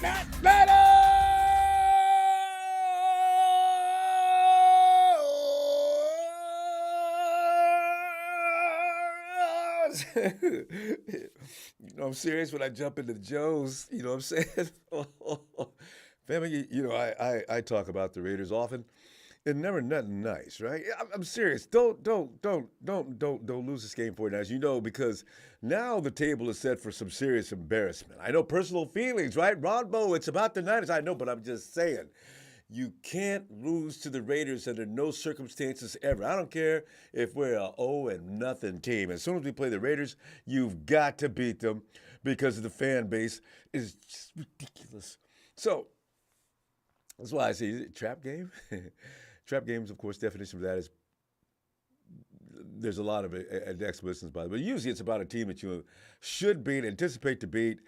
Matt Meadows! I'm serious when I jump into Joe's. You know what I'm saying? Family, I talk about the Raiders often. And never nothing nice, right? I'm serious. Don't lose this game 49ers. You know, because now the table is set for some serious embarrassment. I know personal feelings, right? Ronbo, it's about the Niners. I know, but I'm just saying. You can't lose to the Raiders under no circumstances ever. I don't care if we're a 0-0 team. As soon as we play the Raiders, you've got to beat them because the fan base is just ridiculous. So that's why I say, is it a trap game? Trap games, of course, definition of that is there's a lot of explanations by it. But usually it's about a team that you should beat, anticipate to beat,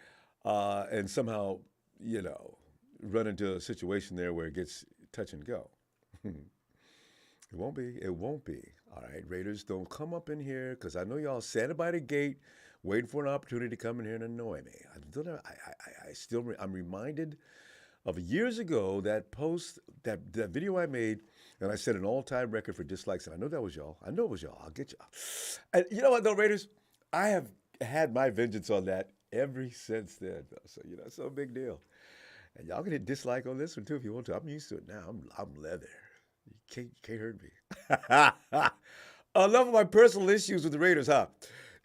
and somehow, run into a situation there where it gets touch and go. It won't be. It won't be. All right, Raiders, don't come up in here because I know y'all standing by the gate waiting for an opportunity to come in here and annoy me. I'm reminded of years ago that video I made, and I set an all-time record for dislikes, and I know that was y'all. I know it was y'all. I'll get you. And you know what, though, Raiders? I have had my vengeance on that ever since then. So, it's no big deal. And y'all can hit dislike on this one, too, if you want to. I'm used to it now. I'm leather. You can't hurt me. Enough of my personal issues with the Raiders, huh?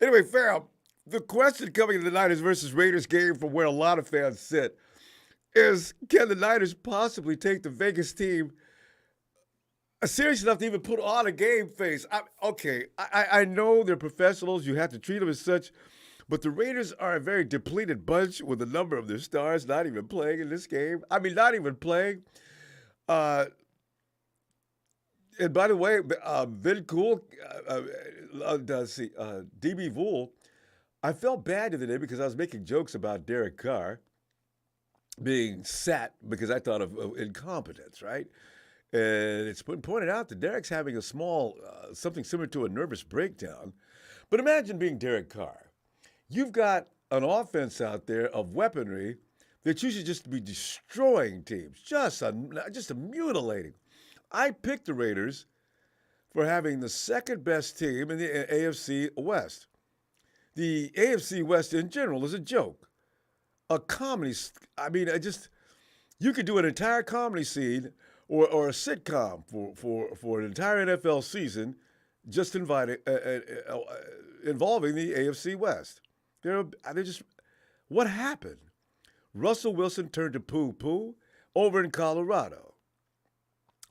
Anyway, fam, the question coming in the Niners versus Raiders game from where a lot of fans sit is, can the Niners possibly take the Vegas team serious enough to even put on a game face? I know they're professionals. You have to treat them as such. But the Raiders are a very depleted bunch with a number of their stars not even playing in this game. I mean, not even playing. And by the way, Vin Cool, DB Vool, I felt bad the other day because I was making jokes about Derek Carr being sat because I thought of incompetence, right? And it's been pointed out that Derek's having a small, something similar to a nervous breakdown. But imagine being Derek Carr. You've got an offense out there of weaponry that you should just be destroying teams, just mutilating. I picked the Raiders for having the second best team in the AFC West. The AFC West in general is a joke. A comedy, you could do an entire comedy scene or a sitcom for an entire NFL season just involving the AFC West. They're just, what happened? Russell Wilson turned to poo-poo over in Colorado.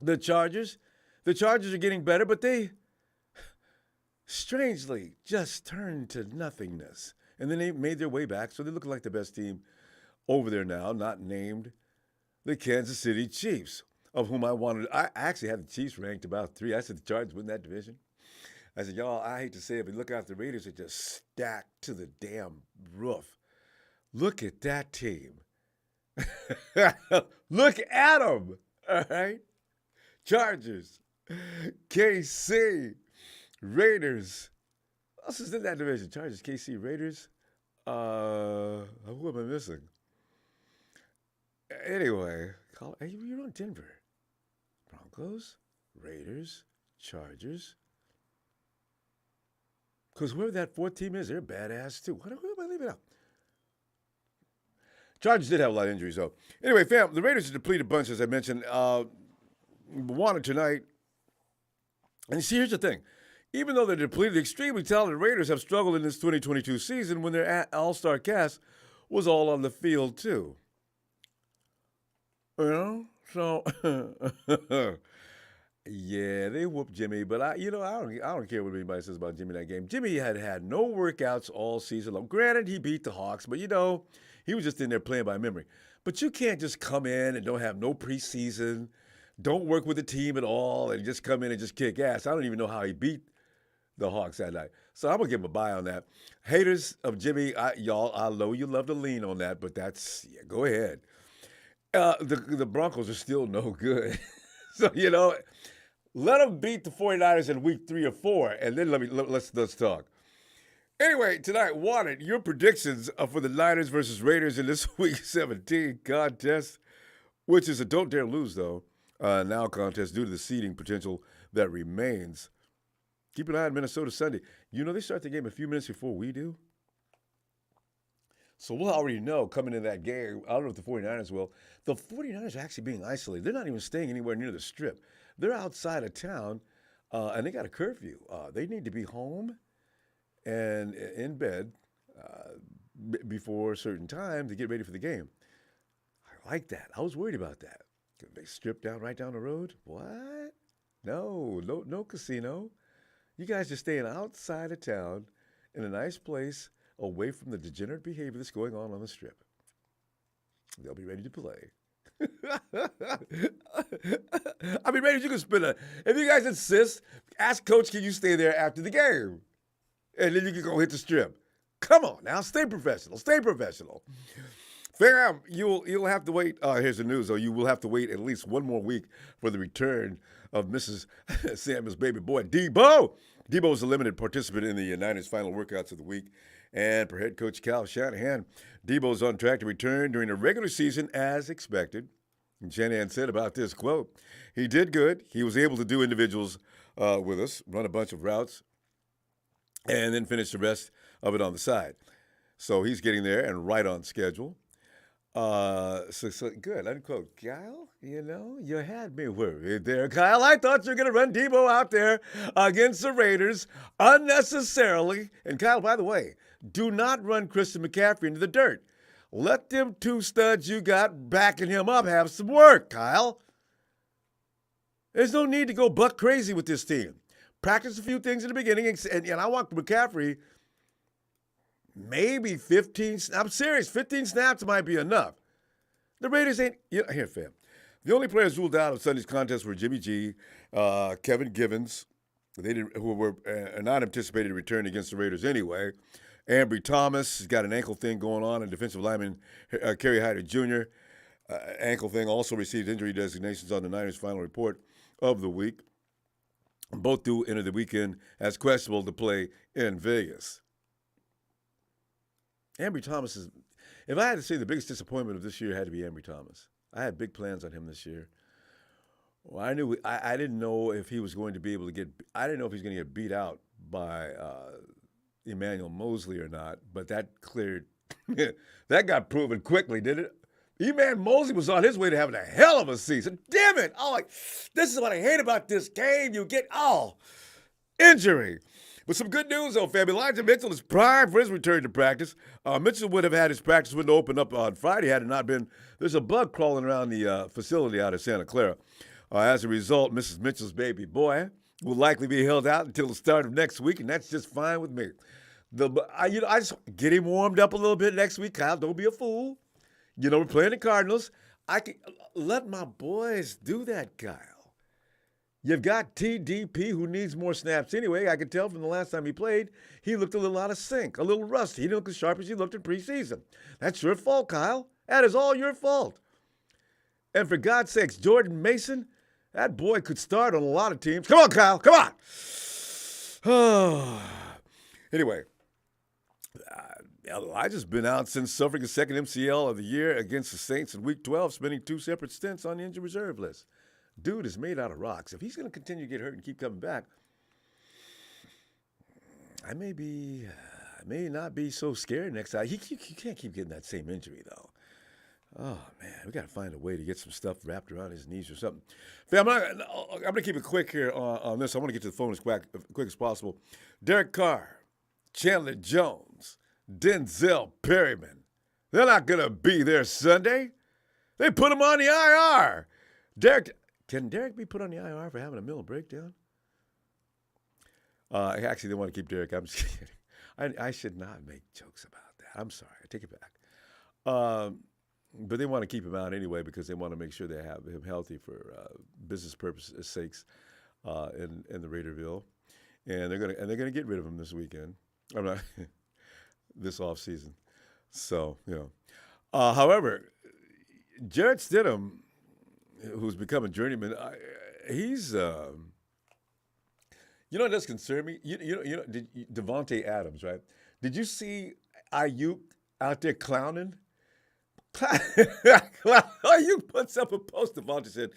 The Chargers are getting better, but they strangely just turned to nothingness. And then they made their way back, so they look like the best team over there now, not named the Kansas City Chiefs, of whom I actually had the Chiefs ranked about 3. I said the Chargers win that division. I said, y'all, I hate to say it, but look out, the Raiders are just stacked to the damn roof. Look at that team. Look at them, all right? Chargers, KC, Raiders. What else is in that division? Chargers, KC, Raiders. Who am I missing? Anyway, you're on Denver. Broncos, Raiders, Chargers. Because whoever that fourth team is, they're badass too. Who am I leaving out? Chargers did have a lot of injuries, though. Anyway, fam, the Raiders are a depleted bunch, as I mentioned. Wanted tonight. And see, here's the thing. Even though they're depleted, extremely talented Raiders have struggled in this 2022 season when their all-star cast was all on the field, too. So, yeah, they whooped Jimmy, but I don't care what anybody says about Jimmy that game. Jimmy had no workouts all season long. Granted, he beat the Hawks, but he was just in there playing by memory. But you can't just come in and don't have no preseason, don't work with the team at all, and just come in and just kick ass. I don't even know how he beat the Hawks that night. So I'm gonna give him a bye on that. Haters of Jimmy, I know you love to lean on that, but go ahead. The Broncos are still no good. So, let them beat the 49ers in week 3 or 4, and then let's talk. Anyway, tonight, wanted your predictions for the Niners versus Raiders in this Week 17 contest, which is a don't dare lose, though, now contest due to the seeding potential that remains. Keep an eye on Minnesota Sunday. You know, they start the game a few minutes before we do. So we'll already know coming in that game. I don't know if the 49ers will. The 49ers are actually being isolated. They're not even staying anywhere near the strip. They're outside of town, and they got a curfew. They need to be home and in bed before a certain time to get ready for the game. I like that. I was worried about that. They strip down right down the road? What? No casino. You guys are staying outside of town in a nice place away from the degenerate behavior that's going on the strip. They'll be ready to play. I mean, Raiders, you can spin if you guys insist, ask Coach, can you stay there after the game? And then you can go hit the strip. Come on now, stay professional. Fam, you'll have to wait. Here's the news, though. You will have to wait at least one more week for the return of Mrs. Samuel's baby boy, Debo. Debo was a limited participant in the Niners' final workouts of the week. And per head coach Cal Shanahan, Debo's on track to return during the regular season as expected. And Shanahan said about this, quote, he did good. He was able to do individuals with us, run a bunch of routes, and then finish the rest of it on the side. So he's getting there and right on schedule. So good, unquote. Kyle, you had me worried there, Kyle. I thought you were going to run Debo out there against the Raiders unnecessarily. And Kyle, by the way, do not run Christian McCaffrey into the dirt. Let them two studs you got backing him up have some work, Kyle. There's no need to go buck crazy with this team. Practice a few things in the beginning, and I want McCaffrey maybe 15. I'm serious, 15 snaps might be enough. The Raiders ain't here, fam. The only players ruled out of Sunday's contest were Jimmy G, Kevin Givens, who were not anticipated to return against the Raiders anyway. Ambry Thomas has got an ankle thing going on, and defensive lineman Kerry Hyder Jr. Ankle thing also received injury designations on the Niners' final report of the week. Both do enter the weekend as questionable to play in Vegas. Ambry Thomas is, if I had to say the biggest disappointment of this year had to be Ambry Thomas. I had big plans on him this year. Well, I didn't know if he was going to be able to I didn't know if he was going to get beat out by Emmanuel Mosley or not, but that that got proven quickly, didn't it? Emmanuel Mosley was on his way to having a hell of a season. Damn it. This is what I hate about this game. You get, injury. But some good news, though, fam. Elijah Mitchell is primed for his return to practice. Mitchell would have had his practice window open up on Friday had it not been. There's a bug crawling around the facility out of Santa Clara. As a result, Mrs. Mitchell's baby boy will likely be held out until the start of next week, and that's just fine with me. I just get him warmed up a little bit next week, Kyle. Don't be a fool. We're playing the Cardinals. I can let my boys do that, Kyle. You've got TDP, who needs more snaps anyway. I could tell from the last time he played, he looked a little out of sync, a little rusty. He didn't look as sharp as he looked in preseason. That's your fault, Kyle. That is all your fault. And for God's sakes, Jordan Mason, that boy could start on a lot of teams. Come on, Kyle. Come on. Anyway, Elijah's been out since suffering a second MCL of the year against the Saints in Week 12, spending 2 separate stints on the injured reserve list. Dude is made out of rocks. If he's going to continue to get hurt and keep coming back, I may not be so scared next time. He can't keep getting that same injury, though. Oh, man, we got to find a way to get some stuff wrapped around his knees or something. Fam, I'm going to keep it quick here on this. I want to get to the phone as quick as possible. Derek Carr, Chandler Jones, Denzel Perryman. They're not going to be there Sunday. They put him on the IR. Can Derek be put on the IR for having a mental breakdown? Actually, they want to keep Derek. I'm just kidding. I should not make jokes about that. I'm sorry. I take it back. But they want to keep him out anyway because they want to make sure they have him healthy for business purposes sakes in the Raiderville, and they're gonna get rid of him this weekend. I'm not this off season. So however, Jarrett Stidham, who's become a journeyman, he's it does concern me. Devontae Adams, right? Did you see Ayuk out there clowning? Ayuk puts up a post. Devontae said,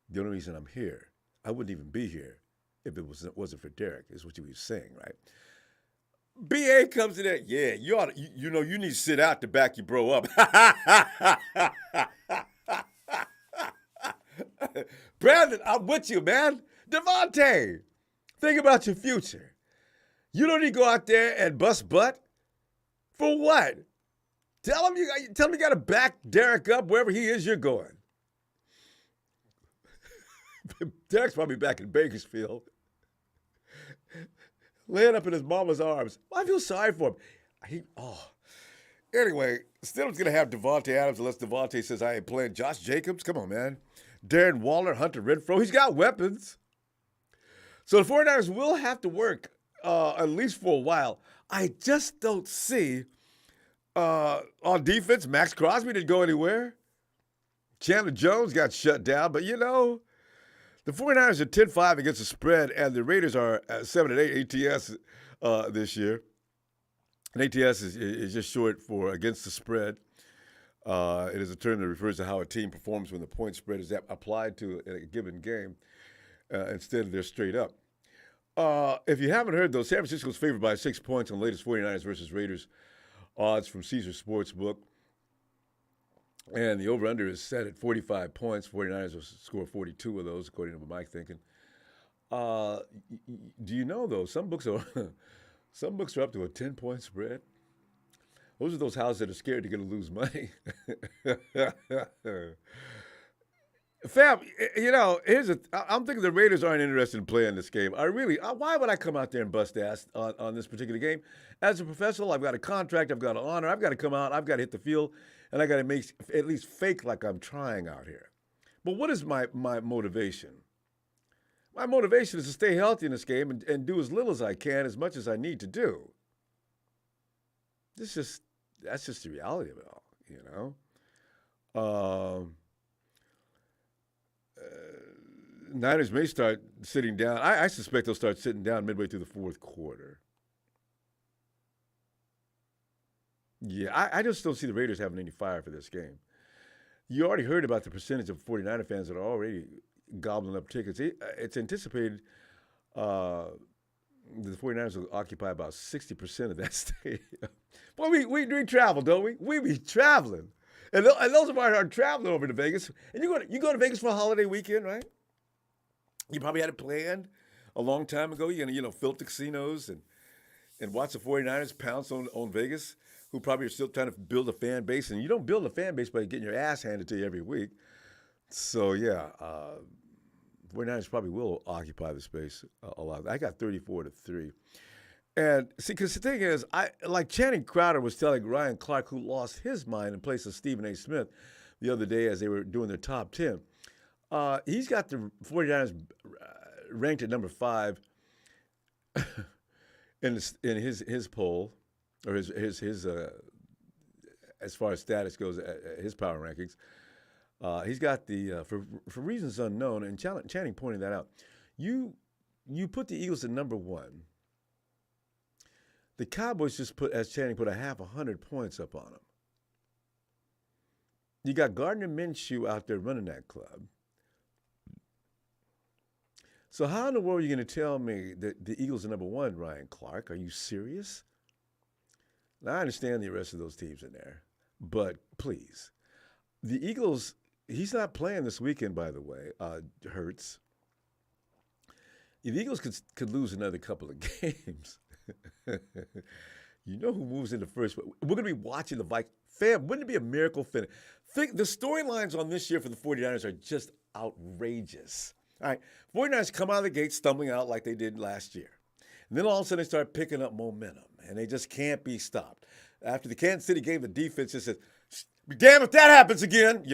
"The only reason I'm here, I wouldn't even be here if it wasn't for Derek." Is what he was saying, right? BA comes in there. Yeah, you ought to, you need to sit out to back your bro up. Brandon, I'm with you, man. Devontae, think about your future. You don't need to go out there and bust butt. For what? Tell him you got to back Derek up wherever he is you're going. Derek's probably back in Bakersfield, laying up in his mama's arms. I feel sorry for him. Anyway, Stidham's going to have Devontae Adams unless Devontae says I ain't playing. Josh Jacobs, come on, man. Darren Waller, Hunter Renfrow, he's got weapons. So the 49ers will have to work at least for a while. I just don't see on defense, Max Crosby didn't go anywhere. Chandler Jones got shut down. But, the 49ers are 10-5 against the spread, and the Raiders are 7-8 ATS this year. And ATS is just short for against the spread. It is a term that refers to how a team performs when the point spread is applied to a given game. Instead, they're straight up. If you haven't heard, though, San Francisco's favored by 6 points on the latest 49ers versus Raiders odds from Caesar Sportsbook. And the over-under is set at 45 points. 49ers will score 42 of those, according to my thinking. Do you know, though, some books are up to a 10-point spread. Those are those houses that are scared they're going to lose money. Fam, I'm thinking the Raiders aren't interested in playing this game. Why would I come out there and bust ass on this particular game? As a professional, I've got a contract, I've got an honor, I've got to come out, I've got to hit the field, and I got to make at least fake like I'm trying out here. But what is my motivation? My motivation is to stay healthy in this game and do as little as I can, as much as I need to do. That's just the reality of it all, Niners may start sitting down. I suspect they'll start sitting down midway through the fourth quarter. Yeah, I just don't see the Raiders having any fire for this game. You already heard about the percentage of 49er fans that are already gobbling up tickets. It's anticipated the 49ers will occupy about 60% of that stadium. Well, we travel, don't we? We be traveling. And those of us are traveling over to Vegas. And you go to Vegas for a holiday weekend, right? You probably had it planned a long time ago. You're going to, fill up the casinos and watch the 49ers pounce on Vegas, who probably are still trying to build a fan base. And you don't build a fan base by getting your ass handed to you every week. So, 49ers probably will occupy the space a lot. I got 34-3. And see, because the thing is, like Channing Crowder was telling Ryan Clark, who lost his mind in place of Stephen A. Smith the other day as they were doing their top 10. He's got the 49ers ranked at number 5 in his poll, or his as far as status goes, his power rankings. He's got the for reasons unknown, and Channing pointed that out. You put the Eagles at number 1. The Cowboys just put, as Channing put, 100 points up on them. You got Gardner Minshew out there running that club. So how in the world are you going to tell me that the Eagles are number 1, Ryan Clark? Are you serious? Now, I understand the rest of those teams in there, but please. The Eagles, he's not playing this weekend, by the way, Hurts. The Eagles could lose another couple of games. You know who moves in the first? We're going to be watching the Vikings. Fam, wouldn't it be a miracle finish? The storylines on this year for the 49ers are just outrageous. All right, 49ers come out of the gate stumbling out like they did last year. And then all of a sudden they start picking up momentum, and they just can't be stopped. After the Kansas City game, the defense just says, damn if that happens again,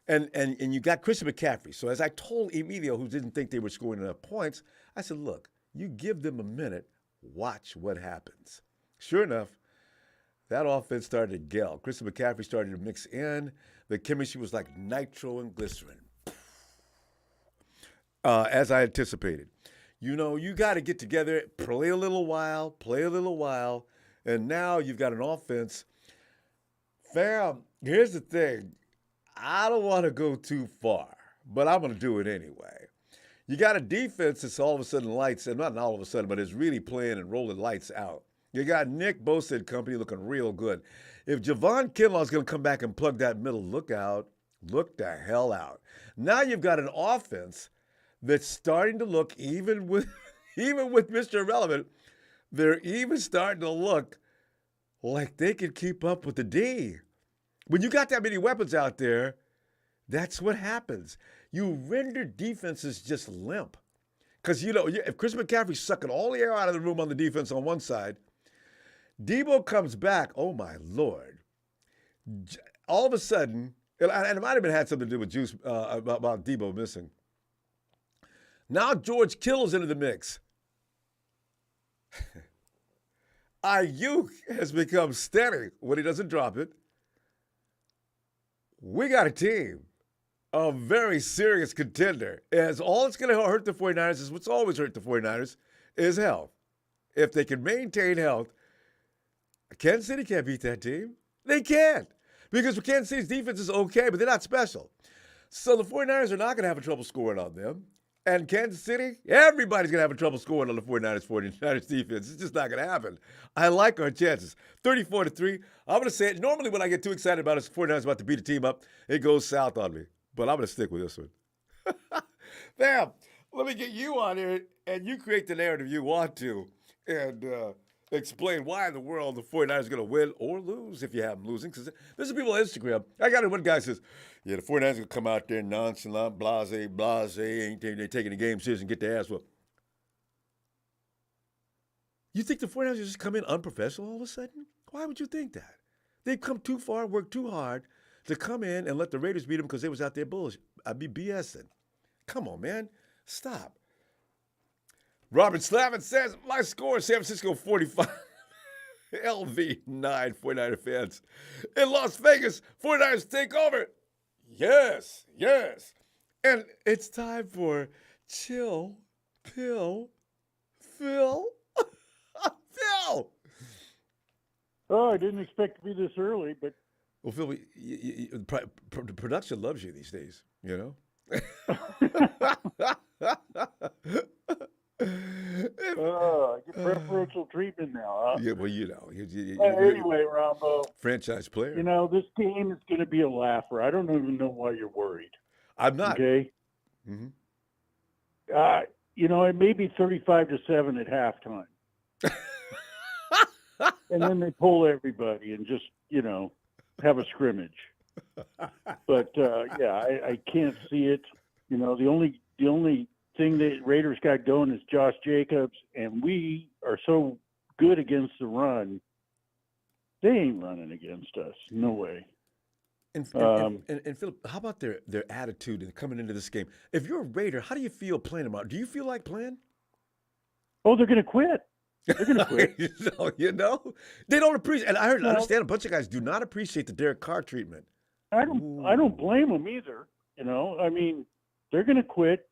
And you got Christian McCaffrey. So as I told Emilio, who didn't think they were scoring enough points, I said, look, you give them a minute, watch what happens. Sure enough, that offense started to gel. Christian McCaffrey started to mix in. The chemistry was like nitro and glycerin. As I anticipated. You got to get together, play a little while, and now you've got an offense. Fam, here's the thing. I don't want to go too far, but I'm going to do it anyway. You got a defense that's all of a sudden lights, and not all of a sudden, but is really playing and rolling lights out. You got Nick Bosa and company looking real good. If Javon Kinlaw's going to come back and plug that middle, look out. Look the hell out. Now you've got an offense that's starting to look, even with Mr. Irrelevant, they're even starting to look like they can keep up with the D. When you got that many weapons out there, that's what happens. You render defenses just limp. Because, if Chris McCaffrey's sucking all the air out of the room on the defense on one side, Debo comes back, oh my Lord. All of a sudden, and it might have had something to do with Juice about Debo missing. Now George Kittle's into the mix. Ayuk has become steady when he doesn't drop it. We got a team, a very serious contender. As all it's going to hurt the 49ers is what's always hurt the 49ers is health. If they can maintain health, Kansas City can't beat that team. They can't. Because Kansas City's defense is okay, but they're not special. So the 49ers are not going to have trouble scoring on them. And Kansas City, everybody's going to have trouble scoring on the 49ers defense. It's just not going to happen. I like our chances. 34-3. I'm going to say it. Normally when I get too excited about it, the 49ers about to beat a team up, it goes south on me. But I'm going to stick with this one. Bam, let me get you on here, and you create the narrative you want to, and explain why in the world the 49ers are going to win or lose if you have them losing. Because there's people on Instagram. I got it. One guy says, yeah, the 49ers are going to come out there nonchalant, blase, ain't they taking the game serious and get their ass whooped. You think the 49ers just come in unprofessional all of a sudden? Why would you think that? They've come too far, worked too hard to come in and let the Raiders beat them because they was out there bullshit. I'd be BSing. Come on, man. Stop. Robert Slavin says, my score is San Francisco 45. LV 9, 49er fans. In Las Vegas, 49ers take over. Yes. And it's time for Chill Pill Phil. Phil! Oh, I didn't expect to be this early, but... Well, Phil, production loves you these days, you know? I get preferential treatment now, huh? Yeah, well, Anyway, Ronbo. Franchise player. This game is going to be a laugher. I don't even know why you're worried. I'm not. Okay? Mm-hmm. It may be 35-7 at halftime. And then they pull everybody and just, have a scrimmage. But, I can't see it. The only thing that Raiders got going is Josh Jacobs, and we are so good against the run. They ain't running against us. No way. And Philip, how about their attitude in coming into this game? If you're a Raider, how do you feel playing them out? Do you feel like playing? Oh, they're going to quit. They're going to quit. They don't appreciate. And I understand a bunch of guys do not appreciate the Derek Carr treatment. I don't blame them either. They're going to quit.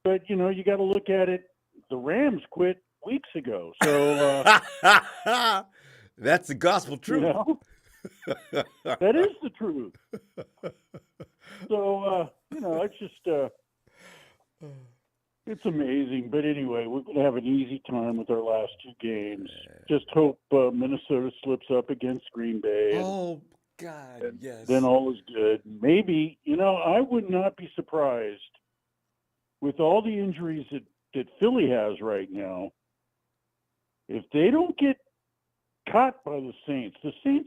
But, you got to look at it. The Rams quit weeks ago. So that's the gospel truth. That is the truth. So, it's just it's amazing. But anyway, we're going to have an easy time with our last two games. Just hope Minnesota slips up against Green Bay. Oh, God, yes. Then all is good. Maybe, I would not be surprised with all the injuries that Philly has right now, if they don't get caught by the Saints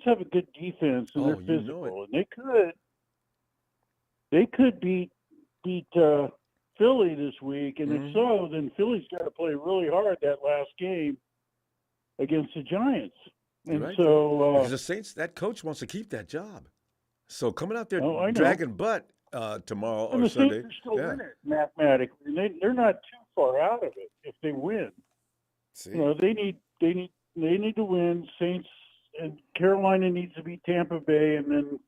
have a good defense and they're physical, and they could beat Philly this week, and if so, then Philly's got to play really hard that last game against the Giants. And right. So because the Saints, that coach wants to keep that job. So coming out there dragging butt tomorrow and or the Sunday, Saints are still in it mathematically. They're not too far out of it if they win. See? They need to win. Saints and Carolina needs to beat Tampa Bay, and then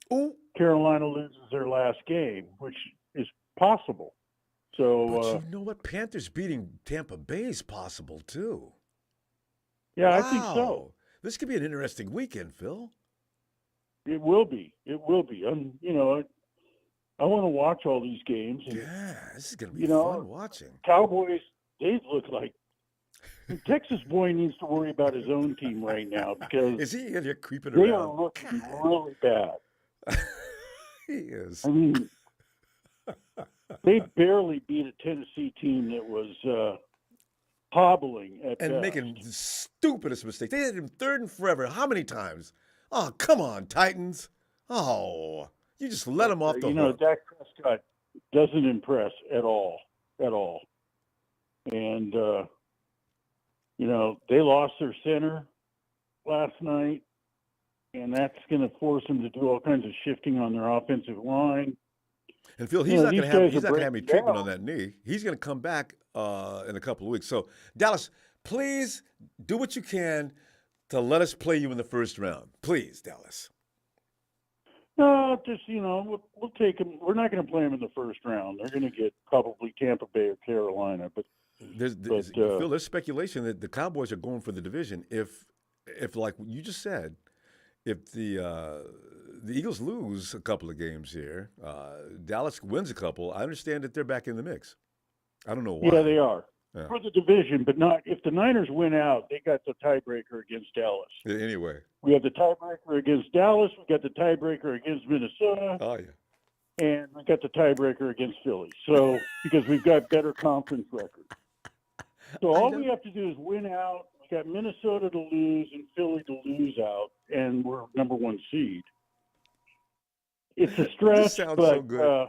Carolina loses their last game, which is possible. So, But you know what? Panthers beating Tampa Bay is possible, too. yeah, Wow. I think so. This could be an interesting weekend, Phil. It will be. It will be. I want to watch all these games. And, Yeah, this is going to be fun watching. Cowboys, they look like Texas boy needs to worry about his own team right now because is he in here creeping they around? are looking really bad. He is. I mean, they barely beat a Tennessee team that was hobbling at and best. making the stupidest mistakes. They had him third and forever. How many times? Oh, come on, Titans. Oh, you just let him off the hook. Dak Prescott doesn't impress at all. At all. And, they lost their center last night, and that's going to force them to do all kinds of shifting on their offensive line. And Phil, he's not going to have any treatment on that knee. He's going to come back in a couple of weeks. So, Dallas, please do what you can to let us play you in the first round. Please, Dallas. No, just, we'll take them. We're not going to play them in the first round. They're going to get probably Tampa Bay or Carolina. But Phil, there's speculation that the Cowboys are going for the division. If like you just said, if the Eagles lose a couple of games here, Dallas wins a couple, I understand that they're back in the mix. I don't know why. Yeah, they are. Yeah. For the division, but not if the Niners win out, they got the tiebreaker against Dallas. Anyway. We have the tiebreaker against Dallas. We got the tiebreaker against Minnesota. Oh, yeah. And we got the tiebreaker against Philly. So, because we've got better conference records. So all we have to do is win out. We got Minnesota to lose and Philly to lose out, and we're number one seed. It's a stretch, but so good.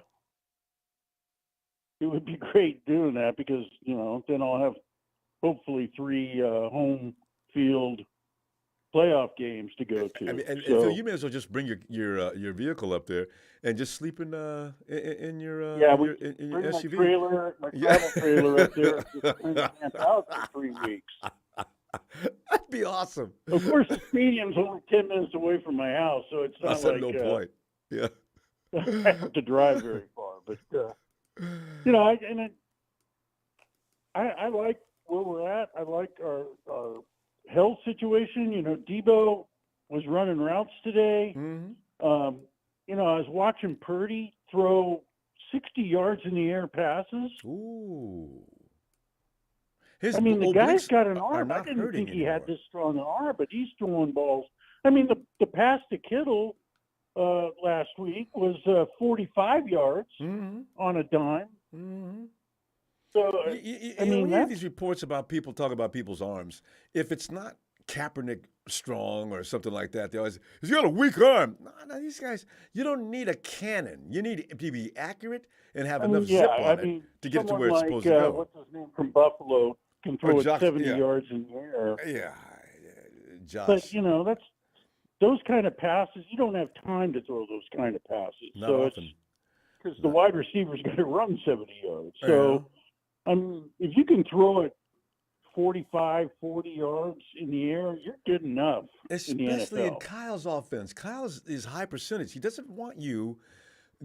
It would be great doing that because, then I'll have hopefully 3 home field playoff games to go to. And Phil, you may as well just bring your vehicle up there and just sleep in your SUV. My travel trailer up there. Just bring the camp out for 3 weeks. That'd be awesome. Of course, the stadium's only 10 minutes away from my house, so it's not like no point. Yeah, I have to drive very far. But I like where we're at. I like our health situation. Debo was running routes today. Mm-hmm. I was watching Purdy throw 60 yards in the air passes. Ooh. The guy's got an arm. I didn't think he had this strong an arm, but he's throwing balls. The pass to Kittle last week was 45 yards on a dime. Mm-hmm. So, when you hear these reports about people talking about people's arms, if it's not Kaepernick strong or something like that, they always, he's got a weak arm. No, these guys, you don't need a cannon. You need to be accurate and have enough zip on it to get it to where it's supposed to go. What's his name from Buffalo can throw it 70 yards in the air. Yeah, Josh. But, that's those kind of passes. You don't have time to throw those kind of passes. Not often. Because the wide receiver's going to run 70 yards. So, if you can throw it 45, 40 yards in the air, you're good enough. Especially in Kyle's offense. Kyle is high percentage. He doesn't want you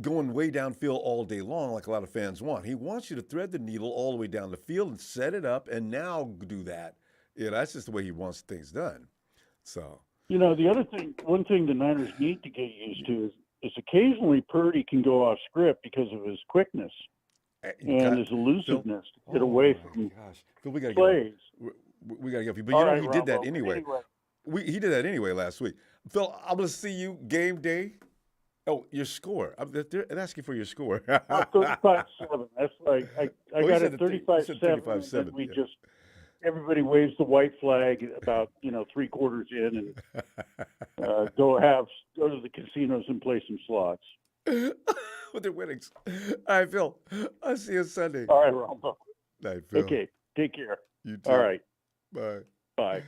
going way downfield all day long like a lot of fans want. He wants you to thread the needle all the way down the field and set it up and now do that. Yeah, that's just the way he wants things done. So, the other thing, one thing the Niners need to get used to is occasionally Purdy can go off script because of his quickness and his elusiveness to get away from Phil, we gotta plays. We got to go. But he did that Ronbo. anyway. He did that anyway last week. Phil, I'm going to see you game day. Oh, your score. They're asking for your score. 35-7. That's like I got it 35-7. We just everybody waves the white flag about 3 quarters in and go to the casinos and play some slots with their winnings. All right, Phil. I'll see you Sunday. All right, Ronbo. Night, Phil. Okay, take care. You too. All right. Bye. Bye.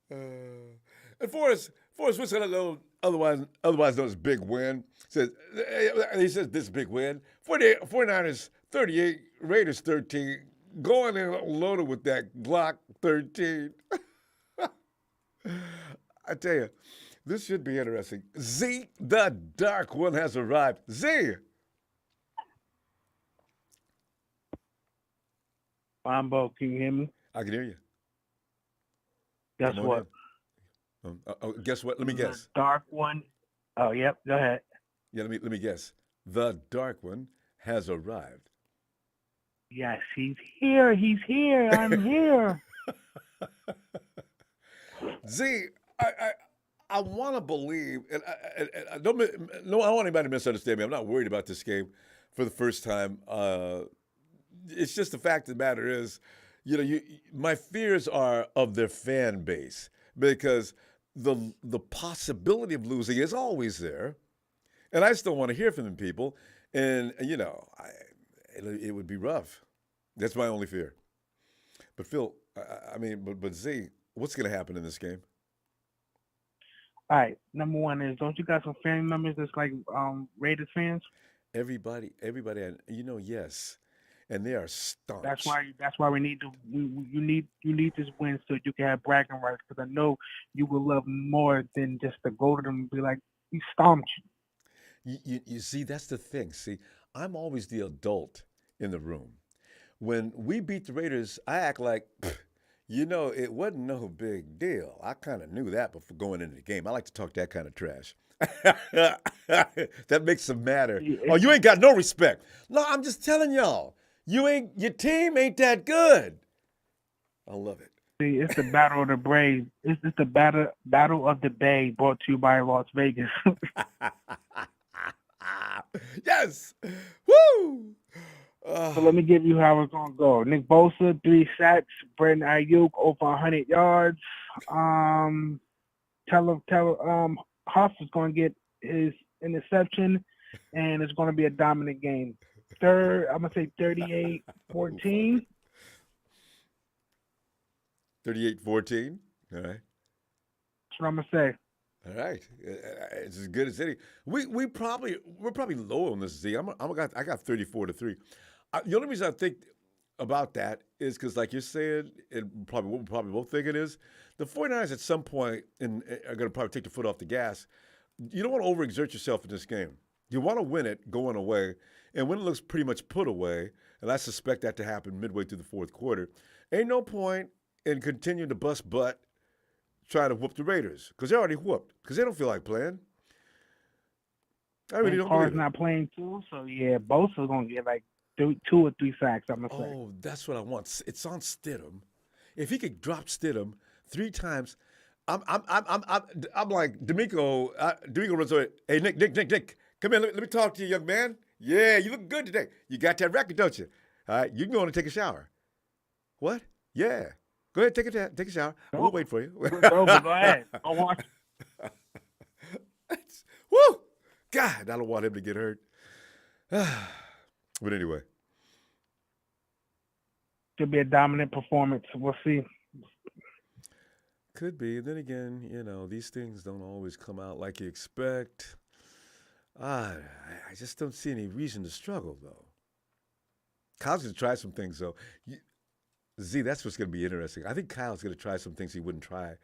And Forrest what's going otherwise known as Big Win. He says this big win. 49ers 38, Raiders 13. Going in loaded with that Glock 13. I tell you, this should be interesting. Z, the Dark One, has arrived. Z! Ronbo, can you hear me? I can hear you. Guess Come on what? in. Guess what? Let me The guess. dark one. Oh, yep. Go ahead. Yeah, let me guess. The dark one has arrived. Yes, he's here. He's here. I'm here. Z, I want to believe, and I don't, no, I don't want anybody to misunderstand me. I'm not worried about this game for the first time. It's just the fact of the matter is, my fears are of their fan base because the possibility of losing is always there, and I still want to hear from them people, and it would be rough. That's my only fear. But Phil, but Z, what's going to happen in this game? All right. Number one is, don't you got some family members that's like Raiders fans? Everybody, yes, and they are staunch. That's why we need to. You need this win so you can have bragging rights. Because I know you will love more than just to go to them and be like, we stomped you. You see, that's the thing. See, I'm always the adult in the room. When we beat the Raiders, I act like, it wasn't no big deal. I kind of knew that before going into the game. I like to talk that kind of trash. That makes them matter. Oh, you ain't got no respect. No, I'm just telling y'all. Your team ain't that good. I love it. See, it's the Battle of the Braves. It's the battle of the Bay brought to you by Las Vegas. Yes. Woo! So let me give you how it's gonna go. Nick Bosa, 3 sacks. Brandon Ayuk over 100 yards. Huff is gonna get his interception, and it's gonna be a dominant game. Third, I'm gonna say 38-14. 38-14. All right. That's what I'm gonna say. All right, it's as good as any. We're probably low on this Z. I got 34-3. The only reason I think about that is because, like you're saying, and probably what we're probably both thinking is the 49ers at some point are going to probably take the foot off the gas. You don't want to overexert yourself in this game. You want to win it going away, and when it looks pretty much put away, and I suspect that to happen midway through the fourth quarter, ain't no point in continuing to bust butt trying to whoop the Raiders because they're already whooped because they don't feel like playing. I really don't believe it. not playing too, so yeah, Bosa's gonna get like 2 or 3 sacks. I'm gonna say. Oh, that's what I want. It's on Stidham. If he could drop Stidham 3 times, I'm like D'Amico. D'Amico runs away. Hey, Nick, come here. Let me talk to you, young man. Yeah, you look good today. You got that record, don't you? All right, you can go in and take a shower. What? Yeah. Go ahead, take a shower. We'll wait for you. Go ahead. I'll watch. Woo! God, I don't want him to get hurt. But anyway. Could be a dominant performance. We'll see. Could be. And then again, these things don't always come out like you expect. I just don't see any reason to struggle, though. Kyle's going to try some things, though. Z, that's what's going to be interesting. I think Kyle's going to try some things he wouldn't try.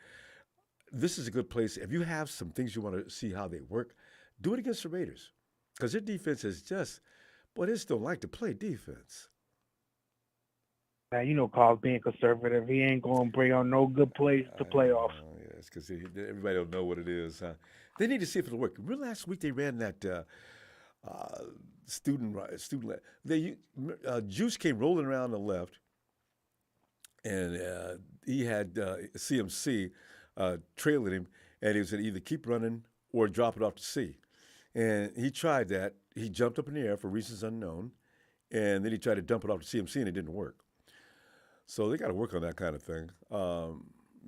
This is a good place. If you have some things you want to see how they work, do it against the Raiders. Because their defense is they just don't like to play defense. Now, Carl's being conservative. He ain't going to bring on no good plays to playoffs. Yeah, it's because everybody don't know what it is. Huh? They need to see if it'll work. Remember last week they ran that student. Juice came rolling around the left, and he had CMC trailing him, and he was going to either keep running or drop it off to C. And he tried that. He jumped up in the air for reasons unknown, and then he tried to dump it off to CMC, and it didn't work. So they got to work on that kind of thing.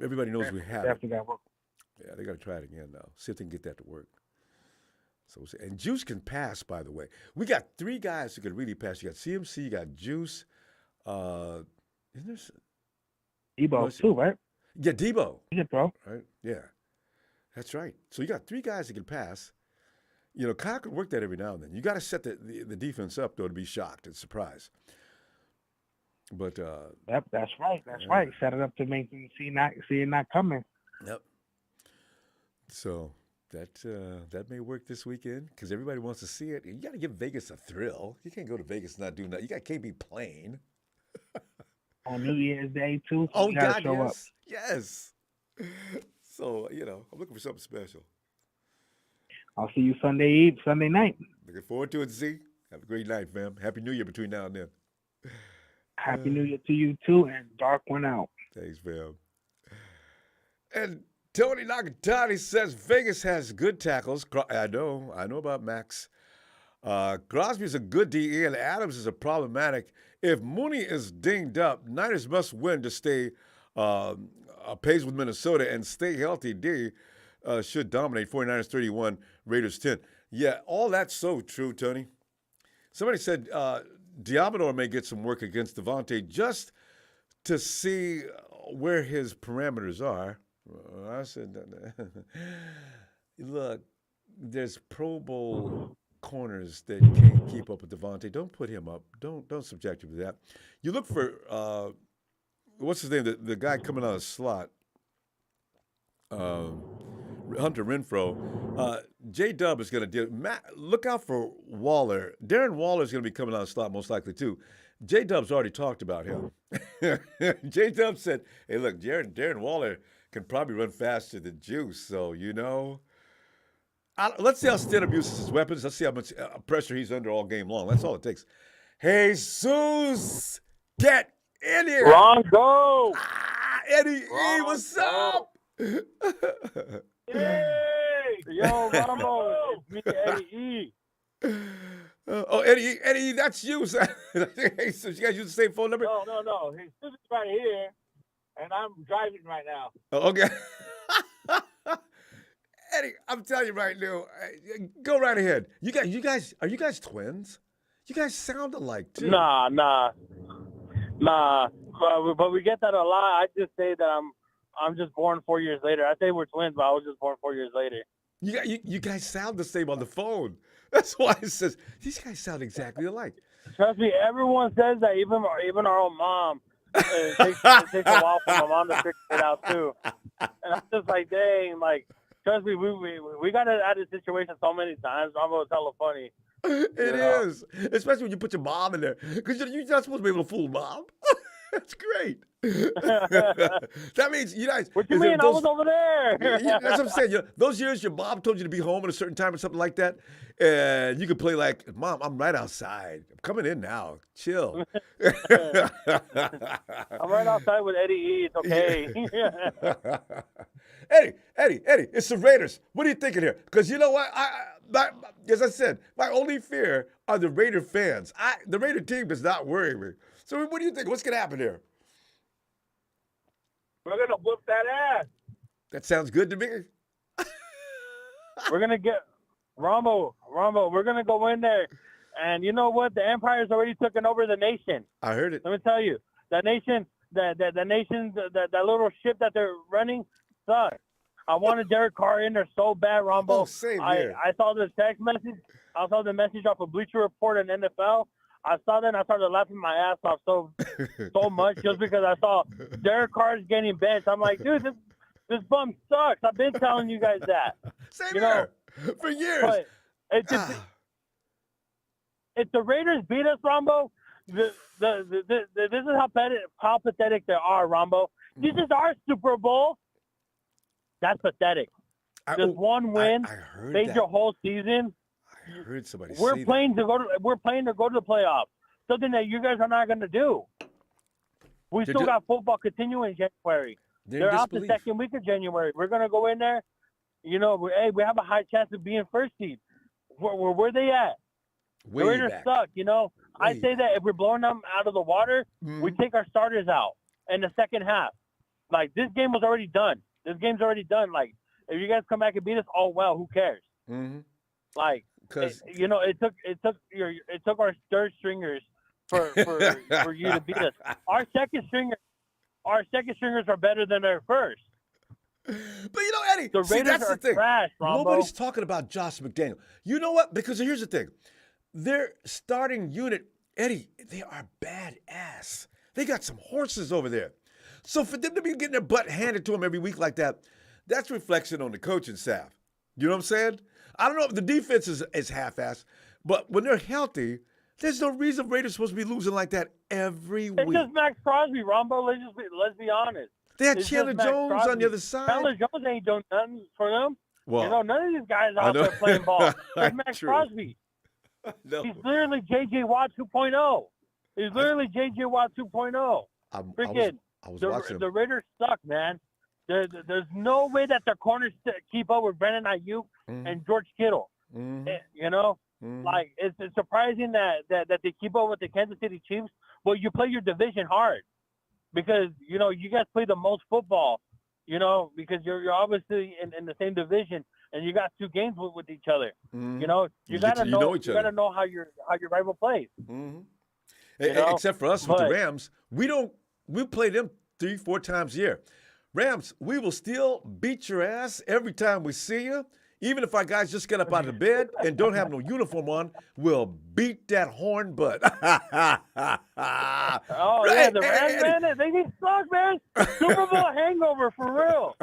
Everybody knows we have it. Got to work. Yeah, they got to try it again now. See if they can get that to work. And Juice can pass, by the way. We got 3 guys who can really pass. You got CMC, you got Juice. Isn't there? Debo too, right? Yeah, Debo. Yeah, bro. Right? Yeah. That's right. So you got 3 guys that can pass. Kyle could work that every now and then. You got to set the defense up, though, to be shocked and surprised. But yep, that's right. That's right. Set it up to make them see it not coming. Yep. So that may work this weekend because everybody wants to see it. You got to give Vegas a thrill. You can't go to Vegas and not do nothing. Can't be plain. on New Year's Day too. So Oh, you gotta God, show up. yes. Yes. So, I'm looking for something special. I'll see you Sunday night. Looking forward to it, Z. Have a great night, fam. Happy New Year between now and then. Happy New Year to you too, and dark one out. Thanks, fam. And Tony Nakatani says Vegas has good tackles. I know about Max. Crosby's a good DE, and Adams is a problematic. If Mooney is dinged up, Niners must win to stay pace with Minnesota and stay healthy. D should dominate. 49ers 31, Raiders 10. Yeah, all that's so true, Tony. Somebody said Diamador may get some work against Devontae just to see where his parameters are. I said, look, there's Pro Bowl corners that can't keep up with Devontae. Don't put him up. Don't subject him to that. You look for what's his name? The guy coming out of the slot, Hunter Renfro. J-Dub is going to deal. Look out for Waller. Darren Waller is going to be coming out of the slot most likely too. J-Dub's already talked about him. J-Dub said, "Hey, look, Darren Waller can probably run faster than Juice, so let's see how Stidham uses his weapons. Let's see how much pressure he's under all game long. That's all it takes." Hey, Jesus, get in here. Ronbo. Eddie E, what's up? Hey, yo, Ronbo, it's me, Eddie E. Eddie E, that's you. So you guys use the same phone number? No. His sister's right here, and I'm driving right now. Oh, okay. Eddie, I'm telling you right now, go right ahead. You guys, are you guys twins? You guys sound alike too. Nah. But we get that a lot. I just say that I'm just born 4 years later. I say we're twins, but I was just born 4 years later. You guys sound the same on the phone. That's why it says these guys sound exactly alike. Trust me, everyone says that. Even our own mom. It takes a while for my mom to figure it out too. And I'm just like, dang, like, trust me, we got out of this situation so many times. I'm gonna tell it funny. It is, especially when you put your mom in there, because you're not supposed to be able to fool mom. That's great. That means you guys. What you mean? I was over there. That's what I'm saying. Those years your mom told you to be home at a certain time or something like that, and you could play like, "Mom, I'm right outside. I'm coming in now. Chill." I'm right outside with Eddie E. It's okay. Eddie, it's the Raiders. What are you thinking here? Because you know what? As I said, my only fear are the Raider fans. The Raider team does not worry me. So what do you think? What's going to happen here? We're going to whoop that ass. That sounds good to me. We're going to get Ronbo, we're going to go in there. And you know what? The Empire's already taken over the nation. I heard it. Let me tell you. That nation, that little ship that they're running sucks. I wanted Derek Carr in there so bad, Ronbo. Oh, same here. I saw the text message. I saw the message off of Bleacher Report and NFL. I saw that and I started laughing my ass off so much just because I saw Derek Carr's getting benched. I'm like, dude, this bum sucks. I've been telling you guys that. Same here. For years. But if the Raiders beat us, Ronbo, this is how pathetic they are, Ronbo. This is our Super Bowl. That's pathetic. Just one win made your whole season. I heard somebody we're say playing that. We're playing to go to the playoffs. Something that you guys are not going to do. We still got football continuing in January. They're out the second week of January. We're going to go in there. You know, we have a high chance of being first seed. Where they at? The Raiders suck. You know, I say that if we're blowing them out of the water, we take our starters out in the second half. Like, this game was already done. This game's already done. Like, if you guys come back and beat us, oh well, who cares? Mm-hmm. Like, it took our third stringers for you to beat us. Our second stringers are better than their first. But you know, Eddie, the Raiders that's are the thing. Trash, Nobody's talking about Josh McDaniel. You know what? Because here's the thing. Their starting unit, Eddie, they are badass. They got some horses over there. So for them to be getting their butt handed to them every week like that, that's reflection on the coaching staff. You know what I'm saying? I don't know if the defense is half-assed, but when they're healthy, There's no reason Raiders supposed to be losing like that every It's week. just Max Crosby, Rombo. Let's be honest. They had It's Chandler just Max Jones on Crosby. the other side. Chandler Jones ain't doing nothing for them. Well, None of these guys I out know. there playing ball. It's Max True. Crosby. No. He's literally J.J. Watt 2.0. He's literally J.J. Watt 2.0. Freaking, I was watching the Raiders suck, man. There's no way that their corners keep up with Brandon Ayuk and George Kittle. You know, like it's surprising that they keep up with the Kansas City Chiefs. Well, you play your division hard because you know you guys play the most football. You know, because you're obviously in the same division and you got 2 games with each other. You know, you gotta know each you other. gotta know how your rival plays. Except for us with the Rams, we play them 3-4 times a year. Rams, we will still beat your ass every time we see you. Even if our guys just get up out of bed and don't have no uniform on, we'll beat that horn butt. Yeah, the Rams, man, they suck, man. Super Bowl hangover for real.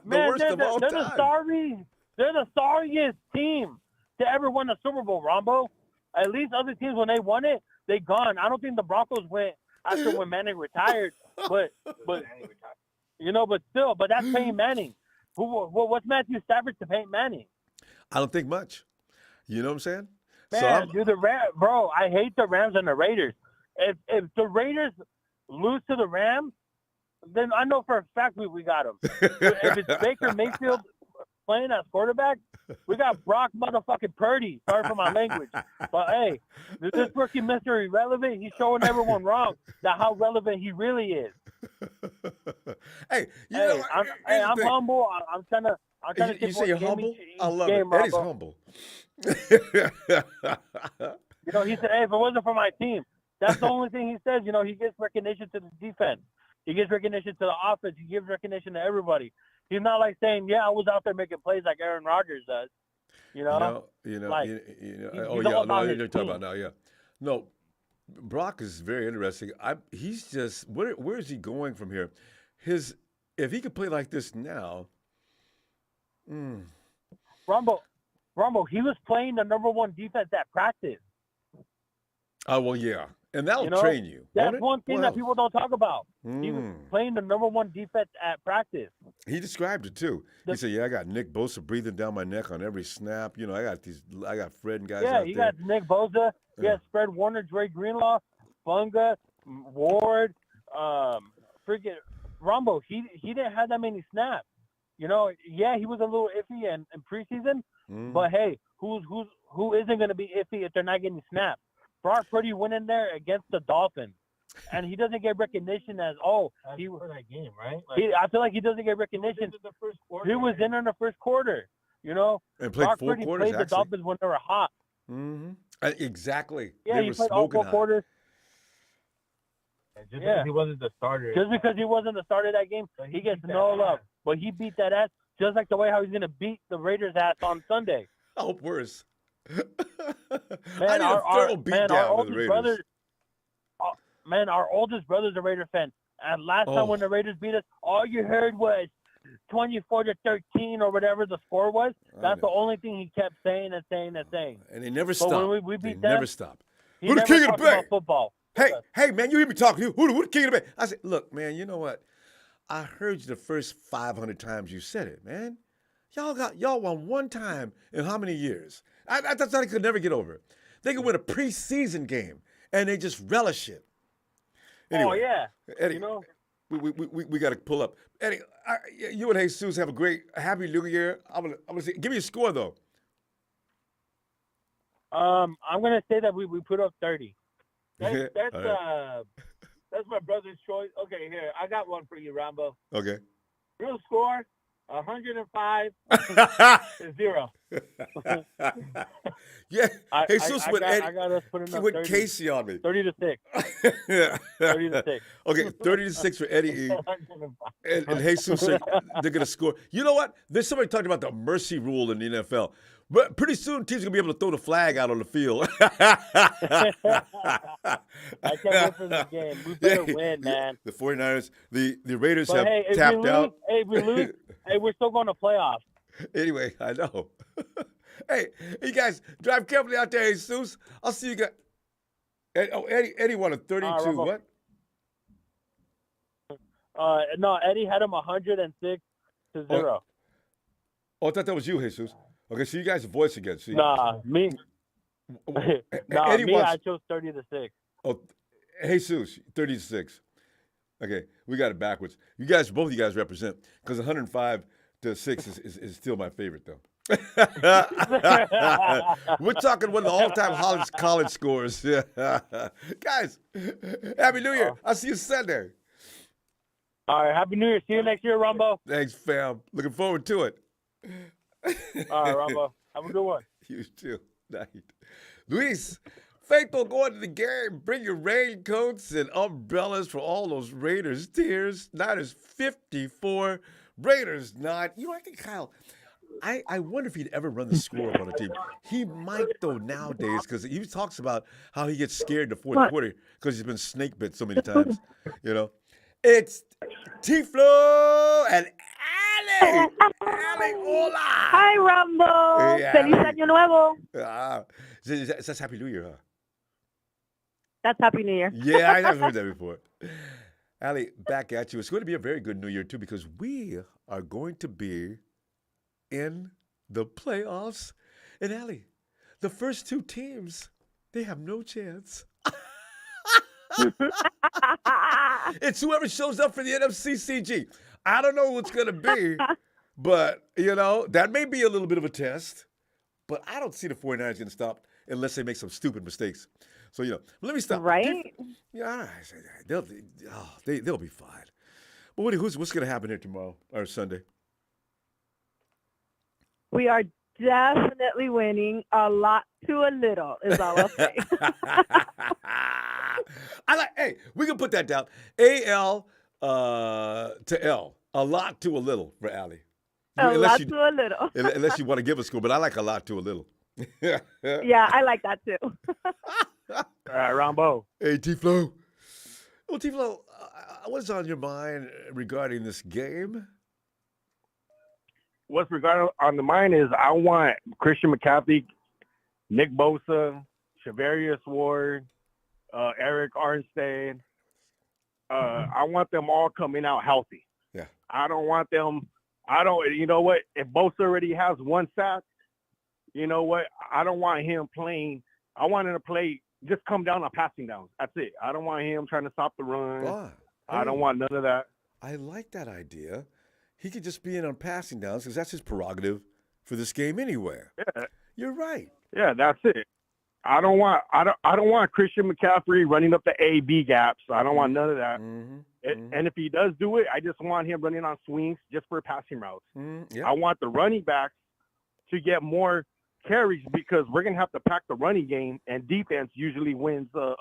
Man, worst of all they're time. They're the sorriest team to ever win a Super Bowl, Rombo. At least other teams, when they won it, they gone. I don't think the Broncos went after when Manning retired, but you know, but that's Peyton Manning. What's Matthew Stafford to Peyton Manning? I don't think much. You know what I'm saying? Man, bro, I hate the Rams and the Raiders. If the Raiders lose to the Rams, then I know for a fact we got them. If it's Baker Mayfield playing as quarterback, we got Brock motherfucking Purdy. Sorry for my language. But, hey, this rookie Mr. Irrelevant, he's showing everyone wrong that how relevant he really is. Hey, I'm humble. I'm trying to you say you're humble? I love game, it. Eddie's Rombo. humble. You know, he said, hey, if it wasn't for my team, that's the only thing he says. You know, he gives recognition to the defense. He gives recognition to the offense. He gives recognition to everybody. He's not like saying, yeah, I was out there making plays like Aaron Rodgers does. You know? Like, oh, yeah, no, you're talking about now, yeah. No, Brock is very interesting. He's just, where is he going from here? If he could play like this now. Ronbo, he was playing the number 1 defense at practice. Oh, well, yeah. And that'll train you. That's one thing that people don't talk about. He was playing the number 1 defense at practice. He described it too. He said, "Yeah, I got Nick Bosa breathing down my neck on every snap. You know, I got Fred and guys out there." Yeah, you got Nick Bosa. You got Fred Warner, Dre Greenlaw, Bunga, Ward, freaking Ronbo. He didn't have that many snaps. You know, yeah, he was a little iffy in preseason, but hey, who isn't going to be iffy if they're not getting snaps? Brock Purdy went in there against the Dolphins, and he doesn't get recognition as he for that game, right? I feel like he doesn't get recognition. The first quarter, he was in the first quarter, you know. And played Brock 4 Purdy quarters. played the Dolphins when they were hot. Exactly. Yeah, he played all 4 quarters. Just because he wasn't the starter. Just because he wasn't the starter of that game, he gets no love. But he beat that ass just like the way how he's going to beat the Raiders' ass on Sunday. I hope worse. Man, our oldest brother, our oldest brother's a Raider fan. And last time when the Raiders beat us, all you heard was 24-13 or whatever the score was. That's the only thing he kept saying and saying and saying. And they never stopped. When we beat them, never stopped. He Who the never king of talked the Bay? about football. Hey, man, you hear me talking to you. Who the king of the Bay? I said, look, man, you know what? I heard you the first 500 times you said it, man. Y'all won 1 time in how many years? I thought they could never get over it. They could win a preseason game, and they just relish it. Anyway, Eddie, you know, we got to pull up. Eddie, you and Jesus have a happy New Year. I'm gonna say, give me a score though. I'm gonna say that we put up 30. That's my brother's choice. Okay, here I got one for you, Ronbo. Okay. Real score: 105 0. Yeah, Jesus with Eddie. I got us putting up with 30, Casey on me. 30-6. 30-6. Okay, 30-6 for Eddie E. And Jesus, they're gonna score. You know what? There's somebody talking about the mercy rule in the NFL. But pretty soon, teams are going to be able to throw the flag out on the field. I can't wait for this game. We better win, man. The 49ers, the Raiders but have tapped out. Hey, if we lose, we're still going to playoffs. Anyway, I know. Hey, you guys, drive carefully out there, Jesus. I'll see you guys. Eddie won a 32. What? No, Eddie had him 106-0. Oh, I thought that was you, Jesus. Okay, so you guys are voice again. See? Nah, me. Eddie wants, I chose 30-6. Oh, Jesus, 36. Okay, we got it backwards. Both of you guys represent, because 105-6 is still my favorite, though. We're talking one of the all-time college scores. Guys, Happy New Year. I'll see you Sunday. All right, Happy New Year. See you next year, Ronbo. Thanks, fam. Looking forward to it. All right, Ronbo. Have a good one. You too. Night. Luis, faithful going to the game. Bring your raincoats and umbrellas for all those Raiders tears. Niners 54, Raiders 9. You know, I think Kyle, I wonder if he'd ever run the score up on a team. He might, though, nowadays, because he talks about how he gets scared in the fourth quarter because he's been snake bit so many times. You know, it's Tiflo and Ali. Ali, hola. Hi, Ronbo. Hey, Feliz Ali. Año Nuevo. That's Happy New Year, huh? That's Happy New Year. Yeah, I haven't heard that before. Ali, back at you. It's going to be a very good New Year, too, because we are going to be in the playoffs. And Ali, the first two teams, they have no chance. It's whoever shows up for the NFC CG. I don't know what's going to be, but, you know, that may be a little bit of a test. But I don't see the 49ers going to stop unless they make some stupid mistakes. So, you know, let me stop. Right? Yeah, they'll be fine. But what's going to happen here tomorrow or Sunday? We are definitely winning a lot to a little, is all I'll say. Hey, we can put that down. A-L to L. A lot to a little for Allie. A lot to a little. Unless you want to give a score, but I like a lot to a little. Yeah, I like that too. All right, Ronbo. Hey, T-Flow. Well, T-Flow, what's on your mind regarding this game? What's regarding on the mind is I want Christian McCaffrey, Nick Bosa, Shavarius Ward, Eric Armstead. I want them all coming out healthy. Yeah. I don't want them. You know what? If Bosa already has one sack, you know what? I don't want him playing. I want him to play, just come down on passing downs. That's it. I don't want him trying to stop the run. I don't want none of that. I like that idea. He could just be in on passing downs because that's his prerogative for this game anyway. Yeah. You're right. Yeah, that's it. I don't want Christian McCaffrey running up the A-B gaps. I don't want none of that. And if he does do it, I just want him running on swings just for passing routes. I want the running backs to get more carries because we're gonna have to pack the running game, and defense usually wins the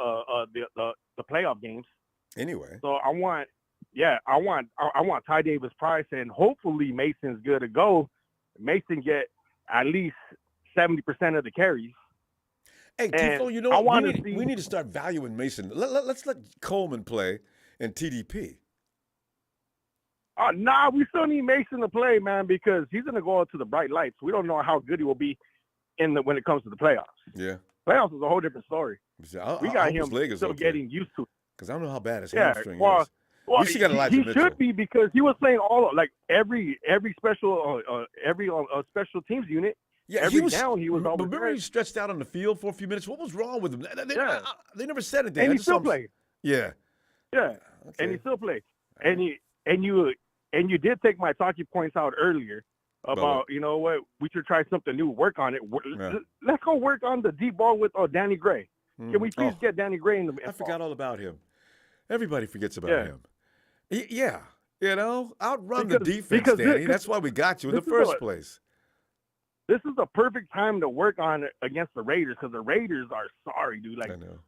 playoff games. Anyway. So I want Ty Davis Price, and hopefully Mason's good to go. Mason get at least 70% of the carries. Hey, Tifo, you know what? We need to start valuing Mason. Let's let Coleman play and TDP. Nah, we still need Mason to play, man, because he's going to go out to the bright lights. We don't know how good he will be when it comes to the playoffs. Yeah. Playoffs is a whole different story. We got him still getting used to it. Because I don't know how bad his hamstring is. Well, he should be because he was playing every special special teams unit. Yeah, he was always remember he stretched out on the field for a few minutes? What was wrong with him? They never said anything. And he still played. Yeah. Yeah. Okay. And he still played. And you did take my talking points out earlier about, you know what, we should try something new, work on it. Let's go work on the deep ball with Danny Gray. Can we please get Danny Gray in the I forgot all about him. Everybody forgets about him. Yeah. You know, outrun the defense, Danny. That's why we got you in the first place. This is the perfect time to work on it against the Raiders because the Raiders are sorry, dude. I know.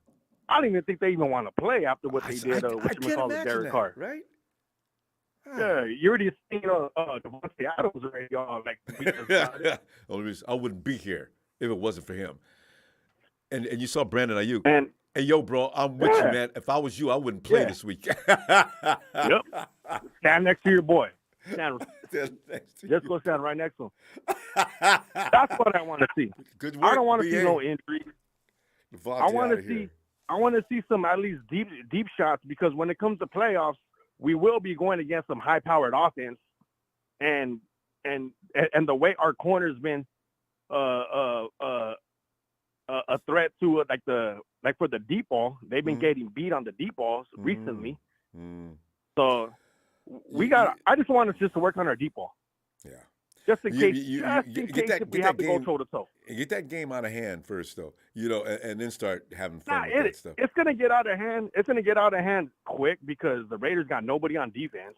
I don't even think they even want to play after what they did with Derek Carr. Right? Yeah, you already seen Devontae Adams already on Only reason I wouldn't be here if it wasn't for him. And you saw Brandon Ayuk. And hey, yo, bro, I'm with you, man. If I was you, I wouldn't play this week. Yep. Stand next to your boy. Just go stand right next to him. That's what I want to see. Good work. I don't want to see no injuries. I want to see I want to see some at least deep shots, because when it comes to playoffs, we will be going against some high-powered offense, and the way our corner's been a threat to for the deep ball, they've been getting beat on the deep balls recently. So I just want us just to work on our deep ball. Yeah. Just in case if we have to go toe to toe. Get that game out of hand first, though. And then start having fun with that stuff. It's gonna get out of hand. It's gonna get out of hand quick, because the Raiders got nobody on defense.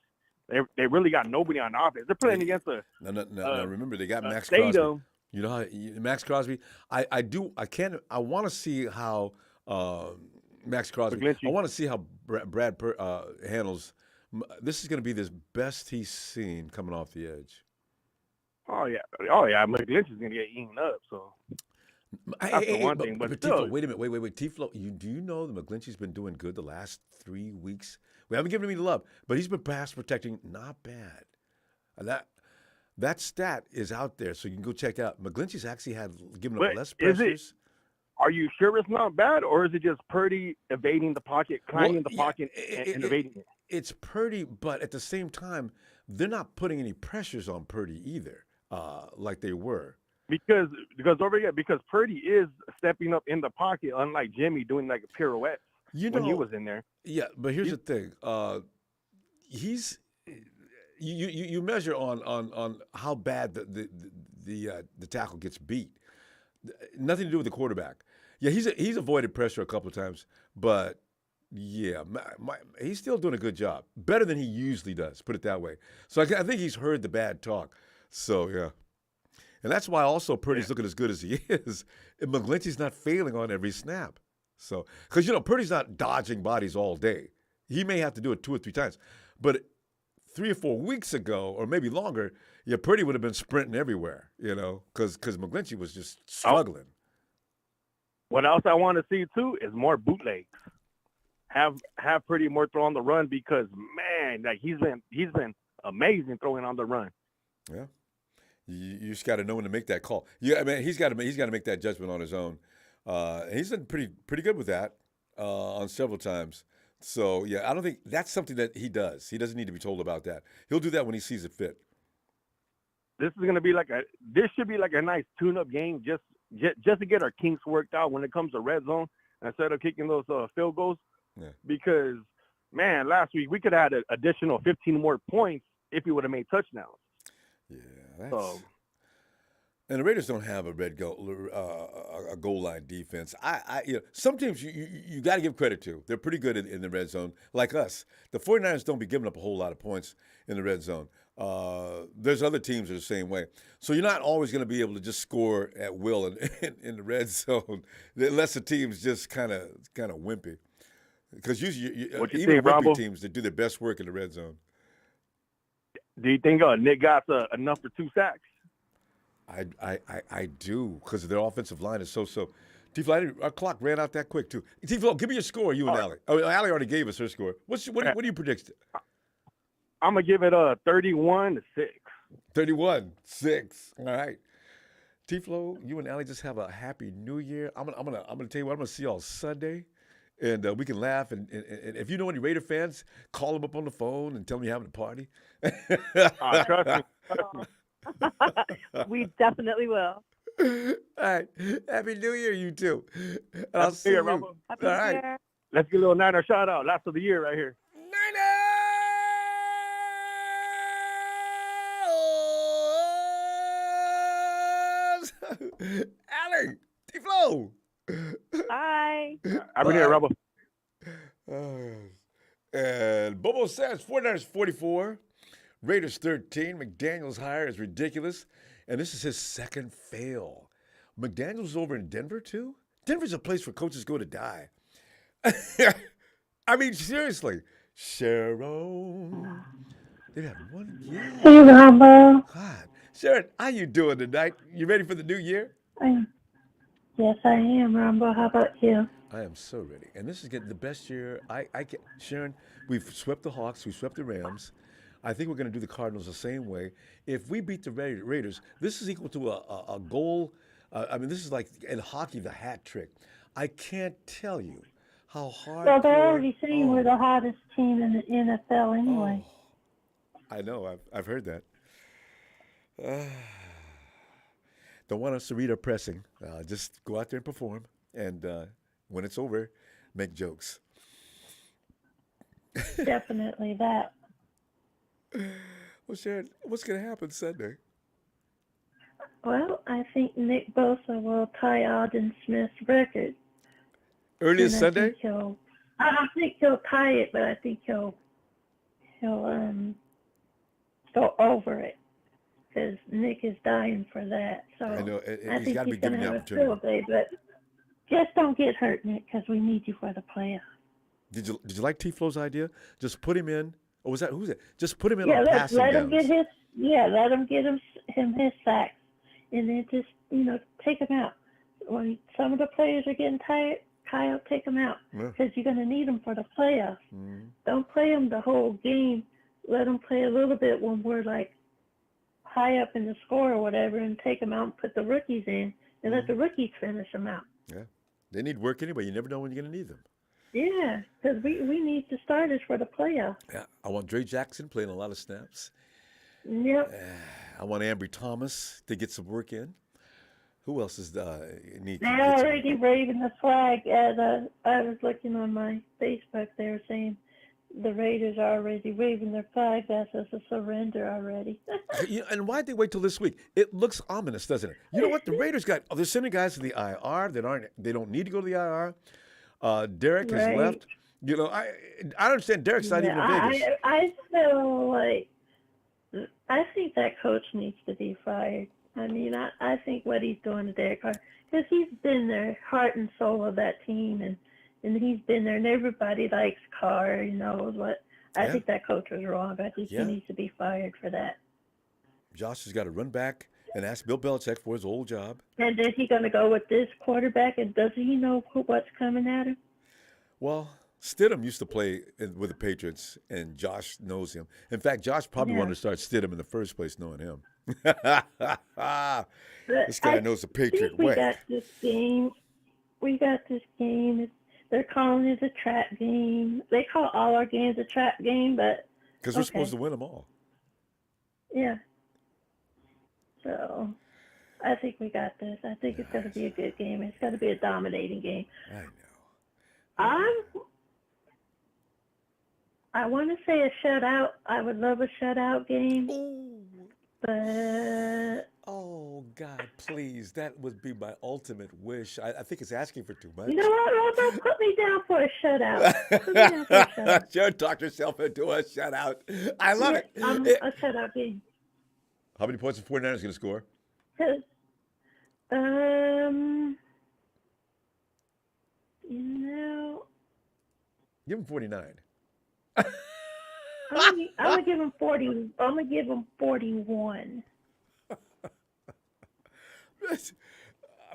They really got nobody on offense. They're playing against No. Remember, they got Max Stidham. Crosby. You know how Max Crosby. I want to see how Max Crosby. McGlinchey. I want to see how Brad handles. This is going to be the best he's seen coming off the edge. Oh yeah. McGlinchey's gonna get eaten up. So that's the one thing. But still, Tiflo, wait a minute. Wait. Tiflo, do you know that McGlinchey's been doing good the last 3 weeks? We haven't given him any love, but he's been pass protecting not bad. And that stat is out there, so you can go check it out. McGlinchey's actually given up less pressures. Are you sure it's not bad, or is it just Purdy evading the pocket, climbing the pocket, and evading it? It's Purdy, but at the same time, they're not putting any pressures on Purdy either, like they were. Because Purdy is stepping up in the pocket, unlike Jimmy doing like a pirouette when he was in there. Yeah, but here's the thing: you measure on how bad the tackle gets beat. Nothing to do with the quarterback. Yeah, he's avoided pressure a couple of times, but yeah, he's still doing a good job, better than he usually does. Put it that way. So I think he's heard the bad talk. So yeah. And that's why also Purdy's looking as good as he is. And McGlinchey's not failing on every snap. So, because, Purdy's not dodging bodies all day. He may have to do it 2 or 3 times. But 3 or 4 weeks ago, or maybe longer, Purdy would have been sprinting everywhere, because McGlinchey was just struggling. What else I want to see, too, is more bootlegs. Have Purdy more throw on the run, because, man, he's been amazing throwing on the run. Yeah. You just got to know when to make that call. Yeah, I mean, he's got to make that judgment on his own. He's been pretty good with that on several times. So yeah, I don't think that's something that he does. He doesn't need to be told about that. He'll do that when he sees it fit. This should be like a nice tune-up game, just to get our kinks worked out when it comes to red zone, instead of kicking those field goals. Yeah. Because man, last week we could have had an additional 15 more points if we would have made touchdowns. Yeah, and the Raiders don't have a goal line defense. Some teams you got to give credit to. They're pretty good in the red zone, like us. The 49ers don't be giving up a whole lot of points in the red zone. There's other teams that are the same way. So you're not always going to be able to just score at will in the red zone, unless the team's just kind of wimpy. Because usually, even wimpy teams, they do their best work in the red zone. Do you think Nick got enough for 2 sacks? I do, because their offensive line is so. Tiflo, our clock ran out that quick too. Tiflo, give me your score, you and Allie. Oh, Allie already gave us her score. What do you predict? I'm gonna give it 31-6. 31-6. All right. Tiflo, you and Allie just have a happy New Year. I'm gonna tell you what. I'm gonna see y'all Sunday. And we can laugh. And if you know any Raider fans, call them up on the phone and tell them you're having a party. Trust me. We definitely will. All right. Happy New Year, you too. And I'll see you. Ronbo. Happy New Year. Right. Let's get a little Niner shout out. Last of the year right here. Niners! Allie, Tiflo. Bye. I've here, Ronbo. And Bobo says 49ers 44, Raiders 13. McDaniel's hire is ridiculous, and this is his second fail. McDaniel's over in Denver too. Denver's a place where coaches go to die. I mean, seriously, Sharon. They had one year. Hey, Ronbo. God, Sharon, how you doing tonight? You ready for the new year? Yes, I am, Ronbo. How about you? I am so ready. And this is getting the best year. Sharon, we've swept the Hawks. We swept the Rams. I think we're going to do the Cardinals the same way. If we beat the Raiders, this is equal to a goal. This is like in hockey, the hat trick. I can't tell you how hard. Well, they're already saying we're the hottest team in the NFL anyway. I know. I've heard that. Don't want us to read our pressing. Just go out there and perform. And when it's over, make jokes. Definitely that. Well, Sharon, what's going to happen Sunday? Well, I think Nick Bosa will tie Alden Smith's record. Early as Sunday? I don't think he'll tie it, but I think he'll go over it because Nick is dying for that. So I know he's got to be given the have opportunity. a field day, but just don't get hurt, Nick, because we need you for the playoffs. Did you like T-Flow's idea? Just put him in. Or was that who's it? Just put him in on let passing him downs. let him get him his sacks, and then just take him out. When some of the players are getting tired, Kyle, take them out because you're going to need them for the playoffs. Mm-hmm. Don't play them the whole game. Let them play a little bit when we're like high up in the score or whatever, and take them out and put the rookies in, and let the rookies finish them out. Yeah, they need work anyway. You never know when you're going to need them. Yeah, because we need the starters for the playoffs. Yeah, I want Dre Jackson playing a lot of snaps. Yep. I want Ambry Thomas to get some work in. Who else is need? They're already waving the flag. I was looking on my Facebook. They were saying the Raiders are already waving their flag. That's a surrender already. And why'd they wait till this week? It looks ominous, doesn't it? You know what? The Raiders they're sending guys to the IR they don't need to go to the IR. Derek has left. I understand Derek's not even in Vegas. I feel like I think that coach needs to be fired. I mean, I think what he's doing to Derek Carr, because he's been there, heart and soul of that team, and he's been there, and everybody likes Carr, I think that coach was wrong. I think he needs to be fired for that. Josh has got to run back and ask Bill Belichick for his old job. And is he going to go with this quarterback, and does he know what's coming at him? Well, Stidham used to play with the Patriots, and Josh knows him. In fact, Josh probably wanted to start Stidham in the first place, knowing him. This guy knows the Patriot way. We got this game. They're calling it a trap game. They call all our games a trap game, but because we're supposed to win them all. Yeah. So I think we got this. I think it's going to be a good game. It's going to be a dominating game. I know. I want to say a shutout. I would love a shutout game. Ooh. But oh God, please! That would be my ultimate wish. I think it's asking for too much. You know what, Ronbo? Put me down for a shutout. Put me down for a shutout. Sure, talk yourself into a shutout. I love it. A shutout game. How many points are 49ers going to score? Give them 49. I'm gonna give him 40. I'm gonna give him 41. I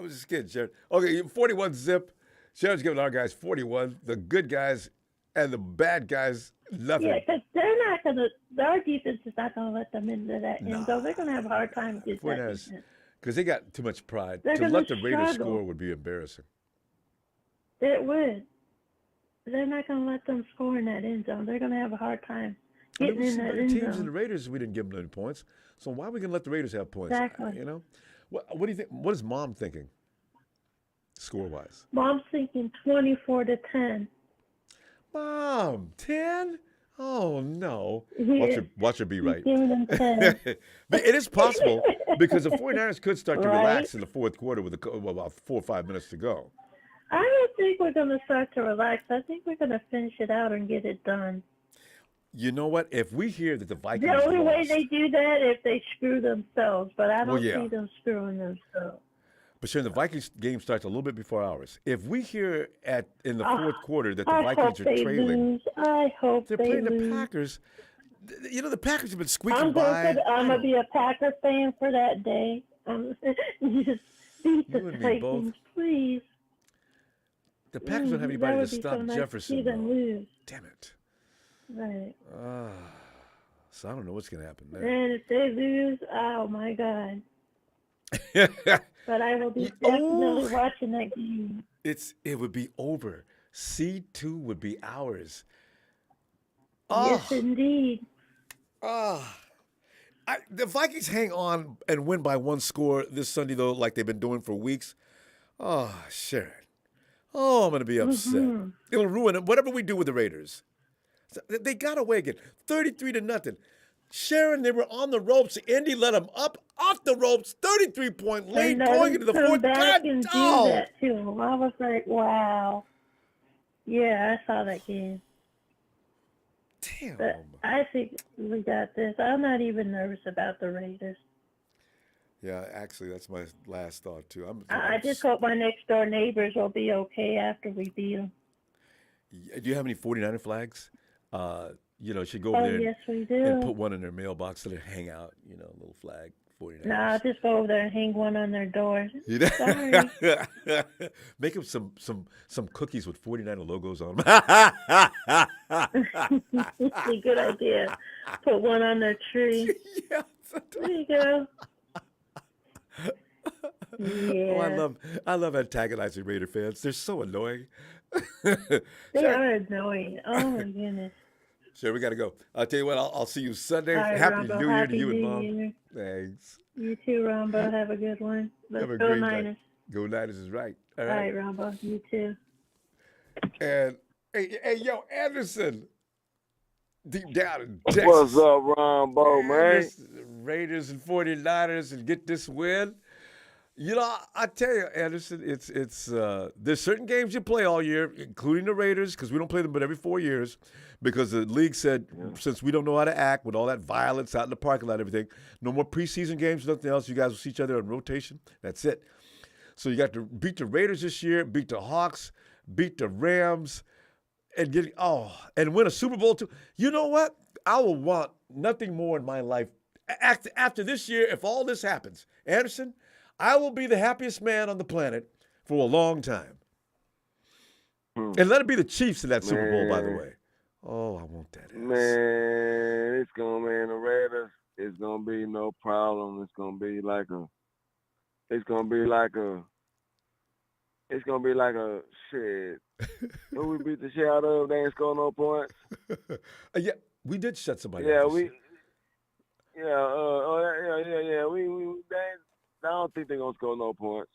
was just kidding, Sharon. Okay, 41 zip. Sharon's giving our guys 41. The good guys and the bad guys, nothing. Yeah, because they're not gonna. Our defense is not gonna let them into that end zone. They're gonna have a hard time against that defense. Because they got too much pride. They're to let the Raiders struggle. score would be embarrassing. It would. They're not gonna let them score in that end zone. They're gonna have a hard time getting in that end teams zone. and the Raiders, we didn't give them any points. So why are we gonna let the Raiders have points? Exactly. What do you think? What is Mom thinking, score-wise? Mom's thinking 24-10. Mom, 10? Oh no! Yeah. Watch her be right. Giving them 10. But it is possible because the 49ers could start to relax in the fourth quarter with about 4 or 5 minutes to go. I don't think we're going to start to relax. I think we're going to finish it out and get it done. You know what? If we hear that the Vikings The only way lost, they do that if they screw themselves, but I don't see them screwing themselves. But Sharon, the Vikings game starts a little bit before ours. If we hear in the fourth quarter that the Vikings are trailing, I hope they're they playing lose. the Packers. The Packers have been squeaking by. I'm going to be a Packer fan for that day. Just beat the Titans, please. The Packers don't have anybody to stop Jefferson. Lose. Damn it. Right. So I don't know what's going to happen there. And if they lose, oh my God. But I will be definitely watching that game. It would be over. C2 would be ours. Yes, indeed. The Vikings hang on and win by one score this Sunday, though, like they've been doing for weeks. Oh, Sharon. Oh, I'm going to be upset. Mm-hmm. It'll ruin it. Whatever we do with the Raiders. They got away again. 33-0. Sharon, they were on the ropes. Indy let them up off the ropes. 33-point lead going into the fourth. Back and do that to him. I was like, wow. Yeah, I saw that game. Damn. But I think we got this. I'm not even nervous about the Raiders. Yeah, actually, that's my last thought, too. I just hope my next door neighbors will be okay after we beat them. Do you have any 49er flags? Should go over there yes, we do. and put one in their mailbox so they hang out, a little flag, 49ers. No, I'll just go over there and hang one on their door. Sorry. Make them some cookies with 49er logos on them. It's a good idea. Put one on their tree. Yeah. There you go. Yeah. Oh, I love antagonizing Raider fans. They're so annoying. They are annoying. Oh my goodness. Sure, we got to go. I'll tell you what, I'll see you Sunday. Right, Happy Ronbo, New Year to Happy you and New Mom. Year. Thanks. You too, Ronbo. Have a good one. Let's Have a go great Niners. night. Go Niners is right. All All right. right, Ronbo. You too. And, hey, yo, Anderson. Deep down in Texas. What's up, Ronbo, man? Raiders and 49ers and get this win. I tell you, Anderson, it's there's certain games you play all year, including the Raiders, because we don't play them but every 4 years, because the league said since we don't know how to act with all that violence out in the parking lot and everything, no more preseason games, nothing else. You guys will see each other on rotation. That's it. So you got to beat the Raiders this year, beat the Hawks, beat the Rams, and and win a Super Bowl too. You know what? I will want nothing more in my life after this year. If all this happens, Anderson, I will be the happiest man on the planet for a long time. And let it be the Chiefs in that Super Bowl, by the way. Oh, I want that. Man, the Raiders, it's gonna be no problem. It's gonna be like a shit. Who we beat the shit out of? They ain't score no points. Yeah, we did shut somebody Yeah, up. we I don't think they're gonna score no points.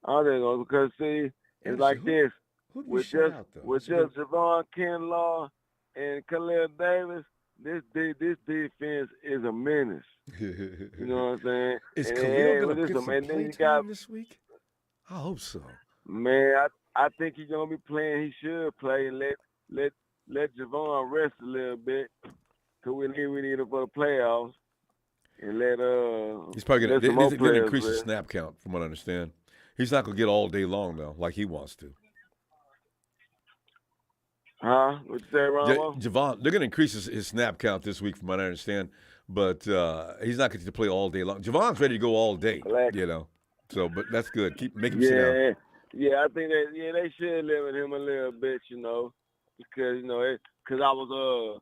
I don't think they're gonna, because see, it's like this. Who did we With shut out, though? just Javon Kinlaw and Khalil Davis, this defense is a menace. You know what I'm saying? Is Khalil going to get some and then play you time got, this week? I hope so. man, I think he's gonna be playing. He should play and let Javon rest a little bit, cause we need him for the playoffs. And he's probably going to increase the rest. snap count, from what I understand. He's not going to get all day long, though, like he wants to. Huh? What you say, Ronbo? Javon, they're going to increase his snap count this week, from what I understand, but he's not going to play all day long. Javon's ready to go all day, So, but that's good. Make him sit down. Yeah, I think they should limit him a little bit, because because I was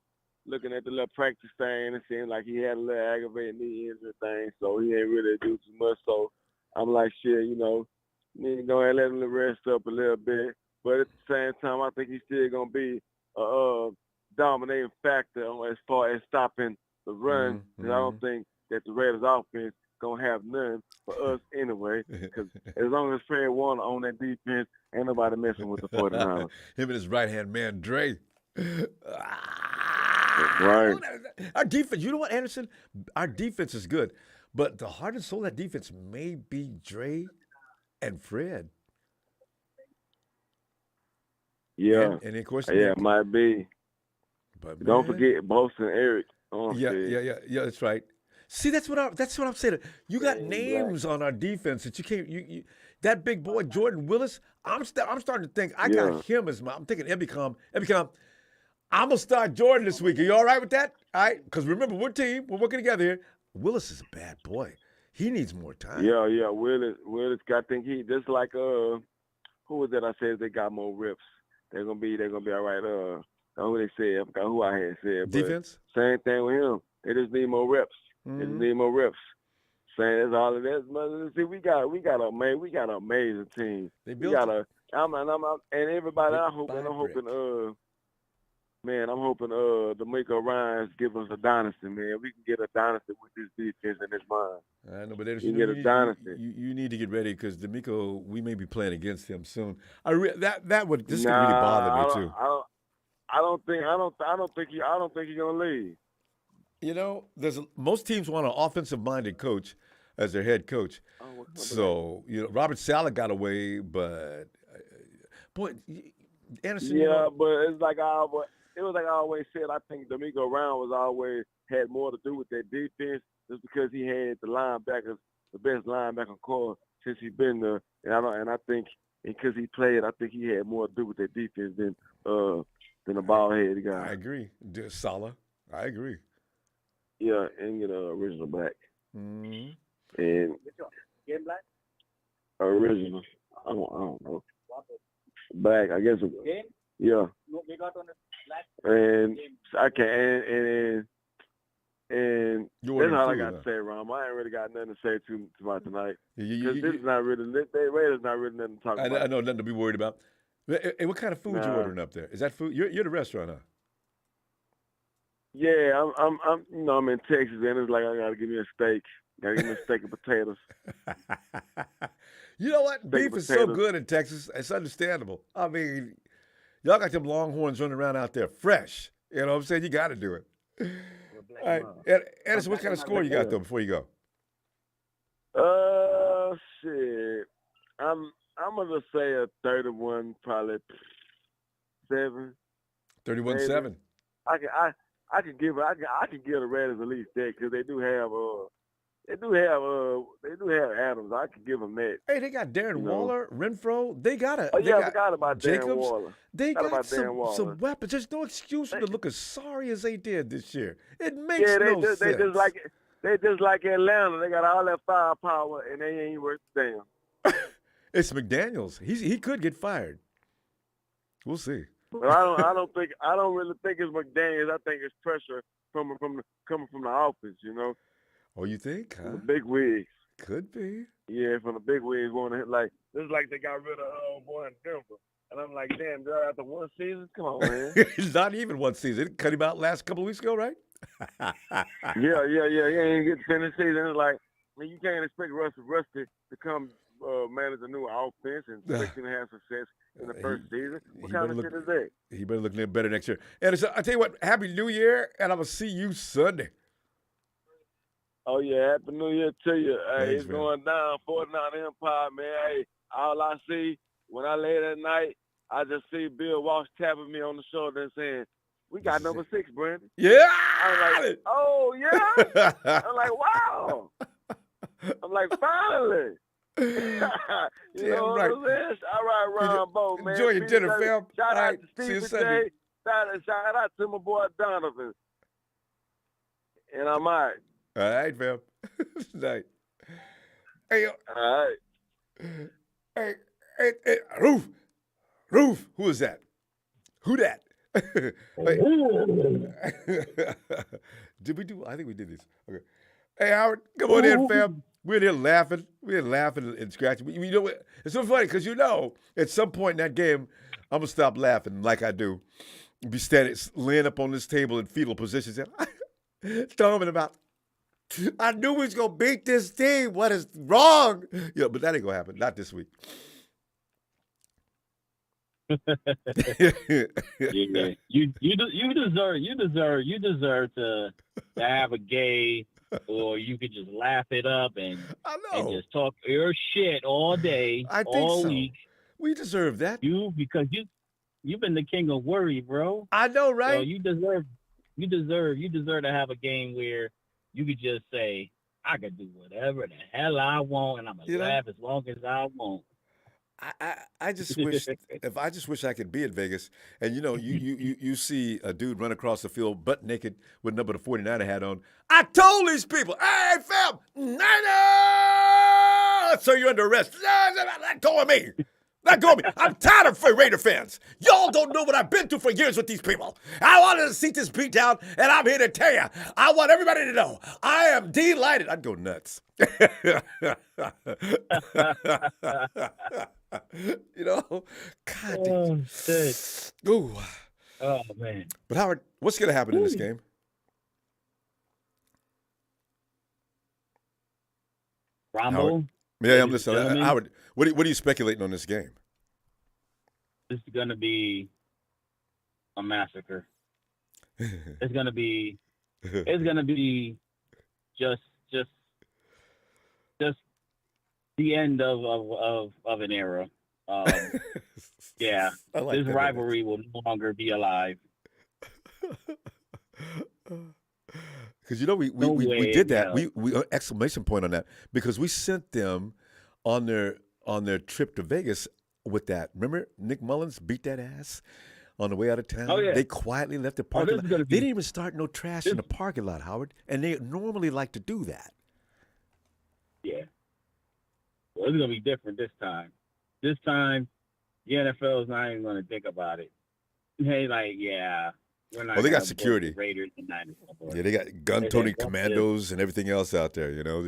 looking at the little practice thing, and it seemed like he had a little aggravated knee injury thing, so he ain't really do too much. So I'm like, shit, need to go ahead and let him rest up a little bit. But at the same time, I think he's still gonna be a dominating factor as far as stopping the run. And I don't think that the Raiders offense gonna have none for us anyway. Because as long as Fred Warner on that defense, ain't nobody messing with the 49ers. Him and his right-hand man, Dre. Right. Our defense, you know what, Anderson? Our defense is good. But the heart and soul of that defense may be Dre and Fred. Yeah. And of course, it might be. But don't forget Boston Eric. Yeah, that's right. See, that's what I'm saying. You got names on our defense that you can't. You that big boy Jordan Willis. I'm starting to think I got him as my. I'm thinking Ebicom. I'm gonna start Jordan this week. Are you all right with that? All right, because remember, we're a team. We're working together here. Willis is a bad boy. He needs more time. Yeah. Willis. I think he just like who was that? I said they got more reps. They're gonna be all right. Who they said? I forgot who I had said. But defense. Same thing with him. They just need more reps. They just need more reps. saying that's all it is. See, we got an amazing team. They We built got it. and everybody. Brick I'm hoping. by brick. I'm hoping D'Amico Ryans give us a dynasty, man. We can get a dynasty with this defense and this mind. I know, but You get a dynasty. you need to get ready because D'Amico, we may be playing against him soon. This could really Nah, bother me too. I don't think he's gonna leave. You know, most teams want an offensive-minded coach as their head coach. So Robert Saleh got away, but boy, Anderson. Yeah, but it's like I always said. I think D'Amico Ryan always had more to do with that defense, just because he had the best linebacker core since he's been there. And I think because he played, I think he had more to do with that defense than a ball-headed guy. I agree, Saleh. I agree. Yeah, and original black. Mm-hmm. And Which one? Game black? original. I don't know. Black, I guess. Game? Yeah. No, we got on the black And game. I can and You that's all I ordered got food, to say, Ron. I ain't really got nothing to say to my tonight. huh? Because this is not really, the Raiders not really nothing to talk about. I know nothing to be worried about. Hey, what kind of food you ordering up there? Is that food? You're the restaurant, huh? Yeah, I'm in Texas, and it's like I gotta give me a steak. Gotta give me a steak and potatoes. You know what? Steak Beef and is so potatoes. good in Texas. It's understandable. I mean, y'all got them Longhorns running around out there fresh. You know what I'm saying? You got to do it. All right, Anderson, what kind of score you got though before you go? Shit. I'm gonna say a 31, probably 7. 31-7. I can give the Raiders at least that because they do have Adams. I can give them that. Hey, they got Darren Waller, Renfro. They got a. Oh they yeah, I got forgot about Darren Jacobs. Waller. They Forgot got about Darren Waller. some weapons. There's no excuse for them to look as sorry as they did this year. It makes no sense. They just like Atlanta. They got all that firepower and they ain't worth a damn. It's McDaniels. He could get fired. We'll see. But I don't really think it's McDaniels. I think it's pressure coming from the office. You know, Oh, you think? from Huh? the big wigs. Could be. Yeah, from the big wigs want to hit like this is like they got rid of boy in Denver. And I'm like, damn, they're after one season? Come on, man. It's not even one season. It cut him out last couple of weeks ago, right? Yeah. You ain't get to finish the season. It's like, man, you can't expect Rusty to come manage a new offense and expect him to have success in the first season. What kind of shit is that? He better look better next year. And I tell you what, Happy New Year, and I'm going to see you Sunday. Oh, yeah, Happy New Year to you. Hey, Thanks, it's man. going down, 49 Empire, man. Hey, all I see when I lay that night, I just see Bill Walsh tapping me on the shoulder and saying, we got number 6, Brandon. Yeah! I'm like, oh, yeah? I'm like, wow. I'm like, finally. You know what I'm saying? All right, Ronbo, man. Enjoy your dinner, fam. Shout All out right, to see you Stephen Sunday. J. Shout out to my boy Donovan. And I'm all right. All right, fam. Night. Hey, All right. hey, Roof, who is that? Who that? Hey. Did we do? I think we did this. Okay. Hey, Howard, come on in, fam. We're here laughing. We're laughing and scratching. You know what? It's so funny because at some point in that game, I'm gonna stop laughing like I do. Be laying up on this table in fetal position, talking about. I knew we was gonna beat this team. What is wrong? Yeah, but that ain't gonna happen. Not this week. Yeah, you deserve to have a game, or you could just laugh it up and just talk your shit all day, I think all so. week. We deserve that. Because you've been the king of worry, bro. I know, right? So you deserve to have a game where you could just say, I could do whatever the hell I want, and I'm gonna laugh as long as I want. I just wish I could be in Vegas, and you see a dude run across the field butt naked with number the 49er hat on. I told these people, hey fam, Niner, so you're under arrest. Not calling me. Let go of me. I'm tired of Raider fans. Y'all don't know what I've been through for years with these people. I wanted to see this beat down, and I'm here to tell you, I want everybody to know I am delighted. I'd go nuts. You know? God damn. Shit. Ooh. Oh, man. But Howard, what's going to happen in this game? Ronbo? Yeah, I'm listening. Howard, what are you speculating on this game? This is going to be a massacre. It's going to be just the end of an era. Yeah, like this rivalry will no longer be alive. Because we did that. We exclamation point on that because we sent them on their trip to Vegas with that. Remember, Nick Mullins beat that ass on the way out of town. Oh, yeah. They quietly left the parking lot. They didn't even start no trash in the parking lot, Howard, and they normally like to do that. Yeah. Well, it's gonna be different this time. This time, the NFL is not even gonna think about it. They like, yeah. They got security. Raiders and Niners. Yeah, they got gun-toting commandos and everything else out there, you know.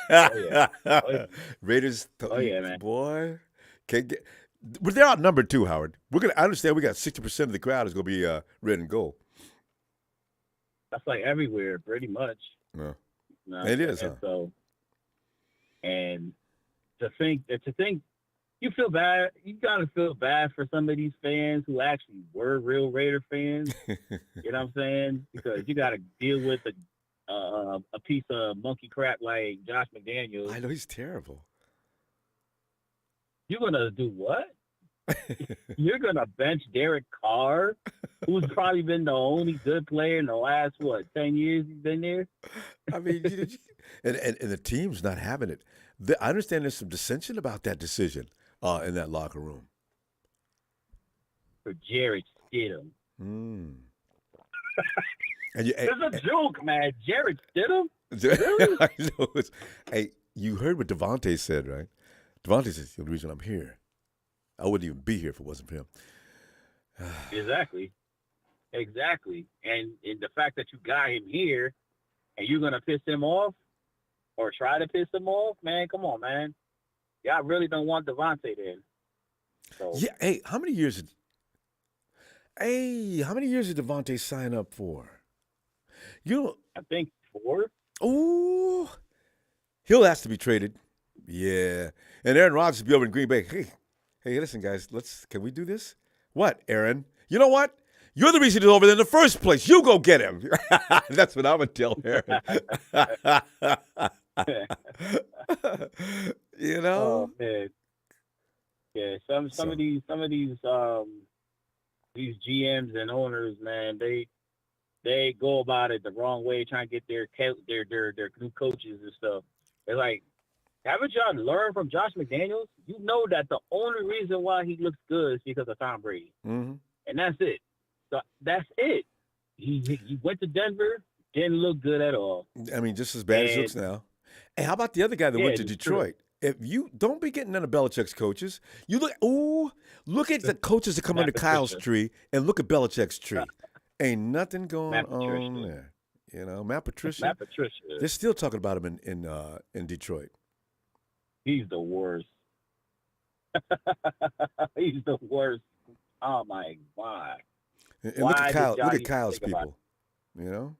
Oh, yeah. Raiders, man. Boy. Can't get, but they're outnumbered too, Howard. I understand we got 60% of the crowd is going to be red and gold. That's like everywhere, pretty much. No. No, it is, and huh? So, and to think, you feel bad. You gotta feel bad for some of these fans who actually were real Raider fans. You know what I'm saying? Because you gotta deal with a piece of monkey crap like Josh McDaniels. I know he's terrible. You're gonna do what? You're gonna bench Derek Carr, who's probably been the only good player in the last 10 years he's been there. I mean, and the team's not having it. I understand there's some dissension about that decision in that locker room. For Jared Stidham. It's a joke, man. Jared Stidham? Really? I know. Hey, you heard what Devontae said, right? Devontae says, the reason I'm here, I wouldn't even be here if it wasn't for him. Exactly. And the fact that you got him here and you're going to piss him off or try to piss him off, man, come on, man. Y'all really don't want Devontae there. So. Yeah, hey, how many years did Devontae sign up for? I think 4. Oh, he'll have to be traded. Yeah. And Aaron Rodgers will be over in Green Bay. Hey, listen, guys, can we do this? What, Aaron? You know what? You're the reason he's over there in the first place. You go get him. That's what I would tell Aaron. You know? Oh, man. Yeah, some of these GMs and owners, man, they go about it the wrong way, trying to get their new coaches and stuff. They're like, haven't y'all learned from Josh McDaniels? You know that the only reason why he looks good is because of Tom Brady. Mm-hmm. And that's it. So that's it. He went to Denver, didn't look good at all. I mean, just as bad as he looks now. Hey, how about the other guy that went to Detroit? True. If you don't be getting none of Belichick's coaches, you look at the coaches that come under Kyle's tree and look at Belichick's tree. Ain't nothing going on there. You know, Matt Patricia. They're still talking about him in Detroit. He's the worst. He's the worst. Oh my God. And look at Kyle. Look at Kyle's people. You know,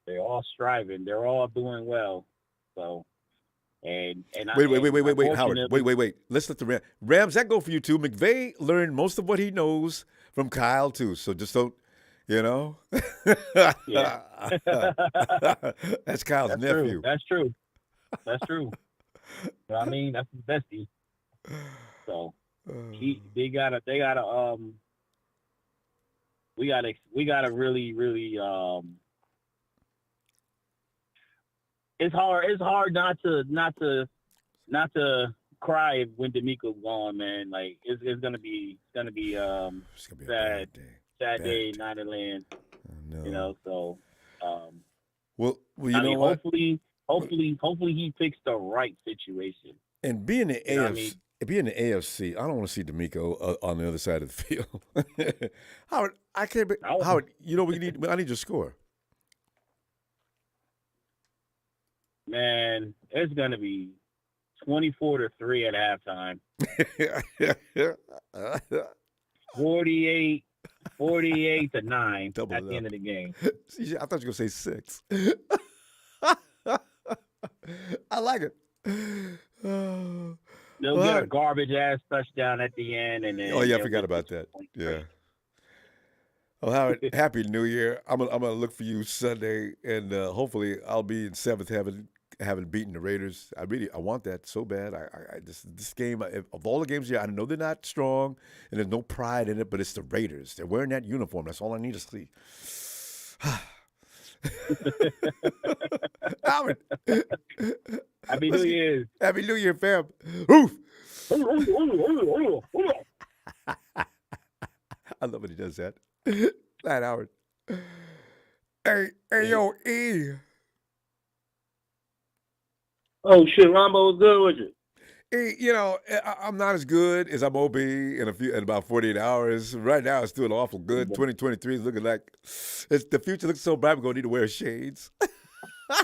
they're all striving. They're all doing well. So, and wait, Howard. Wait. Let's let the Rams. That go for you too. McVay learned most of what he knows from Kyle too. So just don't. You know. Yeah. That's Kyle's nephew. That's true. I mean, that's his bestie. So we gotta really it's hard not to cry when D'Amico's gone, man. Like it's gonna be sad day, night of land. No. You know, so well, you know what? Hopefully he picks the right situation. And being the AFC, being the AFC, I don't want to see D'Amico on the other side of the field. Howard, I can't be. Howard, you know what you need? I need your score. Man, it's gonna be 24-3 at halftime. 48-9 Double at the end of the game. See, I thought you were gonna say 6. I like it. They'll get a garbage ass touchdown at the end, and then. Oh yeah, I forgot about that. Yeah. Well, Howard, Happy New Year. I'm gonna look for you Sunday, and hopefully I'll be in seventh heaven, having beaten the Raiders. I want that so bad. This game, of all the games here, I know they're not strong, and there's no pride in it, but it's the Raiders. They're wearing that uniform. That's all I need to see. Howard. Happy New Year. Happy New Year, fam. Oof. I love when he does that. Flat Howard. Hey, yo, E. Oh shit, Ronbo was good with you. E, you know, I'm not as good as I'm OB in about 48 hours. Right now, it's doing awful good. 2023 is looking like the future looks so bright. We're gonna need to wear shades.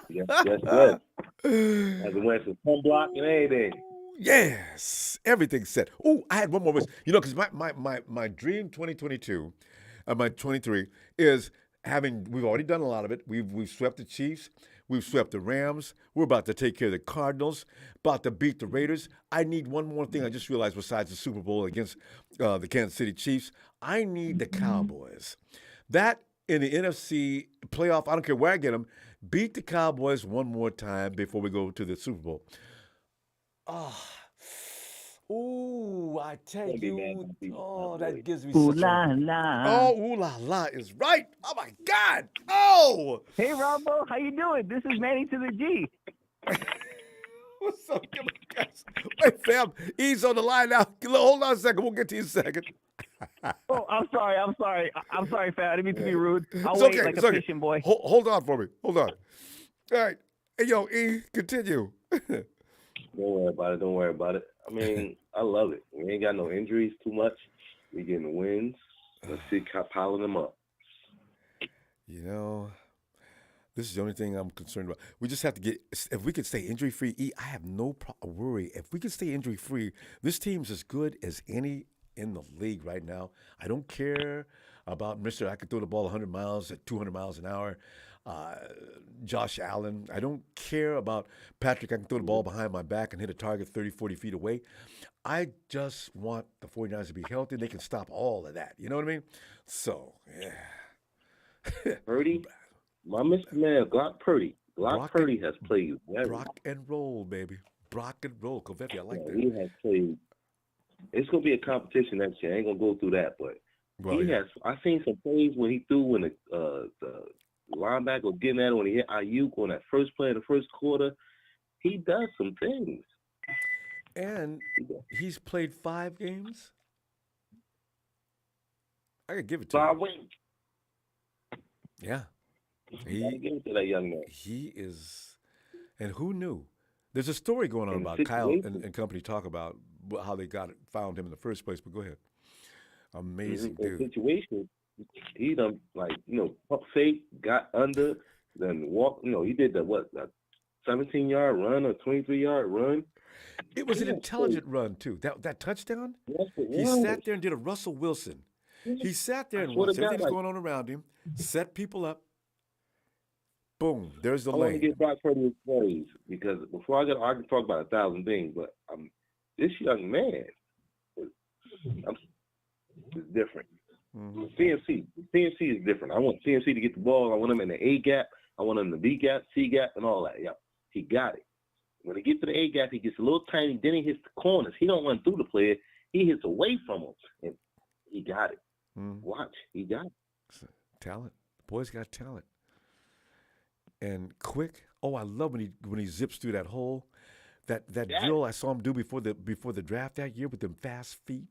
Yes, good. Have to wear some sunblock and everything. Yes, everything's set. Oh, I had one more wish. You know, because my dream 2022, my 23 is we've already done a lot of it. We've swept the Chiefs. We've swept the Rams. We're about to take care of the Cardinals, about to beat the Raiders. I need one more thing I just realized besides the Super Bowl against the Kansas City Chiefs. I need the Cowboys. That in the NFC playoff, I don't care where I get them, beat the Cowboys one more time before we go to the Super Bowl. Ooh, I tell you, that gives me ooh such la a... la. Oh, ooh la la is right. Oh, my God. Oh! Hey, Ronbo, how you doing? This is Manny to the G. What's up, guys? Wait, fam, E's on the line now. Hold on a second. We'll get to you in a second. Oh, I'm sorry, fam. I didn't mean to be rude. I'll It's wait okay, like it's a okay. patient boy. Hold on for me. Hold on. All right. Hey, yo, E, continue. Don't worry about it. I mean, I love it. We ain't got no injuries too much. We getting wins. Let's see, piling them up. You know, this is the only thing I'm concerned about. We just have to get, if we could stay injury-free, I have no worry. If we could stay injury-free, this team's as good as any in the league right now. I don't care about Mr. I could throw the ball 100 miles at 200 miles an hour. Josh Allen. I don't care about Patrick. I can throw the ball behind my back and hit a target 30, 40 feet away. I just want the 49ers to be healthy. They can stop all of that. You know what I mean? So, yeah. Purdy, my Mr. Man, Glock Purdy. Glock Purdy has played well. Rock and roll, baby. Rock and roll. Covetti, I like that. He has played. It's going to be a competition next year. I ain't going to go through that, but he has. I've seen some plays when he threw when the linebacker was getting at it when he hit Ayuk on that first play in the first quarter. He does some things. And he's played 5 games. I could give it to him. Yeah. Give it to that young man. He is, and who knew? There's a story going on about Kyle and company talk about how they found him in the first place, but go ahead. Amazing dude. Situation. He done pump fake, got under, then walked. He did the 17-yard run or 23-yard run. It was an intelligent run too. That touchdown. Yes, he sat there and did a Russell Wilson. He sat there and watched everything's going on around him, set people up. Boom! There's the lane. I want to get Brock Purdy praise because before I can talk about 1,000 things, but this young man is different. Mm-hmm. CMC is different. I want CMC to get the ball. I want him in the A gap. I want him in the B gap, C gap, and all that. Yeah, he got it. When he gets to the A gap, he gets a little tiny. Then he hits the corners. He don't run through the player. He hits away from him, and he got it. Watch, he got it. Talent. The boy's got talent. And quick. Oh, I love when he zips through that hole. That drill I saw him do before the draft that year with them fast feet.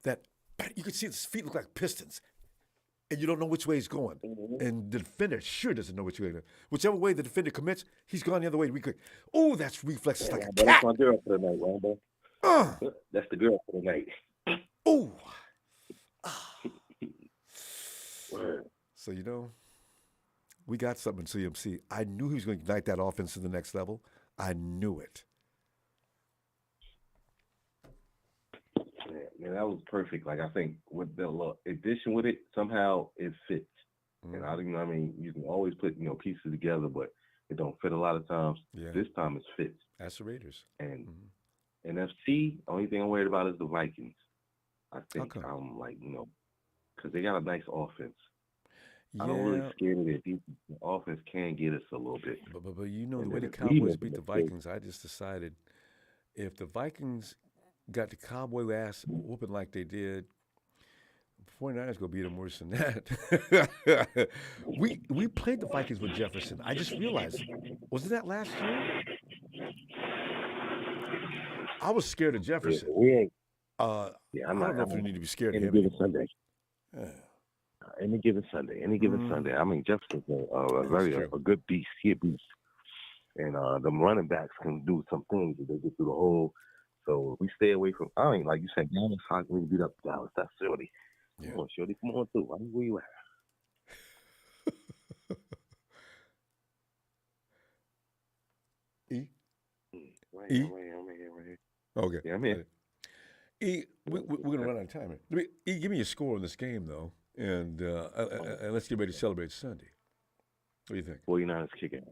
That you can see his feet look like pistons, and you don't know which way he's going. Mm-hmm. And the defender sure doesn't know which way. Whichever way the defender commits, he's gone the other way. Oh, that's reflexes like a cat. That's my girl for tonight, Ronbo. That's the girl for the night. Ooh. Word. So, we got something in CMC. I knew he was going to ignite that offense to the next level. I knew it. Man, that was perfect. Like, I think with the addition with it, somehow it fits. And you can always put, pieces together, but it don't fit a lot of times. Yeah. This time it fits. That's the Raiders. And NFC, only thing I'm worried about is the Vikings. I think I'm because they got a nice offense. Yeah. I don't really scared of it. The offense can get us a little bit. But the way the Cowboys beat the Vikings, I just decided if the Vikings got the Cowboy ass whooping like they did, 49ers go beat them worse than that. we played the Vikings with Jefferson. I just realized, wasn't that last year? I was scared of Jefferson. I'm I don't know if we need to be scared of him. Any given Sunday. Any given Sunday. I mean, Jefferson's a good beast. He a beast. And them running backs can do some things if they get through the hole. So we stay away from, like you said, Dallas, how can we beat up Dallas? That's Shorty. Yeah. Come on, Shorty, come on through. I know where you at. E? Right here. Okay. Yeah, I'm here. E, we're going to run out of time here. E, give me your score on this game, though, and let's get ready to celebrate Sunday. What do you think? 49ers kicking ass.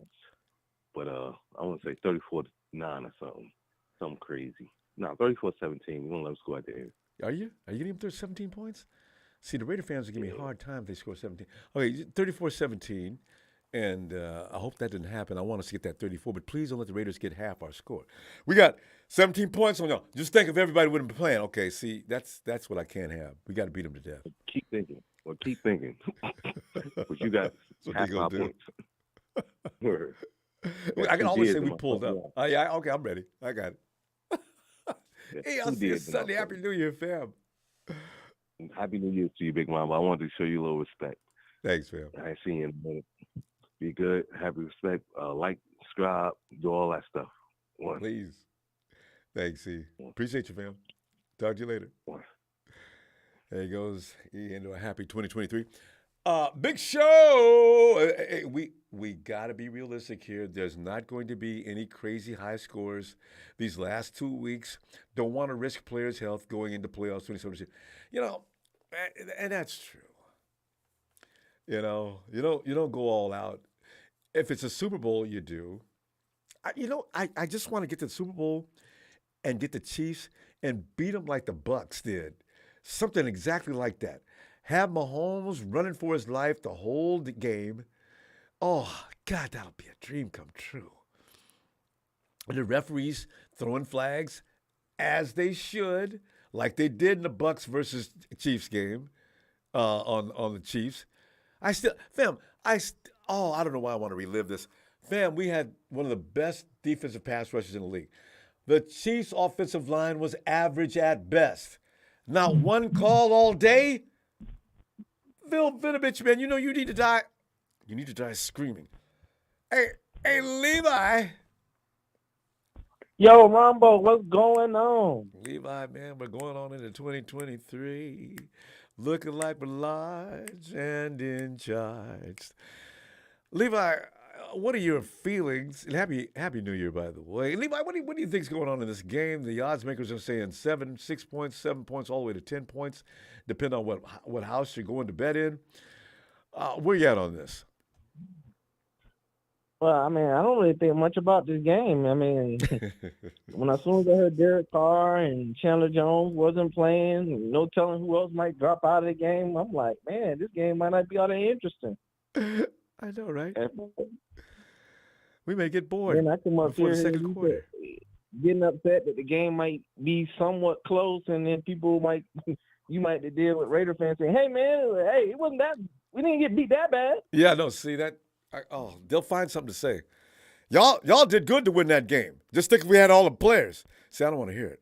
But I want to say 34-9 or something. Something crazy. No, 34-17. We're going to let them score at the end. Are you getting them 17 points? See, the Raider fans are giving me a hard time if they score 17. Okay, 34-17, and I hope that didn't happen. I want us to get that 34, but please don't let the Raiders get half our score. We got 17 points on y'all. Just think if everybody wouldn't be playing. Okay, see, that's what I can't have. We got to beat them to death. Keep thinking. But you got half my points. I can always say we pulled up. Yeah, okay, I'm ready. I got it. Hey, I'll see you Sunday. Happy New Year, fam. Happy New Year to you, Big Mama. I wanted to show you a little respect. Thanks, fam. I ain't seen you in a minute. Be good. Happy respect. Like, subscribe, do all that stuff. One. Please. Thanks, E. Appreciate you, fam. Talk to you later. One. There he goes. E into a happy 2023. Big show. Hey, we got to be realistic here. There's not going to be any crazy high scores these last 2 weeks. Don't want to risk players' health going into playoffs 2017. And that's true. You don't go all out. If it's a Super Bowl, you do. I just want to get to the Super Bowl and get the Chiefs and beat them like the Bucs did. Something exactly like that. Have Mahomes running for his life the whole game. Oh, God, that'll be a dream come true. And the referees throwing flags as they should, like they did in the Bucs versus Chiefs game on the Chiefs. I don't know why I want to relive this. Fam, we had one of the best defensive pass rushers in the league. The Chiefs' offensive line was average at best. Not one call all day. Phil Vinovich, man, you need to die. You need to die screaming. Hey, Levi. Yo, Ronbo, what's going on? Levi, man, we're going on into 2023. Looking like we're large and in charge. Levi, what are your feelings? And happy New Year, by the way. Levi, what do you think's going on in this game? The odds makers are saying 6 points, 7 points, all the way to 10 points, depending on what house you're going to bet in. Where you at on this? Well, I mean, I don't really think much about this game. I mean, as soon as I heard Derek Carr and Chandler Jones wasn't playing, no telling who else might drop out of the game, I'm like, man, this game might not be all that interesting. I know, right? We may get bored then I come up before here the second quarter. Getting upset that the game might be somewhat close, and then you might deal with Raider fans saying, hey, man, it wasn't that, we didn't get beat that bad. Yeah, no, see that. They'll find something to say. Y'all did good to win that game. Just think if we had all the players. See, I don't want to hear it.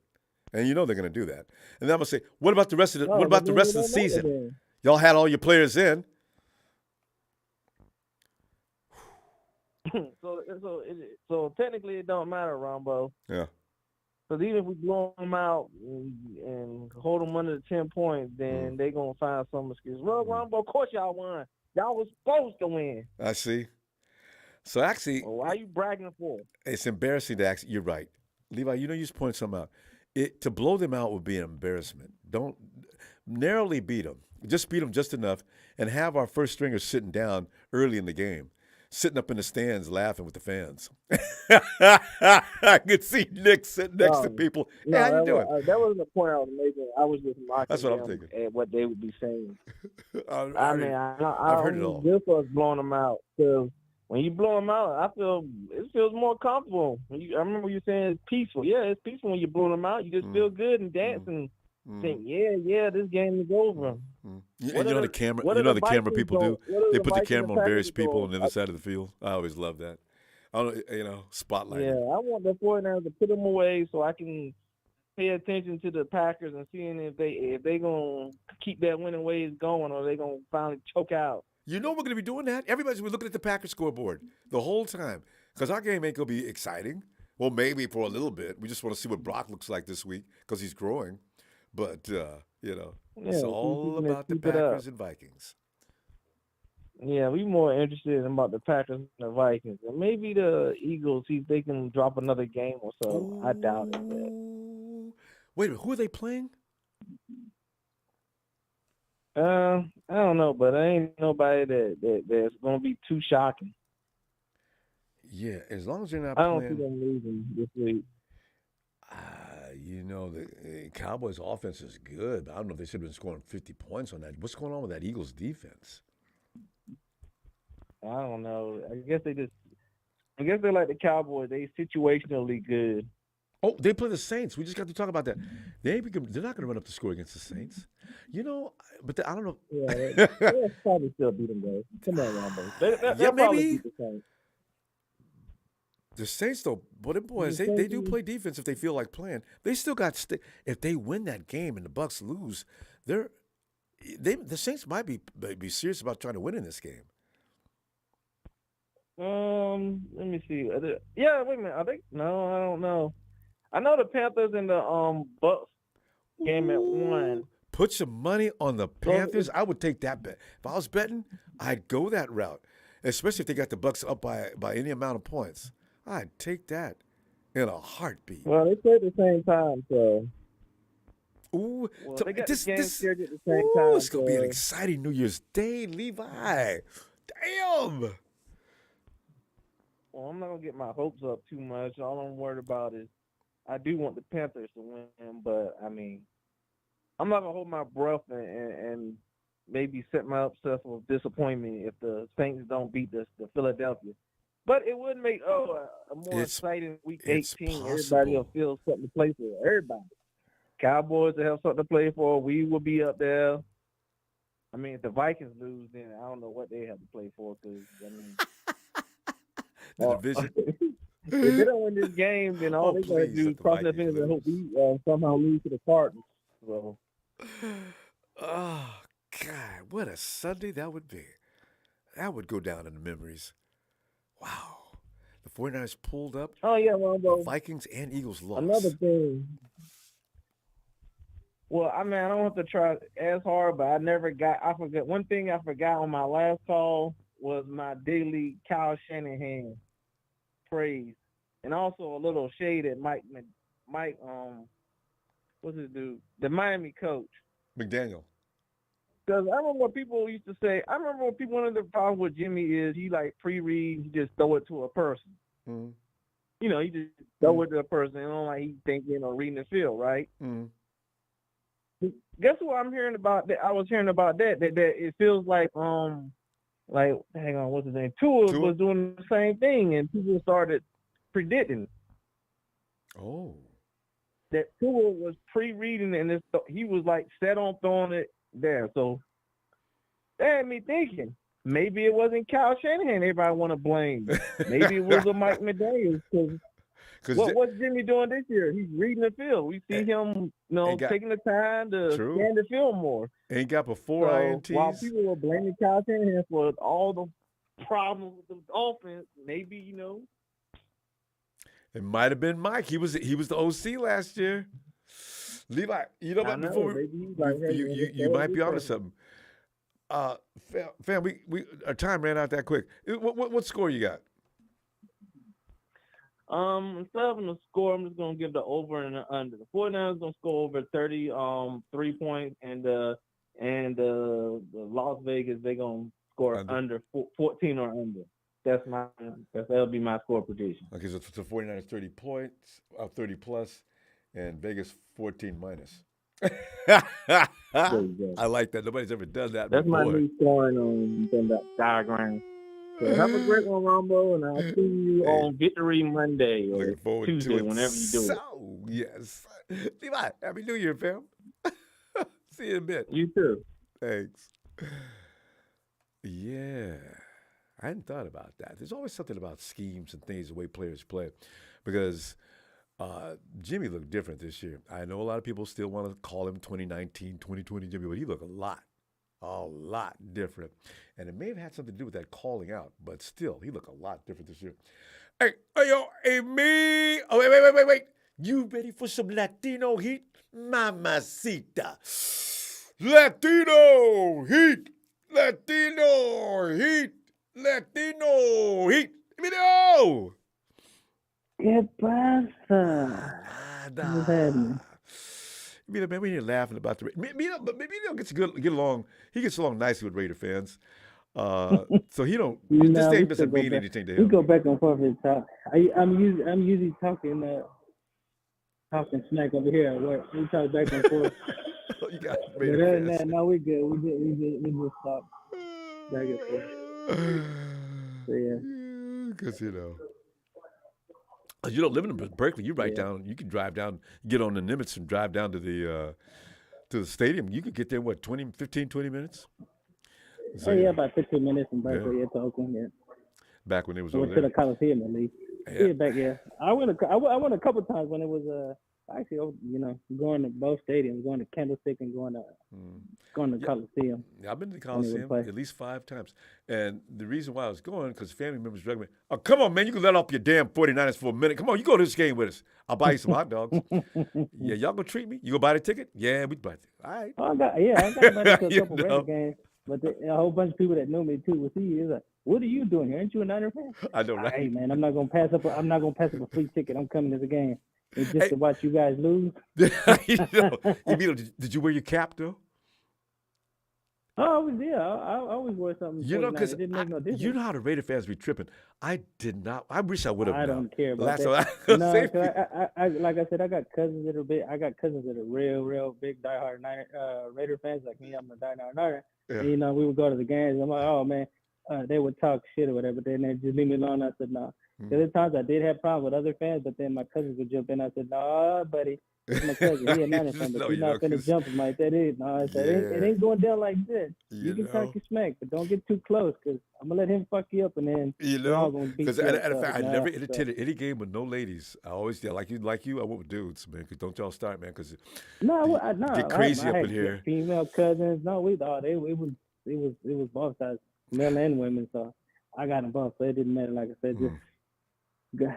And they're going to do that. And then I'm going to say, what about the rest of the season? Y'all had all your players in. So technically it don't matter, Ronbo. Yeah. Because even if we blow them out and hold them under the 10 points, then they're going to find some excuse. Well, Ronbo, of course y'all won. Y'all was supposed to win. I see. So actually, well, why are you bragging for? It's embarrassing to actually. You're right, Levi. You just pointed something out. To blow them out would be an embarrassment. Don't narrowly beat them. Just beat them just enough, and have our first stringers sitting down early in the game, sitting up in the stands laughing with the fans. I could see Nick sitting next to people. Hey, how you doing? That wasn't the point I was making. I was just mocking That's what I'm them thinking. at what they would be saying. I've heard it all. Good for us blowing them out. Because when you blow them out, I feel it feels more comfortable. I remember you saying it's peaceful. Yeah, it's peaceful when you blow them out. You just feel good and dance and think, yeah, this game is over. You know the camera people do? They put the camera on various people on the other side of the field. I always love that. Spotlight. Yeah, I want the 49ers to put them away so I can pay attention to the Packers and seeing if they gonna keep that winning ways going or they gonna finally choke out. You know we're gonna be doing that. Everybody's gonna be looking at the Packers scoreboard the whole time because our game ain't gonna be exciting. Well, maybe for a little bit. We just want to see what Brock looks like this week because he's growing. But it's all about the Packers and Vikings. Yeah, we more interested about the Packers and the Vikings. And maybe the Eagles, see if they can drop another game or so. Ooh. I doubt it. But... Wait a minute, who are they playing? I don't know, but I ain't nobody that's going to be too shocking. Yeah, as long as they're not I don't playing... see them losing this week. The Cowboys' offense is good. I don't know if they should have been scoring 50 points on that. What's going on with that Eagles' defense? I don't know. I guess they're like the Cowboys. They situationally good. Oh, they play the Saints. We just got to talk about that. They're not going to run up the score against the Saints. But I don't know. Yeah, they'll probably still beat them, though. Come on, Ronbo. They'll probably beat the Saints. The Saints, though, boys, they do play defense if they feel like playing. They still got if they win that game and the Bucs lose, the Saints might be serious about trying to win in this game. Let me see. Yeah, wait a minute. No, I don't know. I know the Panthers and the Bucs game at 1. Put some money on the Panthers. I would take that bet. If I was betting, I'd go that route, especially if they got the Bucs up by any amount of points. I'd take that in a heartbeat. Well, they play at the same time, so. Ooh, well, they got the game scheduled at the same time. It's going to be an exciting New Year's Day, Levi. Damn. Well, I'm not going to get my hopes up too much. All I'm worried about is I do want the Panthers to win, but, I'm not going to hold my breath and maybe set myself with disappointment if the Saints don't beat the Philadelphia. But it would make a more exciting Week 18. Everybody will feel something to play for. Everybody. Cowboys will have something to play for. We will be up there. If the Vikings lose, then I don't know what they have to play for. Because the division. If they don't win this game, then all they got to do is cross their fingers and hope we somehow lose to the Cardinals. So. Oh, God. What a Sunday that would be. That would go down in the memories. Wow. The 49ers pulled up. Oh, yeah, Ronbo. The Vikings and Eagles lost. Another thing. Well, I don't have to try as hard, but I forgot. One thing I forgot on my last call was my daily Kyle Shanahan praise. And also a little shade at Mike, what's his dude? The Miami coach. McDaniel. Because I remember what people used to say. One of the problems with Jimmy is he pre-reads, he just throw it to a person. Mm-hmm. He just throw it to a person. He's thinking or reading the field, right? Mm-hmm. Guess what I'm hearing about that? I was hearing about that it feels like hang on, what's his name? Tua was doing the same thing, and people started predicting. Oh. That Tua was pre-reading, and he was set on throwing it there. So that had me thinking maybe it wasn't Kyle Shanahan everybody want to blame. Maybe it was a Mike McDaniel. Because what's Jimmy doing this year? He's reading the field. We see him, taking the time to scan the field more. Ain't got before INTs. While people were blaming Kyle Shanahan for all the problems with the offense, maybe It might have been Mike. He was the OC last year. Levi, you know what? Before you might be onto something. Fam, we our time ran out that quick. What score you got? Instead of the score, I'm just gonna give the over and the under. The 49ers gonna score over 30 3 points, and the Las Vegas they gonna score under 14 or under. That'll be my score prediction. Okay, so 49ers 30 points, 30 plus, and Vegas 14 minus. I like that. Nobody's ever done that That's before. my new scoring on diagram. So have a great one, Ronbo, and I'll see you on Victory Monday or Tuesday, whenever you do it. Yes. Levi, Happy New Year, fam. See you in a bit. You too. Thanks. Yeah. I hadn't thought about that. There's always something about schemes and things, the way players play. Because Jimmy looked different this year. I know a lot of people still want to call him 2019, 2020 Jimmy, but he looked a lot different. And it may have had something to do with that calling out, but still, he looked a lot different this year. Hey, me. Oh, wait. You ready for some Latino heat? Mamacita. Latino heat. Emilio! ¿Qué pasa? Emilio, man, we ain't laughing about the Emilio get along. He gets along nicely with Raider fans. So he don't. This thing doesn't mean anything to him. We go back and forth and talk. I'm usually talking smack over here at work. We talk back and forth. You got but other than that, no, we good. We just stop back and forth. So yeah. Because you don't live in Berkeley. You down. You can drive down, get on the Nimitz and drive down to the stadium. You could get there, 15, 20 minutes? So, yeah, about 15 minutes from Berkeley to Oakland, yeah. Back when it was over there? To the Coliseum, at least. Yeah, back, yeah. I went a couple times when it was, actually, going to both stadiums, going to Candlestick and going to the Coliseum. Yeah, I've been to the Coliseum at least 5 times. And the reason why I was going, because family members dragged me, oh, come on, man, you can let off your damn 49ers for a minute. Come on, you go to this game with us. I'll buy you some hot dogs. Yeah, y'all gonna treat me? You gonna buy the ticket? Yeah, we buy it. All right. Oh, I got money to a couple Raider games. But a whole bunch of people that know me too will see you. Like, what are you doing here? Aren't you a Niner fan? I know, right? Hey, man, I'm not gonna pass up a free ticket. I'm coming to the game. It's just to watch you guys lose. Emilio, did you wear your cap though? Oh, I always wore something. Because it didn't make no difference. You know how the Raider fans be tripping. I did not. I wish I would have. I don't care about that. Like I said, I got cousins that are real big diehard Raider fans like me. I'm a diehard Niner. Yeah. And, we would go to the games. I'm like, oh man, they would talk shit or whatever. Then they just leave me alone. I said no. There's times I did have problems with other fans, but then my cousins would jump in. I said, no, buddy. It's my cousin. He a Niner fan, but he's not going to jump him like that. It ain't going down like this. You can talk your smack, but don't get too close because I'm going to let him fuck you up and then we're all going to beat you up. I never attended any game with no ladies. I always, like you, I went with dudes, man, because don't y'all start, man, because get crazy up in here. Female cousins. No, it was both sides, men and women, so I got them both, so it didn't matter, like I said, just because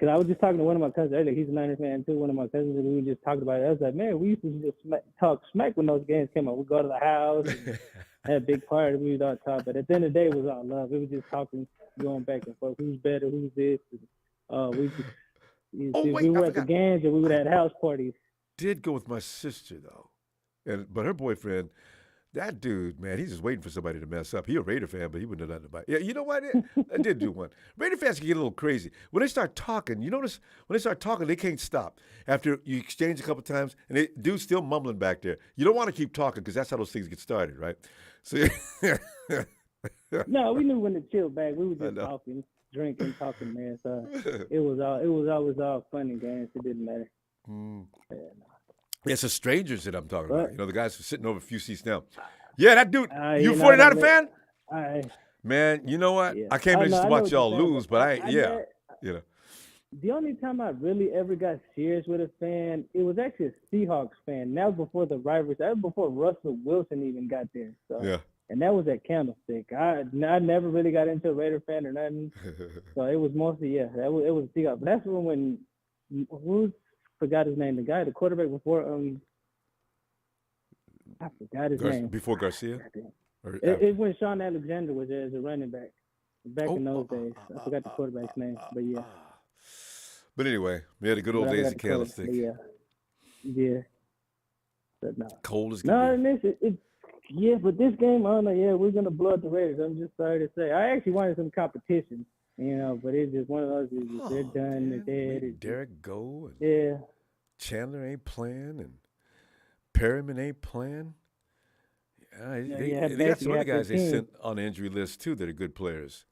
I was just talking to one of my cousins earlier. He's a Niner fan too. One of my cousins, and we were just talking about it. I was like, man, we used to just talk smack when those games came out. We go to the house, and had a big party. We would all talk, but at the end of the day, it was all love. It was just talking, going back and forth. Who's better? Who's this? We were at the games, and we would have house parties. Did go with my sister though, but her boyfriend. That dude, man, he's just waiting for somebody to mess up. He a Raider fan, but he wouldn't know nothing about it. Yeah, you know what? I did do one. Raider fans can get a little crazy. When they start talking, you notice when they start talking, they can't stop. After you exchange a couple times, and dude's still mumbling back there. You don't want to keep talking because that's how those things get started, right? So no, we knew when to chill back. We were just talking, drinking, talking, man. So it was always all fun and games. It didn't matter. Yeah, no. It's the strangers that I'm talking about. The guys who are sitting over a few seats now. Yeah, that dude. You a 49er fan? Man, you know what? Yeah. I came in just to watch y'all lose, but The only time I really ever got serious with a fan, it was actually a Seahawks fan. That was before the rivalry. That was before Russell Wilson even got there. So and that was at Candlestick. I never really got into a Raider fan or nothing, so it was mostly it was Seahawks. But that's when forgot his name, the quarterback before I forgot his name. Before Garcia? It when Sean Alexander was there as a running back in those days. I forgot the quarterback's name, but yeah. But anyway, we had the good old days at Candlestick. Yeah. But no. Cold as can be. But this game, I don't know. Yeah, we're gonna blow up the Raiders. I'm just sorry to say. I actually wanted some competition, but it's just one of those. They're done. They're dead. Derek go. And Chandler ain't playing, and Perryman ain't playing. They got some other guys they sent on the injury list too that are good players.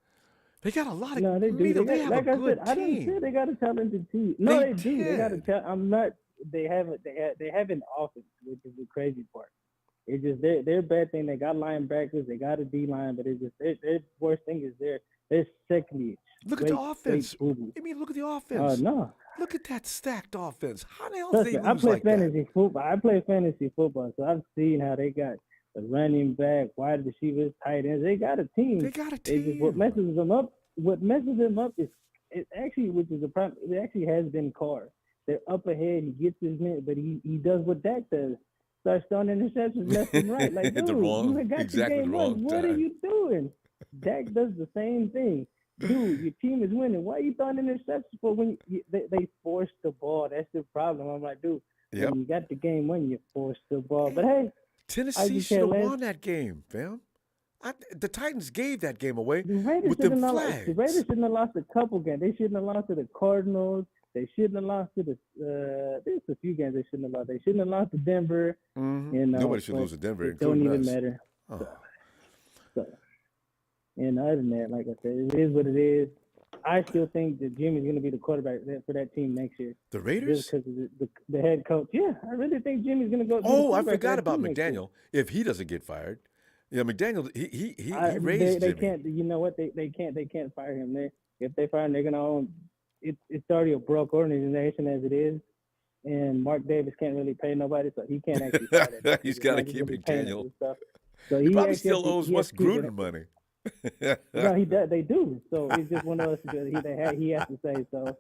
They got a lot of. No, they do. They have like a I good said, I didn't say they got a talented team. No, they do. They got a I'm not. They have an offense, which is the crazy part. It's just their bad thing. They got linebackers. They got a D line, but it's just their worst thing is their secondary. Look at the offense. You mean look at the offense? No. Look at that stacked offense. How the hell did they lose I play like fantasy that? football. I play fantasy football, so I've seen how they got the running back, wide receivers, tight ends. They got a team. What messes them up is it actually, which is a problem. It actually has been Carr. They're up ahead. He gets his minute, but he does what Dak does. Starts throwing interceptions left and right. Like, dude, you got the game won. What are you doing? Dak does the same thing. Dude, your team is winning. Why are you throwing interceptions for when they force the ball? That's the problem. I'm like, dude, when you got the game won, you force the ball. But hey, Tennessee should have won that game, fam. The Titans gave that game away with them flags. The Raiders shouldn't have lost a couple games. They shouldn't have lost to the Cardinals. They shouldn't have lost to there's a few games they shouldn't have lost. They shouldn't have lost to Denver. Mm-hmm. Nobody should lose to Denver. It don't even matter. Oh. So, other than that, like I said, it is what it is. I still think that Jimmy's going to be the quarterback for that team next year. The Raiders? Just because of the head coach. Yeah, I really think Jimmy's going to go. Oh, I forgot about McDaniel. If he doesn't get fired, McDaniel, he raised they Jimmy. Can't. You know what? They can't fire him. If they fire him, they're going to own. It's already a broke organization as it is, and Mark Davis can't really pay nobody, so he can't actually fire that. He's got to keep McDaniel. So he probably still owes Wes Gruden money. No, he does. They do. So it's just one of those he has to say. So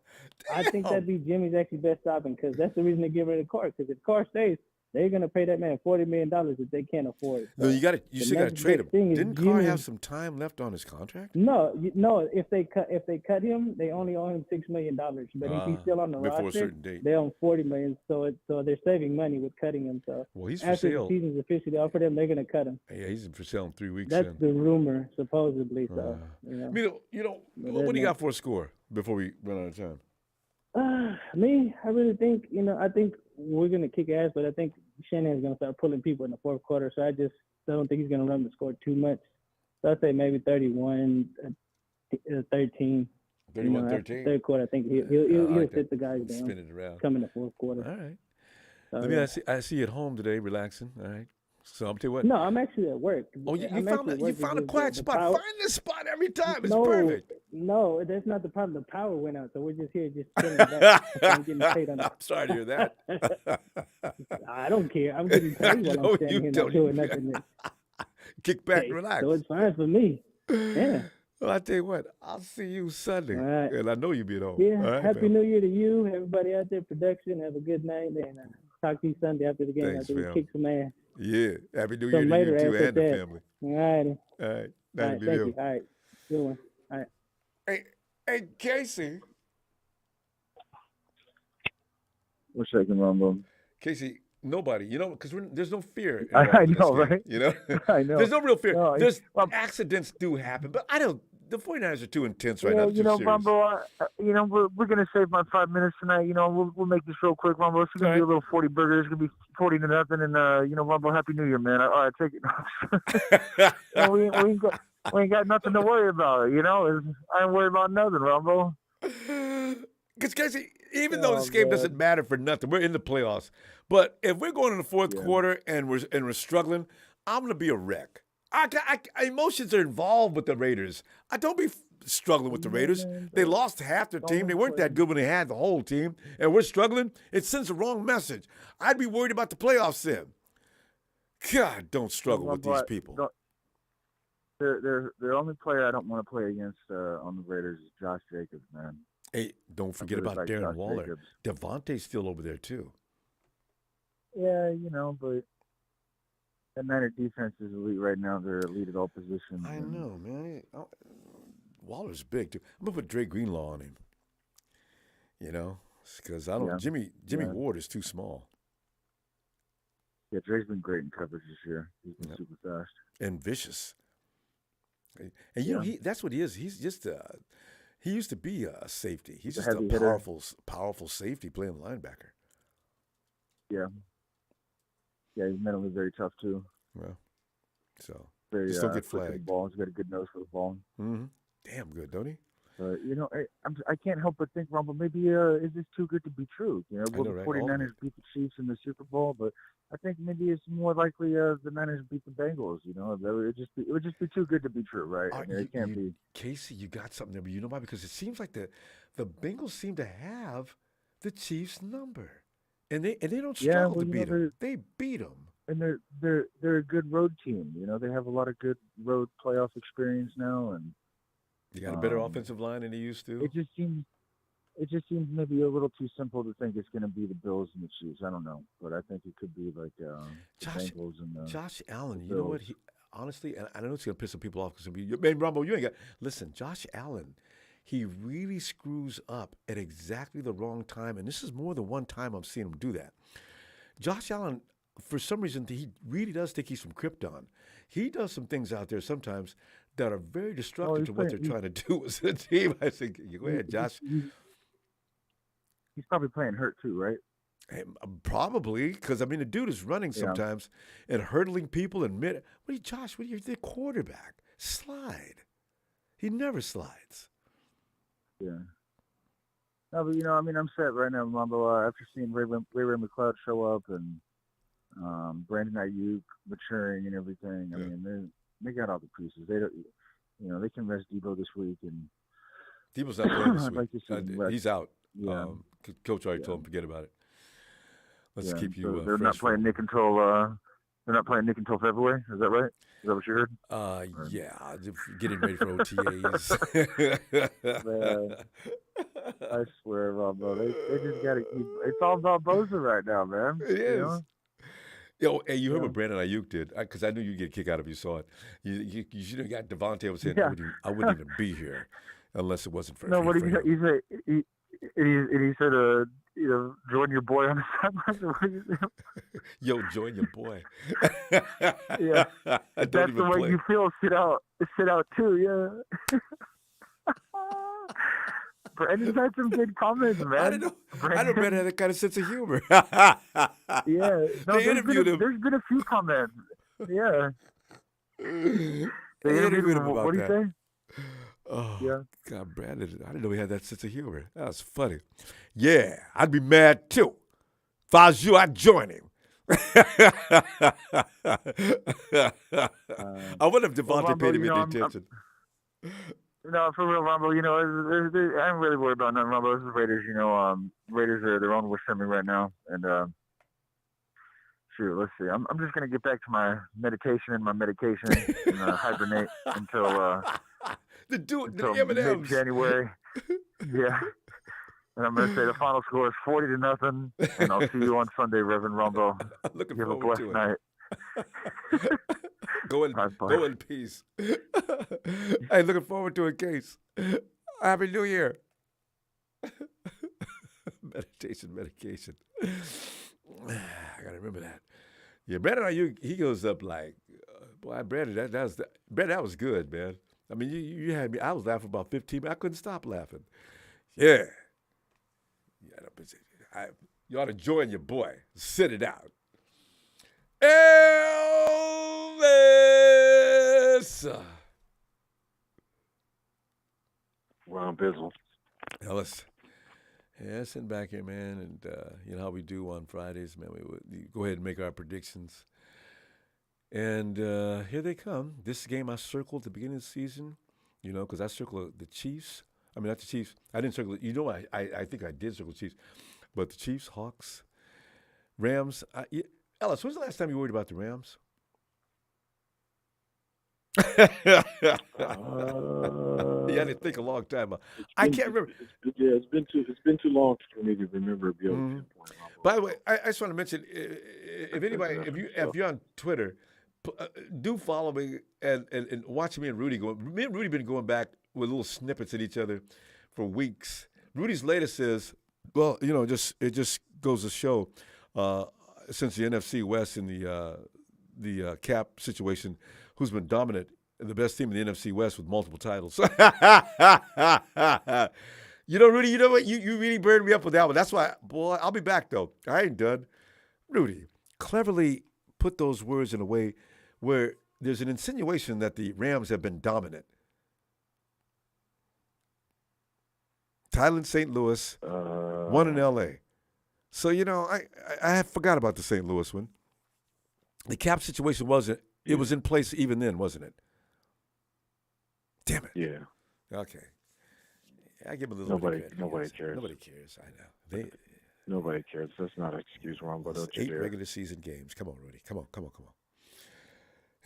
I think that'd be Jimmy's actually best option because that's the reason they get rid of Carr. Because if Carr stays, they're gonna pay that man $40 million if they can't afford it. So no, you still got to trade him. Didn't Carr have some time left on his contract? No. If they cut him, they only owe him $6 million. But if he's still on the roster, before a certain date, they own $40 million. So they're saving money with cutting him. So he's for after sale. the season's officially over them, they're gonna cut him. Yeah, he's for sale in 3 weeks. That's the rumor, supposedly. So what do you got for a score before we run out of time? I really think, I think we're going to kick ass, but I think Shanahan's going to start pulling people in the fourth quarter, so I just don't think he's going to run the score too much. So I'd say maybe 31-13. 31-13? Third quarter, I think he'll sit the guys down. Spin it around. Come in the fourth quarter. All right. I see you at home today relaxing. All right. So I'm tell you what. No, I'm actually at work. Oh, you found a quiet spot. Find this spot every time. It's perfect. No, that's not the problem. The power went out, so we're just here just chilling back. I'm getting paid on it. I'm sorry to hear that. I don't care. I'm getting paid while I'm standing here not doing nothing. Kick back and relax. So it's fine for me. Yeah. Well, I tell you what, I'll see you Sunday. All right. And I know you'll be at home. Yeah. Right, Happy New Year to you, everybody out there, production. Have a good night. And talk to you Sunday after the game. Thanks, after we kick some ass. Yeah. Happy New Year to you, too, and the family. All righty. All right. Thank you. All right. Good one. All right. Hey, Casey. What's shaking, Ronbo? Casey, nobody, because there's no fear. I know, right? I know. There's no real fear. No, accidents do happen, but the 49ers are too intense right now. Ronbo, we're going to save my 5 minutes tonight. We'll make this real quick, Ronbo. It's going to be a little 40 burger. It's going to be 40 to nothing. And, Ronbo, Happy New Year, man. All right, take it. We ain't got nothing to worry about, I ain't worried about nothing, Ronbo. Because, Casey, even though this game doesn't matter for nothing, we're in the playoffs. But if we're going in the fourth quarter and we're struggling, I'm going to be a wreck. Emotions are involved with the Raiders. I don't be struggling with the Raiders. They lost half their team. They weren't that good when they had the whole team. And we're struggling. It sends the wrong message. I'd be worried about the playoffs then. God, don't struggle with these people. the only player I don't want to play against on the Raiders is Josh Jacobs, man. Hey, don't forget really about like Darren Josh Waller. Jacobs. Devontae's still over there too. Yeah, but that Niner defense is elite right now. They're elite at all positions. I know, man. Waller's big too. I'm gonna put Dre Greenlaw on him. Because I don't. Jimmy Ward is too small. Yeah, Dre's been great in coverage this year. He's been super fast and vicious. And that's what he is. He's just he used to be a safety. He's just a powerful safety playing linebacker. Yeah. Yeah, he's mentally very tough too. Well, so very still get flagged. The ball. He's got a good nose for the ball. Mm-hmm. Damn good, don't he? I can't help but think, Rumble, maybe is this too good to be true? Will the right? 49ers beat the Chiefs in the Super Bowl? But I think maybe it's more likely the Niners beat the Bengals. It would just be too good to be true, right? It can't be. Casey, you got something there, but you know why? Because it seems like the Bengals seem to have the Chiefs' number, and they don't struggle to beat them. They beat them, and they're a good road team. They have a lot of good road playoff experience now, and. You got a better offensive line than he used to. It just seems maybe a little too simple to think it's going to be the Bills and the Chiefs. I don't know, but I think it could be like the Bengals and Josh Allen. You know what? Honestly, and I know it's going to piss some people off because man, Ronbo, you ain't got. Listen, Josh Allen, he really screws up at exactly the wrong time, and this is more than one time I'm seeing him do that. Josh Allen, for some reason, he really does think he's from Krypton. He does some things out there sometimes that are very destructive to what they're trying to do as a team. I think, go ahead, Josh. He's probably playing hurt too, right? Probably, because, the dude is running sometimes and hurdling people and Josh, you're the quarterback. Slide. He never slides. Yeah. No, but, I'm set right now, Ronbo. After seeing Ray McCloud show up and Brandon Ayuk maturing and everything, they got all the pieces. They don't, they can rest Debo this week, and Debo's not playing this week. Like to see he's out. Yeah. Coach already told him forget about it. Let's keep you. So they're not playing Nick until. They're not playing Nick until February. Is that right? Is that what you heard? Yeah, getting ready for OTAs. Man, I swear, Ronbo, they just got to keep. It's all about Bosa right now, man. It is. Hey, you heard what Brandon Ayuk did? Because I knew you'd get a kick out if you saw it. You should have got Devontae was saying, I wouldn't even be here unless it wasn't for him. No, what he said, join your boy on the sideline. Yo, join your boy. Yeah, that's the way you feel. Sit out too. Yeah. Brandon's had some good comments, man. I know Brandon had that kind of sense of humor. Yeah. No, they interviewed him. There's been a few comments. Yeah. They interviewed him about what do you say? Oh, yeah. God, Brandon, I didn't know he had that sense of humor. That was funny. Yeah, I'd be mad too. If I was you, I'd join him. I wonder if Devontae paid him any attention. No, for real, Ronbo, I'm really worried about nothing, Ronbo. This is Raiders, Raiders are their own worst enemy right now. And, shoot, let's see. I'm just going to get back to my meditation and my medication and hibernate until mid-January. Yeah. And I'm going to say the final score is 40-0, and I'll see you on Sunday, Reverend Ronbo. Looking you have a forward blessed to it. night. Go in peace. Hey, looking forward to it, Case. Happy New Year. Medication. I gotta remember that. Yeah, Brandon, he goes up like, boy, Brandon, that was good, man. You had me. I was laughing about 15 minutes. I couldn't stop laughing. Yeah. You ought to join your boy. Sit it out. Elvis. Ron Bizzle. Ellis. Yeah, sitting back here, man, and you know how we do on Fridays, man. We go ahead and make our predictions. And here they come. This game I circled at the beginning of the season, because I circled the Chiefs. I mean, not the Chiefs. I didn't circle it. I think I did circle the Chiefs. But the Chiefs, Hawks, Rams. Ellis, when's the last time you worried about the Rams? You had to think a long time. I can't remember. It's been too long for me to remember. Be able to pinpoint. By the way, I just want to mention, if you're on Twitter, do follow me and watch me and Rudy go. Me and Rudy been going back with little snippets at each other for weeks. Rudy's latest is, well, it just goes to show, since the NFC West and the cap situation, who's been dominant and the best team in the NFC West with multiple titles. Rudy, you know what? You really burned me up with that one. That's why, boy, I'll be back, though. I ain't done. Rudy cleverly put those words in a way where there's an insinuation that the Rams have been dominant. Title in St. Louis, one in L.A. So, I forgot about the St. Louis one. The cap situation wasn't, it was in place even then, wasn't it? Damn it. Yeah. Okay. I give a little Nobody bit of credit. cares. Nobody cares. I know. Nobody cares. That's not an excuse, Ronbo. Don't you 8 dare. regular season games. Come on, Rudy. Come on.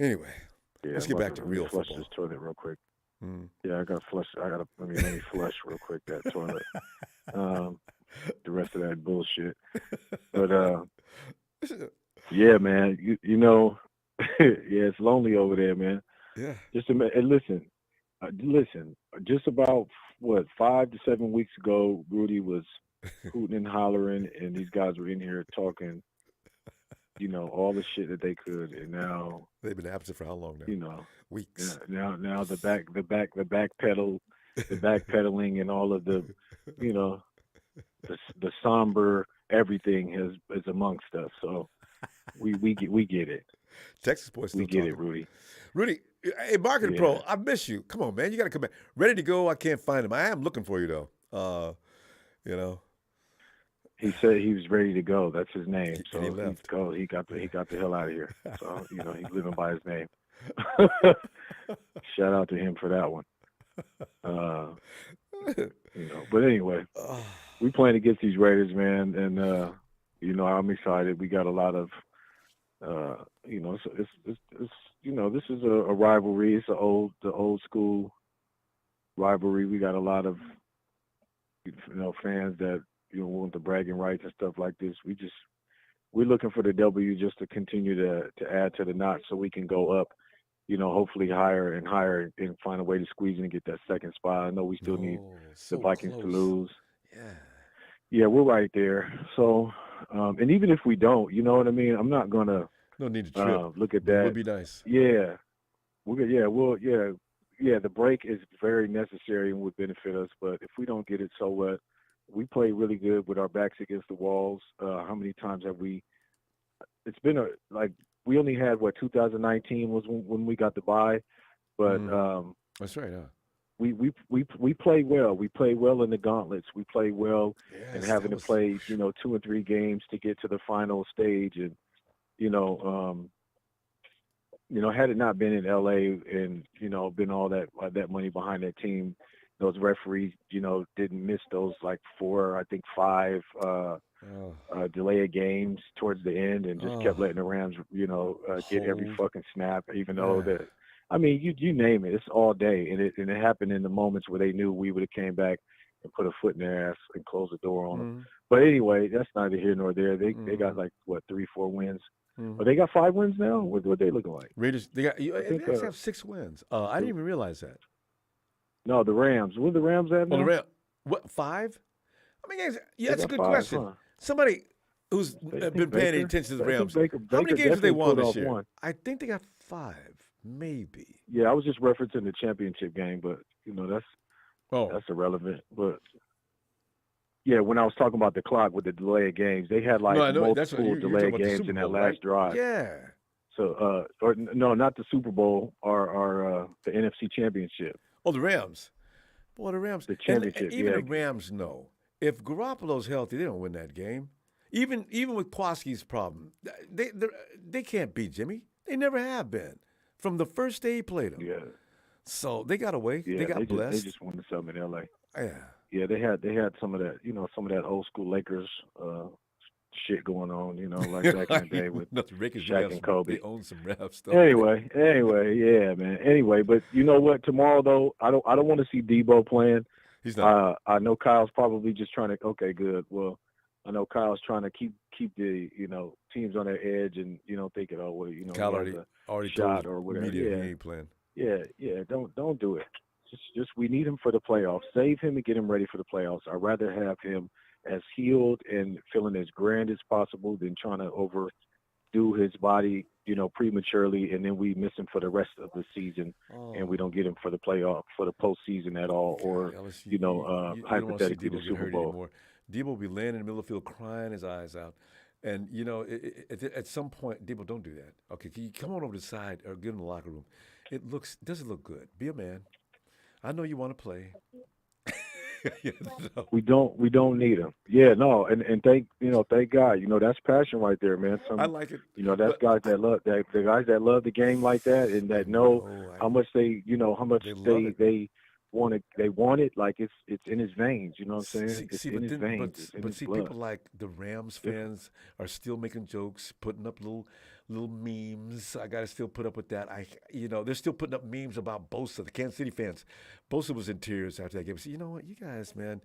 Anyway, Yeah, let's get back to real flush football. this toilet real quick. Yeah, I got to flush. Let me flush real quick that toilet. The rest of that bullshit. But yeah, man. Yeah, it's lonely over there, man. Yeah. Just listen. Just about 5 to 7 weeks ago, Rudy was hooting and hollering, and these guys were in here talking, all the shit that they could, and now they've been absent for how long now? Weeks. Yeah, now the backpedaling, and all of the, the somber everything is amongst us. So we get it. Texas boys still we get talking. it, Rudy. Rudy, hey, marketing pro, I miss you. Come on, man, you got to come back. Ready to go? I can't find him. I am looking for you though. He said he was ready to go. That's his name. So he left. He got the hell out of here. So he's living by his name. Shout out to him for that one. But anyway, we playing against these Raiders, man, and I'm excited. We got a lot of, this is a rivalry. It's the old school rivalry. We got a lot of, fans that want the bragging rights and stuff like this. We're looking for the W just to continue to add to the notch so we can go up, hopefully higher and higher and find a way to squeeze in and get that second spot. I know we still need the Vikings to lose. Yeah, we're right there. So, and even if we don't, you know what I mean? I'm not going to no need to trip. Look at that. It would be nice. Yeah. The break is very necessary and would benefit us. But if we don't get it, so what? We play really good with our backs against the walls. How many times have we? It's been we only had 2019 was when we got the bye, but that's right. We play well. We play well in the gauntlets. We play well and having to play 2 and 3 games to get to the final stage. And had it not been in LA and been all that money behind that team, those referees didn't miss those 5 delay of games towards the end and just kept letting the Rams get every fucking snap, even though that. I mean, you name it. It's all day, and it happened in the moments where they knew we would have came back and put a foot in their ass and closed the door on them. But anyway, that's neither here nor there. They got 3-4 wins. But they got 5 wins now. What they looking like? Raiders. They actually have 6 wins. I didn't even realize that. No, the Rams. Where the Rams at now? What 5? I mean, that's a good 5, question. Huh? Somebody who's been paying attention to the Rams. How many games have they won this year? I think they got 5. Maybe. Yeah, I was just referencing the championship game, but that's irrelevant. But yeah, when I was talking about the clock with the delay of games, they had multiple delay of games in that last drive. Yeah. So, not the Super Bowl or the NFC Championship. Oh, the Rams. Boy, the Rams. The championship. And even the Rams know if Garoppolo's healthy, they don't win that game. Even with Kwaski's problem, they can't beat Jimmy. They never have been. From the first day he played him. Yeah. So they got away. Yeah, they got blessed. They just won something in LA. Yeah. Yeah, they had some of that, some of that old school Lakers shit going on, like back in the day with Shaq and Kobe. They own some rap stuff. Anyway, yeah, man. Anyway, but you know what? Tomorrow though, I don't want to see Debo playing. He's not. I know Kyle's probably just trying to. Okay, good. Well, I know Kyle's trying to keep the teams on their edge and thinking, oh well, Kyle already shot told or whatever. Media he ain't playing. Yeah. Don't do it. Just we need him for the playoffs. Save him and get him ready for the playoffs. I'd rather have him as healed and feeling as grand as possible than trying to overdo his body, prematurely, and then we miss him for the rest of the season, and we don't get him for the playoff, for the postseason at all, or hypothetically the Super Bowl. Debo will be laying in the middle of the field crying his eyes out. And, at some point, Debo, don't do that. Okay, can you come on over to the side or get in the locker room? It doesn't look good. Be a man. I know you want to play. We don't need him. Yeah, no, and thank God. That's passion right there, man. I like it. That's guys that love that, the guys that love the game like that and that know how much they want it, like it's in his veins. You know what I'm saying? It's in his veins. But people like the Rams fans are still making jokes, putting up little memes. I gotta still put up with that. They're still putting up memes about Bosa. The Kansas City fans. Bosa was in tears after that game. So you know what, you guys, man.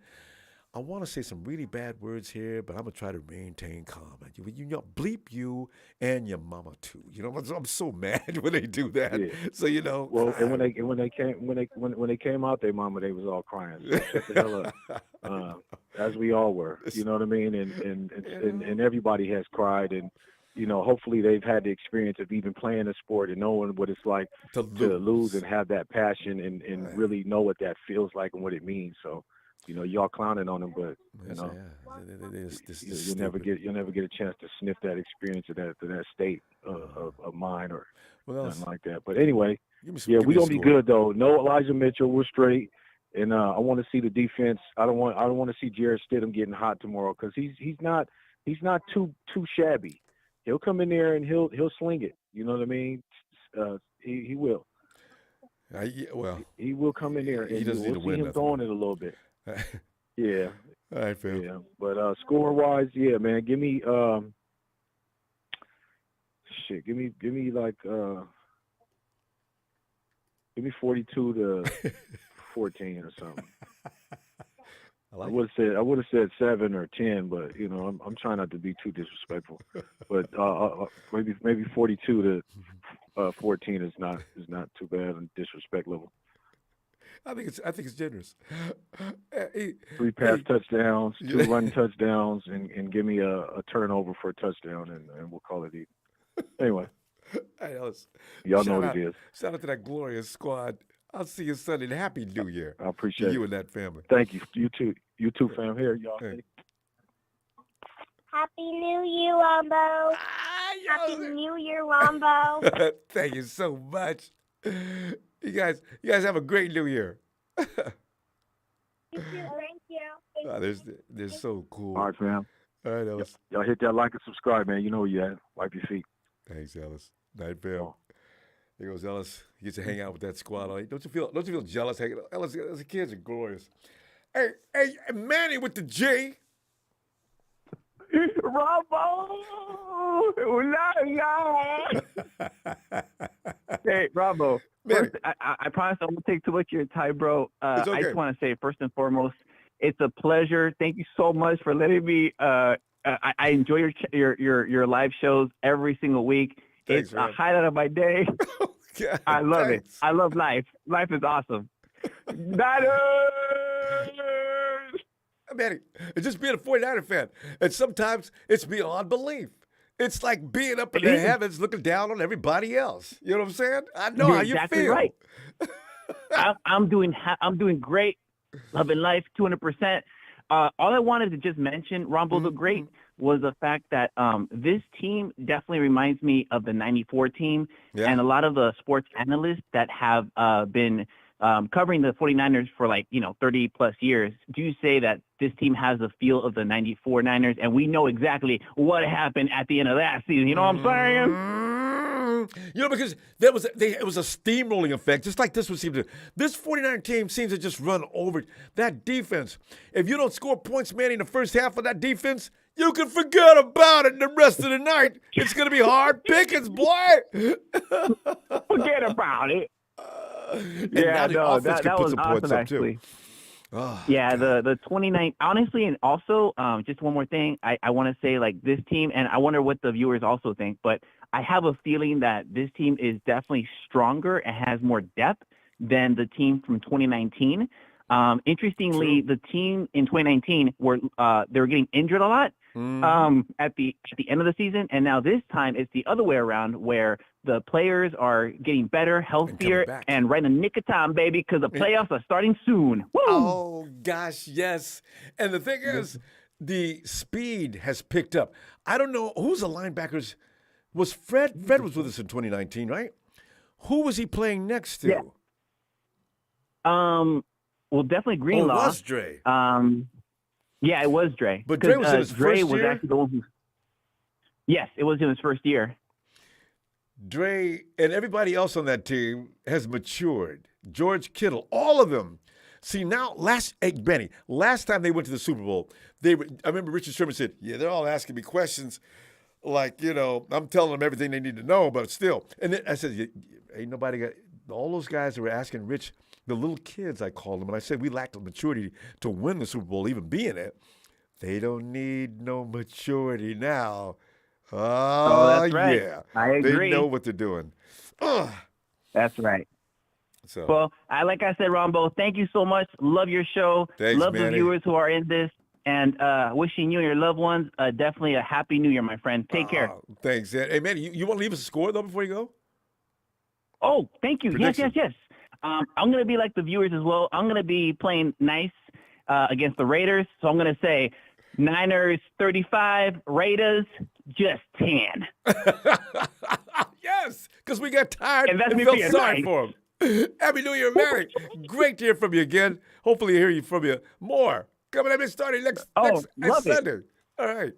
I want to say some really bad words here, but I'm gonna try to maintain calm. Bleep you and your mama too. I'm so mad when they do that. Yeah. So Well, and when they came out, their mama, they was all crying. So shut the hell up. As we all were. You know what I mean? And everybody has cried, and hopefully they've had the experience of even playing a sport and knowing what it's like to lose and have that passion and really know what that feels like and what it means. So. Y'all clowning on them, but you'll never get a chance to sniff that experience of that state of mind or nothing like that. But anyway, we're gonna be good though. No Elijah Mitchell, we're straight, and I want to see the defense. I don't want to see Jarrett Stidham getting hot tomorrow because he's not too shabby. He'll come in there and he'll sling it. You know what I mean? He will. He will come in there and we'll see him throwing it a little bit. Yeah. All right, Phil. Yeah. But score-wise, yeah, man, give me like give me 42 to 14 or something. I would have said 7 or 10, but I'm trying not to be too disrespectful. But maybe 42 to 14 is not too bad on disrespect level. I think it's generous. 3 pass touchdowns, 2 run touchdowns, and give me a turnover for a touchdown, and we'll call it even. Anyway, y'all know what it is. Shout out to that glorious squad. I'll see you Sunday. And Happy New Year. I appreciate you it. And that family. Thank you. You too, fam. Here, y'all. Happy New Year, Ronbo. Happy New Year, Ronbo. Thank you so much. You guys have a great New Year. You too. Thank you. Oh, they're so cool. All right, fam. All right, Ellis. Y'all hit that like and subscribe, man. You know where you at. Wipe your feet. Thanks, Ellis. Night, fam. Here goes Ellis. He gets to hang out with that squad. Don't you feel jealous? Ellis, the kids are glorious. Hey, Manny with the J. Ronbo! Hey, Ronbo. First, I promise I won't take too much of your time, bro. It's okay. I just want to say, first and foremost, it's a pleasure. Thank you so much for letting me. I enjoy your live shows every single week. Thanks, it's a highlight of my day. God, I love it. I love life. Life is awesome. Niners! Manny, it's just being a 49er fan. And sometimes it's beyond belief. It's like being up in the heavens looking down on everybody else. You know what I'm saying? I know how exactly you feel. Right. I'm doing great. Loving life 200%. All I wanted to just mention, Ronbo the Great, was the fact that this team definitely reminds me of the 94 team. Yeah. And a lot of the sports analysts that have been covering the 49ers for 30 plus years, do say that this team has the feel of the 94 Niners, and we know exactly what happened at the end of that season. You know what I'm saying? Because it was a steamrolling effect, just like this would seem to. This 49 team seems to just run over that defense. If you don't score points, man, in the first half of that defense, you can forget about it the rest of the night. It's going to be hard pickings, boy. Forget about it. That was awesome, actually. Oh, yeah, the 29. Honestly, and also, just one more thing. I want to say, like, this team, and I wonder what the viewers also think, but I have a feeling that this team is definitely stronger and has more depth than the team from 2019. Interestingly, the team in 2019 they were getting injured a lot at the end of the season, and now this time it's the other way around, where the players are getting better, healthier, and right in the nick of time, baby, because the playoffs are starting soon. Woo! Oh gosh, yes. And the thing is, the speed has picked up. I don't know who's the linebackers. Was Fred? Fred was with us in 2019, right? Who was he playing next to? Yeah. Well, definitely Greenlaw. Oh, it was Dre. Yeah, it was Dre. But Dre was in his Dre first was year? actually the one who. Yes, it was in his first year. Dre and everybody else on that team has matured. George Kittle, all of them. See, now, Benny, last time they went to the Super Bowl, I remember Richard Sherman said, yeah, they're all asking me questions like, I'm telling them everything they need to know, but still. And then I said, ain't nobody got, all those guys that were asking Rich, the little kids, I called them, and I said we lacked the maturity to win the Super Bowl, even be in it. They don't need no maturity now. Oh, that's right. Yeah. I agree. They know what they're doing. Ugh. That's right. So. Well, like I said, Ronbo, thank you so much. Love your show. Thanks, Love Manny. the viewers who are in this. And wishing you and your loved ones definitely a happy new year, my friend. Take care. Thanks. Hey, Manny, you want to leave us a score, though, before you go? Oh, thank you. Prediction. Yes. I'm going to be like the viewers as well. I'm going to be playing nice against the Raiders. So I'm going to say Niners 35, Raiders just 10. Yes, because we got tired and felt sorry for them. Happy New Year, Mary. Great to hear from you again. Hopefully hear from you more. Coming up and starting next Sunday. All right.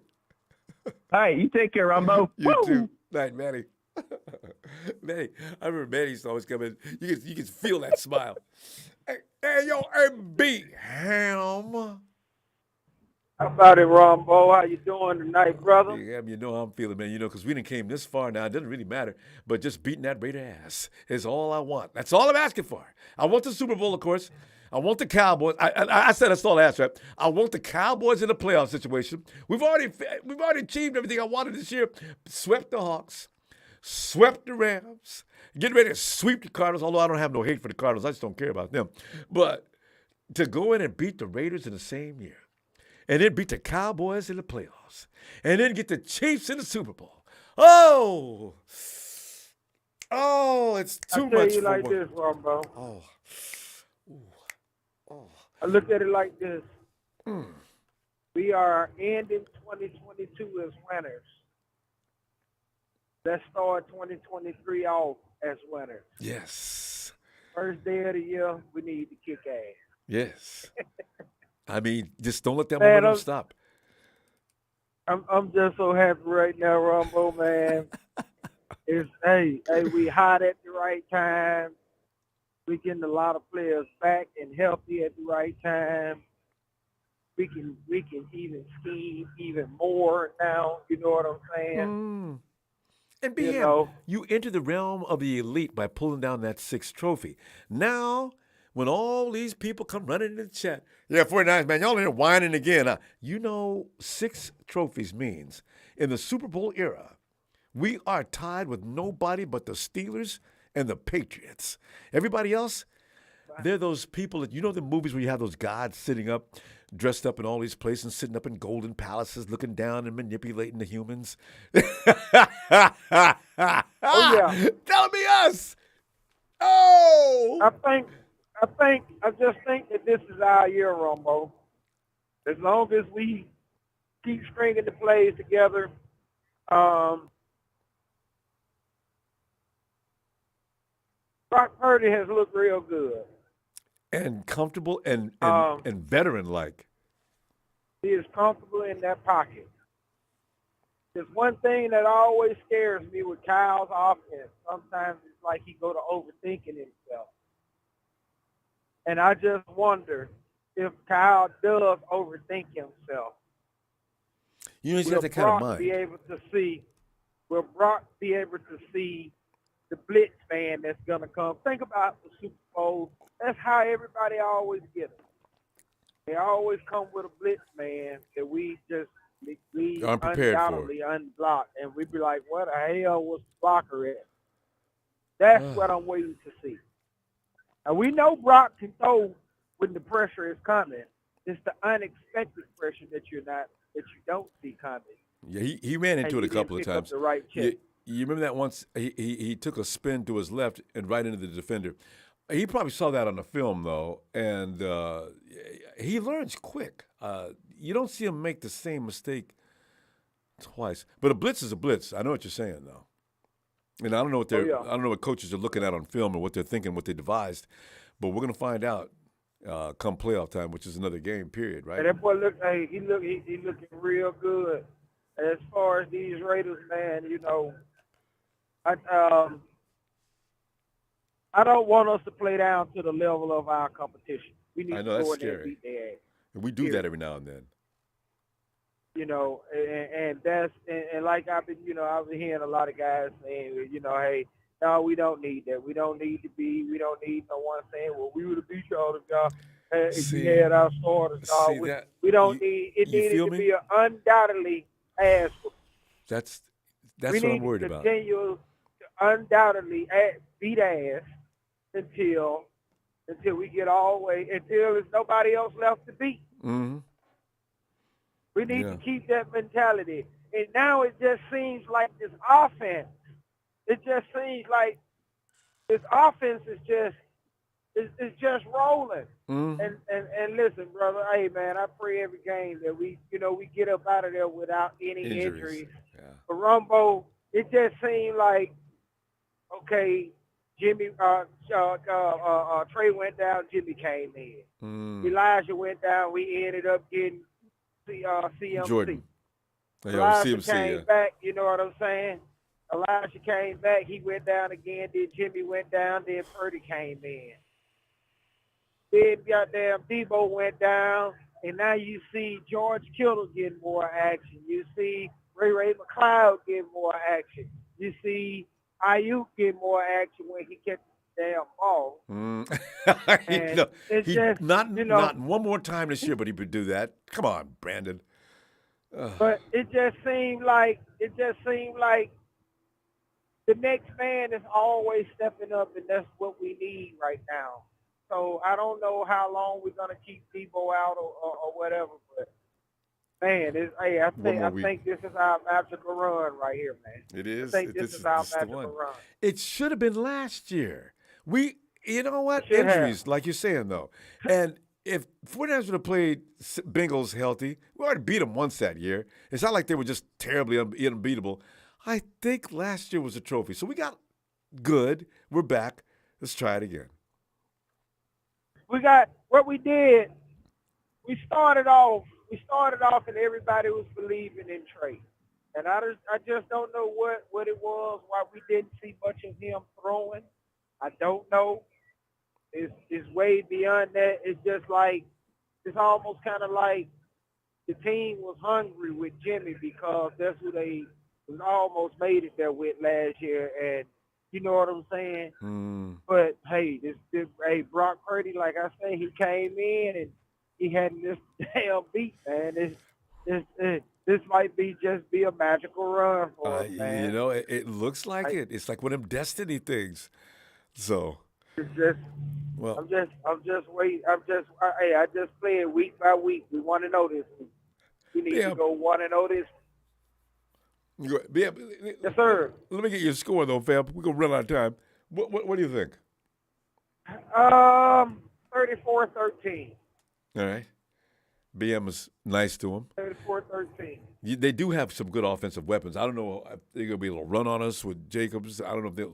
All right, you take care, Ronbo. You too. Night, Manny. Manny, I remember Manny used to always come in. You can feel that smile. Hey, yo, B. Ham. How about it, Ronbo? How you doing tonight, brother? Yeah, you know how I'm feeling, man. Because we didn't came this far now. It doesn't really matter. But just beating that Raider ass is all I want. That's all I'm asking for. I want the Super Bowl, of course. I want the Cowboys. I said that's all I asked, right? I want the Cowboys in the playoff situation. We've already achieved everything I wanted this year. Swept the Hawks. Swept the Rams. Getting ready to sweep the Cardinals, although I don't have no hate for the Cardinals. I just don't care about them. But to go in and beat the Raiders in the same year, and then beat the Cowboys in the playoffs, and then get the Chiefs in the Super Bowl. Oh, it's too much. I tell you like this, Ronbo. I look at it like this. We are ending 2022 as winners. Let's start 2023 off as winners. Yes. First day of the year, we need to kick ass. Yes. I mean, just don't let that momentum stop. I'm just so happy right now, Ronbo, man. Hey, we hot at the right time. We getting a lot of players back and healthy at the right time. We can even scheme even more now. You know what I'm saying? And you enter the realm of the elite by pulling down that 6th trophy. Now, when all these people come running in the chat, 49ers, man, y'all in here whining again. 6 trophies means in the Super Bowl era, we are tied with nobody but the Steelers and the Patriots. Everybody else, they're those people that, the movies where you have those gods sitting up, dressed up in all these places, sitting up in golden palaces, looking down and manipulating the humans. Oh, yeah. Telling me us. Oh. I just think that this is our year, Ronbo. As long as we keep stringing the plays together, Brock Purdy has looked real good. And comfortable and veteran-like. He is comfortable in that pocket. There's one thing that always scares me with Kyle's offense. Sometimes it's like he go to overthinking himself. And I just wonder if Kyle does overthink himself. You know, he's got that kind of mind. Will Brock be able to see the blitz man that's going to come? Think about the Super Bowl. That's how everybody always gets it. They always come with a blitz man that we undoubtedly unblock. And we'd be like, what the hell was the blocker at? That's what I'm waiting to see. And we know Brock can throw when the pressure is coming. It's the unexpected pressure that you don't see coming. Yeah, he ran into it a couple of times. The right you remember that once he took a spin to his left and right into the defender. He probably saw that on the film, though, and he learns quick. You don't see him make the same mistake twice. But a blitz is a blitz. I know what you're saying, though. And I don't know what I don't know what coaches are looking at on film or what they're thinking, what they devised. But we're going to find out come playoff time, which is another game period, right? And that boy he looking real good. As far as these Raiders, man, you know, I don't want us to play down to the level of our competition. We need to go in there and beat their ass. And we do that every now and then. You know, and that's and like I've been hearing a lot of guys saying, you know, hey, no, we don't need that. We don't need no one saying, well, we would have beat y'all if y'all if we had our starters. We don't need it. Needed to be an undoubtedly ass. That's what I'm worried about. We need to continue to undoubtedly beat ass until we get all the way, until there's nobody else left to beat. Mm-hmm. We need to keep that mentality. And now it just seems like this offense, is rolling. Mm-hmm. And listen, brother, hey man, I pray every game that we get up out of there without any injuries. Yeah. For Ronbo, it just seemed like, okay, Jimmy, Trey went down, Jimmy came in. Elijah went down, we ended up getting CMC. Jordan. Elijah CMC, came back, you know what I'm saying? Elijah came back, he went down again, then Jimmy went down, then Purdy came in. Then goddamn Debo went down, and now you see George Kittle getting more action. You see Ray McCloud getting more action. You see Ayuk getting more action when he catches the damn ball. Not one more time this year, but he would do that. Come on, Brandon. But it just seemed like the next man is always stepping up, and that's what we need right now. So I don't know how long we're gonna keep Debo out or whatever, but man, I think this is our magical run right here, man. It is. I think this is our magical run. It should have been last year. You know what? Injuries, like you're saying, though. And if 49ers would have played Bengals healthy, we already beat them once that year. It's not like they were just terribly unbeatable. I think last year was a trophy. So we got good. We're back. Let's try it again. We got what we did. We started off and everybody was believing in Trey. And I just don't know what it was, why we didn't see much of him throwing. I don't know. It's way beyond that. It's just like, it's almost kind of like the team was hungry with Jimmy because that's who they was almost made it there with last year. And you know what I'm saying? But hey, Brock Purdy, like I say, he came in and he had this damn beat, man. This might be a magical run for us, man. You know, it looks like it. It's like one of them destiny things. So it's just, I'm just waiting. I just play it week by week. We want to know this. We need to go 1-0 this. Yeah, yes, sir. Let me get your score, though, fam. We're going to run out of time. What do you think? 34-13. All right. BM was nice to him. 34-13. They do have some good offensive weapons. I don't know if they're going to be able to run on us with Jacobs. I don't know if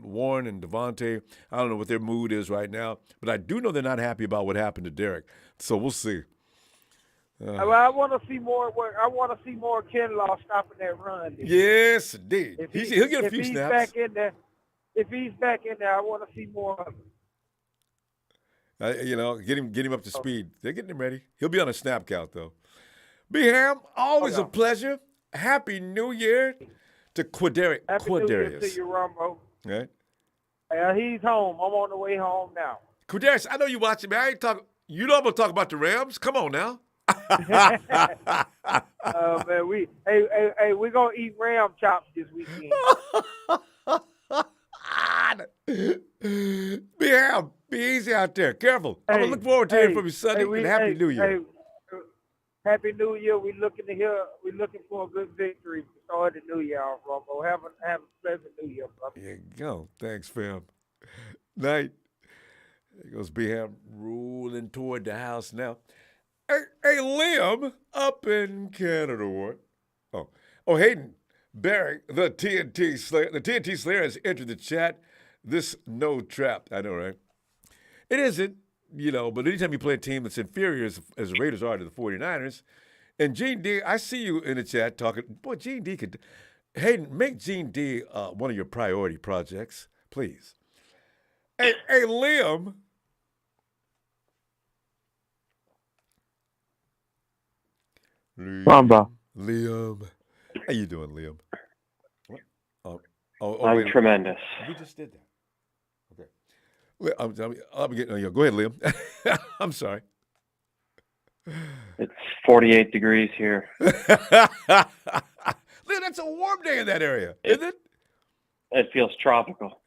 Warren and Devontae. I don't know what their mood is right now. But I do know they're not happy about what happened to Derek. So we'll see. I want to see more. I want to see more Kinlaw stopping that run. Yes, indeed. He'll get a few snaps. Back in there, if he's back in there, I want to see more of him. Get him up to speed. They're getting him ready. He'll be on a snap count though. B-Ham, always a pleasure. Happy New Year to Quadarius. Happy New Year to you, Ronbo. Right. He's home. I'm on the way home now. Quadarius, I know you watching me. I ain't talking. You know I'm gonna talk about the Rams. Come on now. Man, we're gonna eat ram chops this weekend. Be easy out there. Careful. I'm gonna look forward to hearing from you Sunday. And Happy New Year. Happy New Year. We're looking for a good victory to start the new year off, Ronbo. Have a pleasant New Year, brother. There you go. Thanks, fam. Night. There goes B-Ham rolling toward the house now. Hey, Liam up in Canada. Hayden Barry, the TNT Slayer. The TNT Slayer has entered the chat. This no trap. I know, right? It isn't, but anytime you play a team that's inferior as the Raiders are to the 49ers, and Gene D, I see you in the chat talking. Boy, Gene D could. Hayden, make Gene D one of your priority projects, please. Hey, Liam. Ronbo. Liam. How you doing, Liam? What? I'm tremendous. We just did that. Okay. Go ahead, Liam. I'm sorry. It's 48 degrees here. Liam, that's a warm day in that area, isn't it? It feels tropical.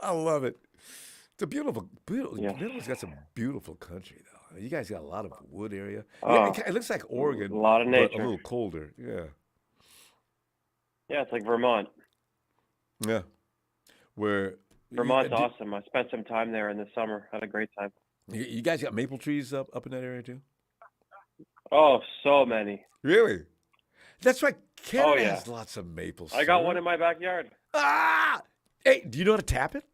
I love it. It's a beautiful. Yeah. Canada's got some beautiful country, though. You guys got a lot of wood area. Oh, it looks like Oregon, a lot of nature, but a little colder. Yeah. Yeah, it's like Vermont. Yeah. Vermont's awesome. I spent some time there in the summer. Had a great time. You guys got maple trees up in that area too? Oh, so many. Really? That's right. Canada has lots of maple syrup. I got one in my backyard. Ah! Hey, do you know how to tap it?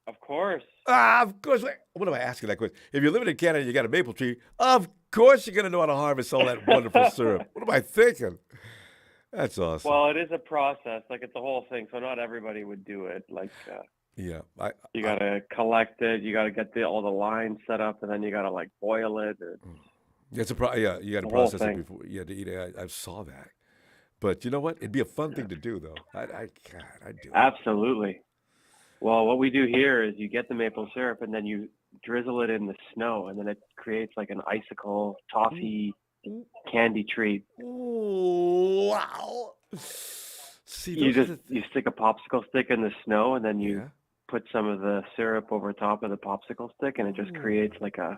Of course. Of course. What am I asking that question? If you're living in Canada and you got a maple tree, of course you're going to know how to harvest all that wonderful syrup. What am I thinking? That's awesome. Well, it is a process. Like, it's a whole thing. So not everybody would do it. Like, you got to collect it. You got to get all the lines set up, and then you got to, like, boil it. It's you got to process it before you had to eat it. I saw that. But you know what? It'd be a fun thing to do, though. I'd do it. Absolutely. Well, what we do here is you get the maple syrup and then you drizzle it in the snow, and then it creates like an icicle toffee candy treat. Ooh, wow! See, you stick a popsicle stick in the snow, and then you put some of the syrup over top of the popsicle stick, and it just creates like a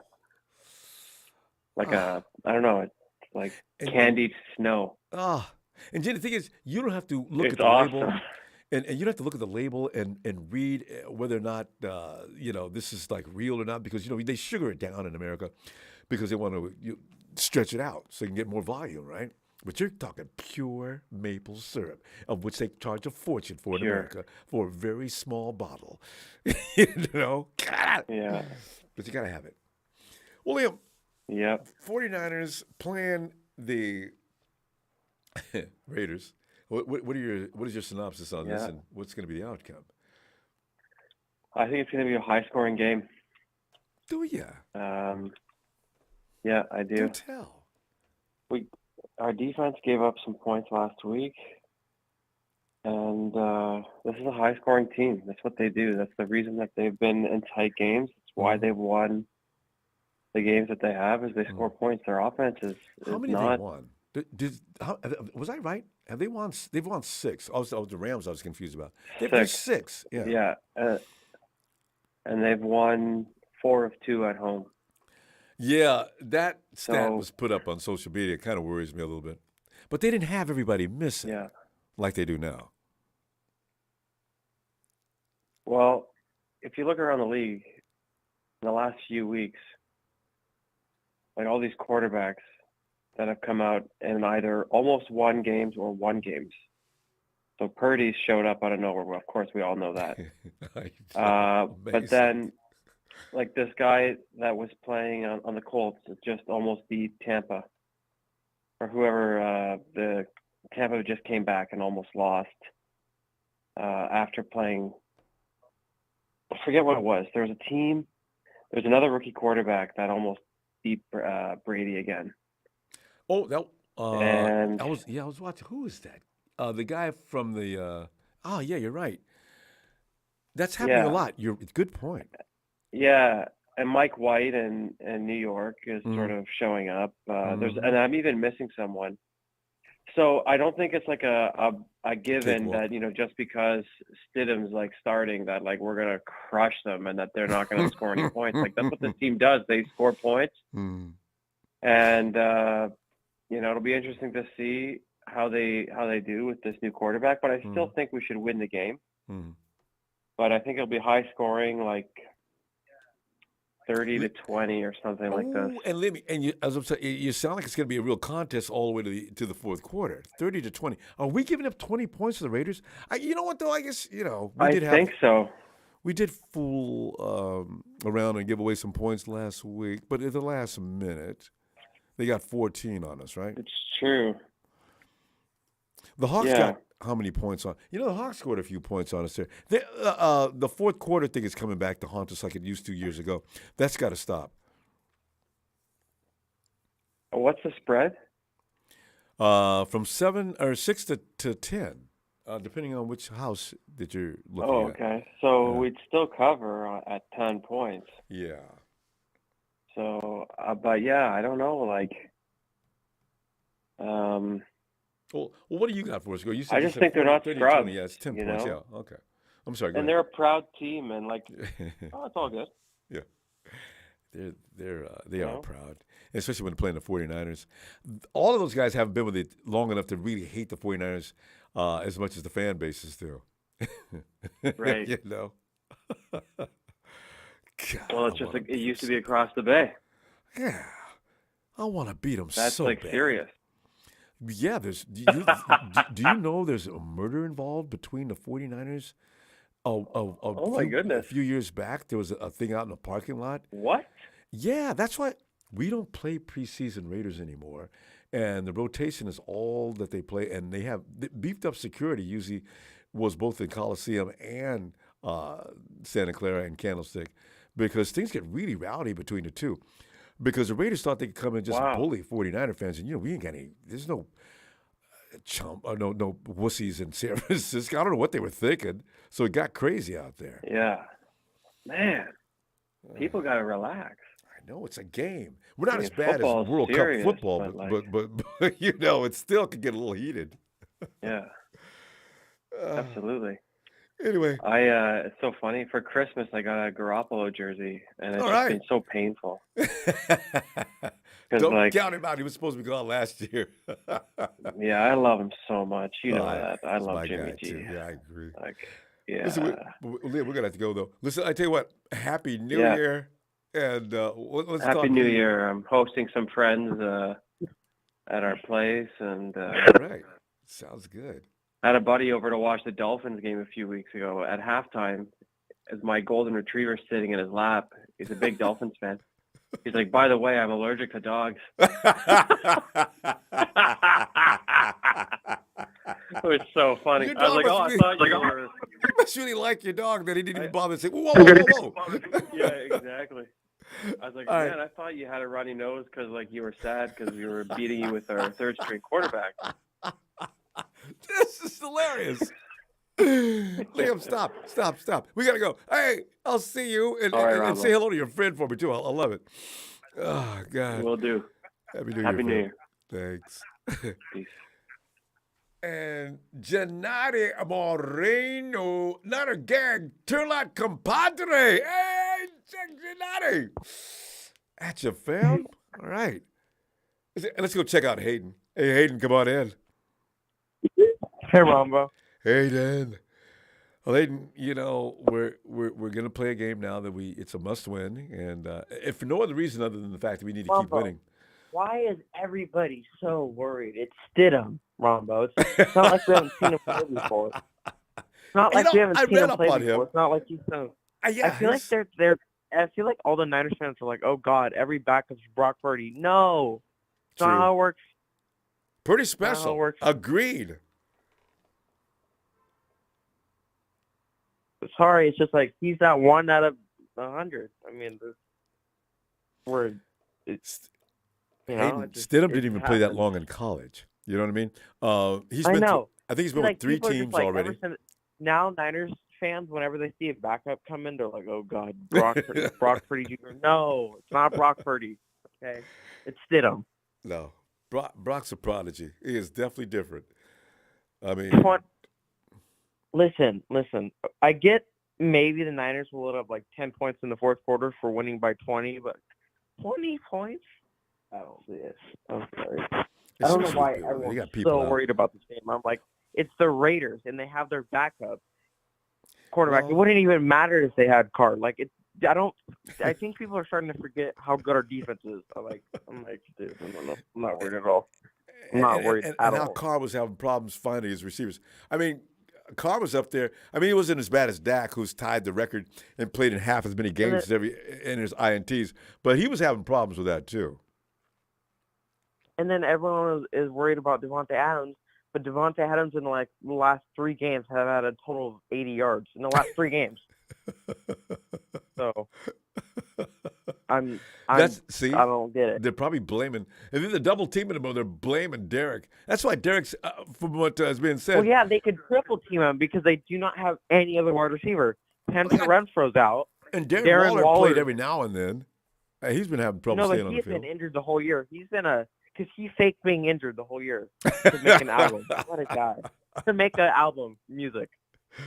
I don't know, it's like candied snow. And Jen, the thing is, you don't have to look at the label. And you don't have to look at the label and read whether or not, this is like real or not, because, they sugar it down in America because they want to stretch it out so you can get more volume, right? But you're talking pure maple syrup, of which they charge a fortune for in America for a very small bottle. God. Yeah. But you got to have it. William. Yeah. 49ers playing the Raiders. What is your synopsis on this, and what's going to be the outcome? I think it's going to be a high-scoring game. Do you? Yeah, I do. Do tell. Our defense gave up some points last week, and this is a high-scoring team. That's what they do. That's the reason that they've been in tight games. It's why they've won the games that they have, is they score points. Their offense is How many not... have they won? Was I right? Have they won? They've won 6. The Rams I was confused about. They've won 6. Yeah. Yeah. And they've won 4 of 2 at home. Yeah, that stat was put up on social media. It kind of worries me a little bit. But they didn't have everybody missing like they do now. Well, if you look around the league in the last few weeks, like all these quarterbacks that have come out and either almost won games or won games. So Purdy showed up out of nowhere. Well, of course, we all know that. But then Like this guy that was playing on the Colts just almost beat Tampa, or whoever. The Tampa just came back and almost lost after playing. I forget what it was. There was a team. There's another rookie quarterback that almost beat Brady again. Oh, that and I was watching. Who is that? The guy from the. Oh yeah, you're right. That's happening a lot. Good point. Yeah, and Mike White in New York is sort of showing up. And I'm even missing someone. So I don't think it's like a given that, just because Stidham's like starting that like we're gonna crush them and that they're not gonna score any points. Like that's what this team does. They score points. And it'll be interesting to see how they do with this new quarterback. But I still think we should win the game. But I think it'll be high scoring, like 30-20 or something like this. And as I'm saying, you sound like it's going to be a real contest all the way to the fourth quarter. 30-20. Are we giving up 20 points to the Raiders? You know what though? I guess I think so. We did fool around and give away some points last week, but at the last minute, they got 14 on us, right? It's true. The Hawks got how many points on? The Hawks scored a few points on us there. The fourth quarter thing is coming back to haunt us like it used to years ago. That's got to stop. What's the spread? From 6 to 10, depending on which house that you're looking at. Oh, okay. So we'd still cover at 10 points. Yeah. So, but yeah, I don't know. Well, what do you got for us? You said I just think they're not scrubs. Yeah, it's 10 points. Yeah, okay. I'm sorry. And they're a proud team, and it's all good. Yeah, they are proud, especially when they're playing the 49ers. All of those guys haven't been with it long enough to really hate the 49ers as much as the fan bases do. Right. God, well, it's just like it used to be across the bay. Yeah, I want to beat them. That's so like bad. serious. Yeah, do you know there's a murder involved between the 49ers? My goodness. A few years back, there was a thing out in the parking lot. What? Yeah, that's why we don't play preseason Raiders anymore. And the rotation is all that they play. And they have beefed up security usually was both in Coliseum and Santa Clara and Candlestick because things get really rowdy between the two. Because the Raiders thought they could come and just bully 49er fans. And, we ain't got any – there's no no wussies in San Francisco. I don't know what they were thinking. So it got crazy out there. Yeah. Man, people got to relax. I know. It's a game. We're not as bad as World Cup football, but it still could get a little heated. Yeah. Absolutely. Anyway, it's so funny. For Christmas, I got a Garoppolo jersey, and it's just been so painful. Don't count him out. He was supposed to be gone last year. Yeah, I love him so much. You know that. I love Jimmy G. Too. Yeah, I agree. Yeah. Listen, we're gonna have to go though. Listen, I tell you what. Happy New Year, and let's talk. Happy New Year. I'm hosting some friends at our place, and all right, sounds good. I had a buddy over to watch the Dolphins game a few weeks ago. At halftime, as my golden retriever sitting in his lap, he's a big Dolphins fan. He's like, by the way, I'm allergic to dogs. It was so funny. I was like, I thought you were... You must really like your dog that he didn't even bother to say, whoa. Yeah, exactly. I was like, man, I thought you had a runny nose because you were sad because we were beating you with our third-string quarterback. This is hilarious. Liam, stop. We got to go. Hey, I'll see you. And say hello to your friend for me, too. I'll love it. Oh, God. Will do. Happy New Year. Thanks. Peace. And Gennady Moreno, not a gag, Turlot compadre. Hey, Gennady. At your fam? All right. Let's go check out Hayden. Hey, Hayden, come on in. Hey, Ronbo. Hayden. Well, Hayden, we're gonna play a game now that it's a must win, and if for no other reason other than the fact that we need to keep winning. Why is everybody so worried? It's Stidham, Ronbo. It's not like we haven't seen him play before. It's not like we haven't seen him play before. It's not like he's so. I feel like they're all the Niners fans are like, oh God, every backup's Brock Purdy. No, it's not True. how it works. Pretty It's not how it special. works. Agreed. Sorry, it's just like he's not 1 out of 100. I mean, Stidham didn't even play that long in college. You know what I mean? I know. I think he's been with 3 teams already. Now Niners fans, whenever they see a backup come in, they're like, "Oh God, Brock Purdy Jr." No, it's not Brock Purdy. Okay, it's Stidham. No, Brock's a prodigy. He is definitely different. I mean, listen. I get maybe the Niners will let up like 10 points in the fourth quarter for winning by 20, but 20 points? I don't see it. I'm sorry. I don't know why everyone's so worried about this game. I'm like, it's the Raiders, and they have their backup quarterback. It wouldn't even matter if they had Carr. Like, I think people are starting to forget how good our defense is. I'm like, dude, I'm not worried at all. I'm not worried at all. And how Carr was having problems finding his receivers. I mean, Carr was up there. I mean, he wasn't as bad as Dak, who's tied the record and played in half as many games in his INTs. But he was having problems with that, too. And then everyone is worried about Devontae Adams. But Devontae Adams in the last 3 games have had a total of 80 yards in the last 3 games. So I don't get it. They're probably blaming, and then they're double teaming him, or they're blaming Derek. That's why Derek's, from what has been said. Well, yeah, they could triple team him because they do not have any other wide receiver. Spencer Renfro's out, and Darren Waller played every now and then. He's been having trouble staying on the field. No, but he's been injured the whole year. Because he faked being injured the whole year to make an album. What a guy. To make an album, music.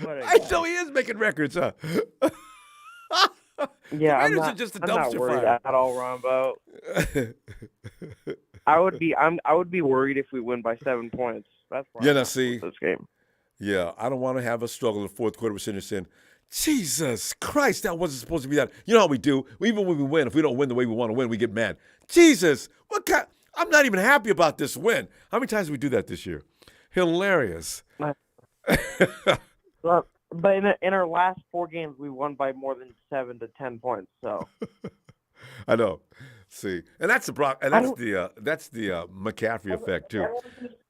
I know he is making records, huh? Yeah, I'm not worried at all, Ronbo. I would be worried if we win by 7 points. That's why this game. Yeah, I don't want to have a struggle in the fourth quarter. We're sitting there saying, Jesus Christ, that wasn't supposed to be that. You know how we do. Even when we win, if we don't win the way we want to win, we get mad. Jesus, what kind? I'm not even happy about this win. How many times did we do that this year? Hilarious. Well, but in our last 4 games, we won by more than 7 to 10 points. So I know. See, and that's the that's the McCaffrey effect too.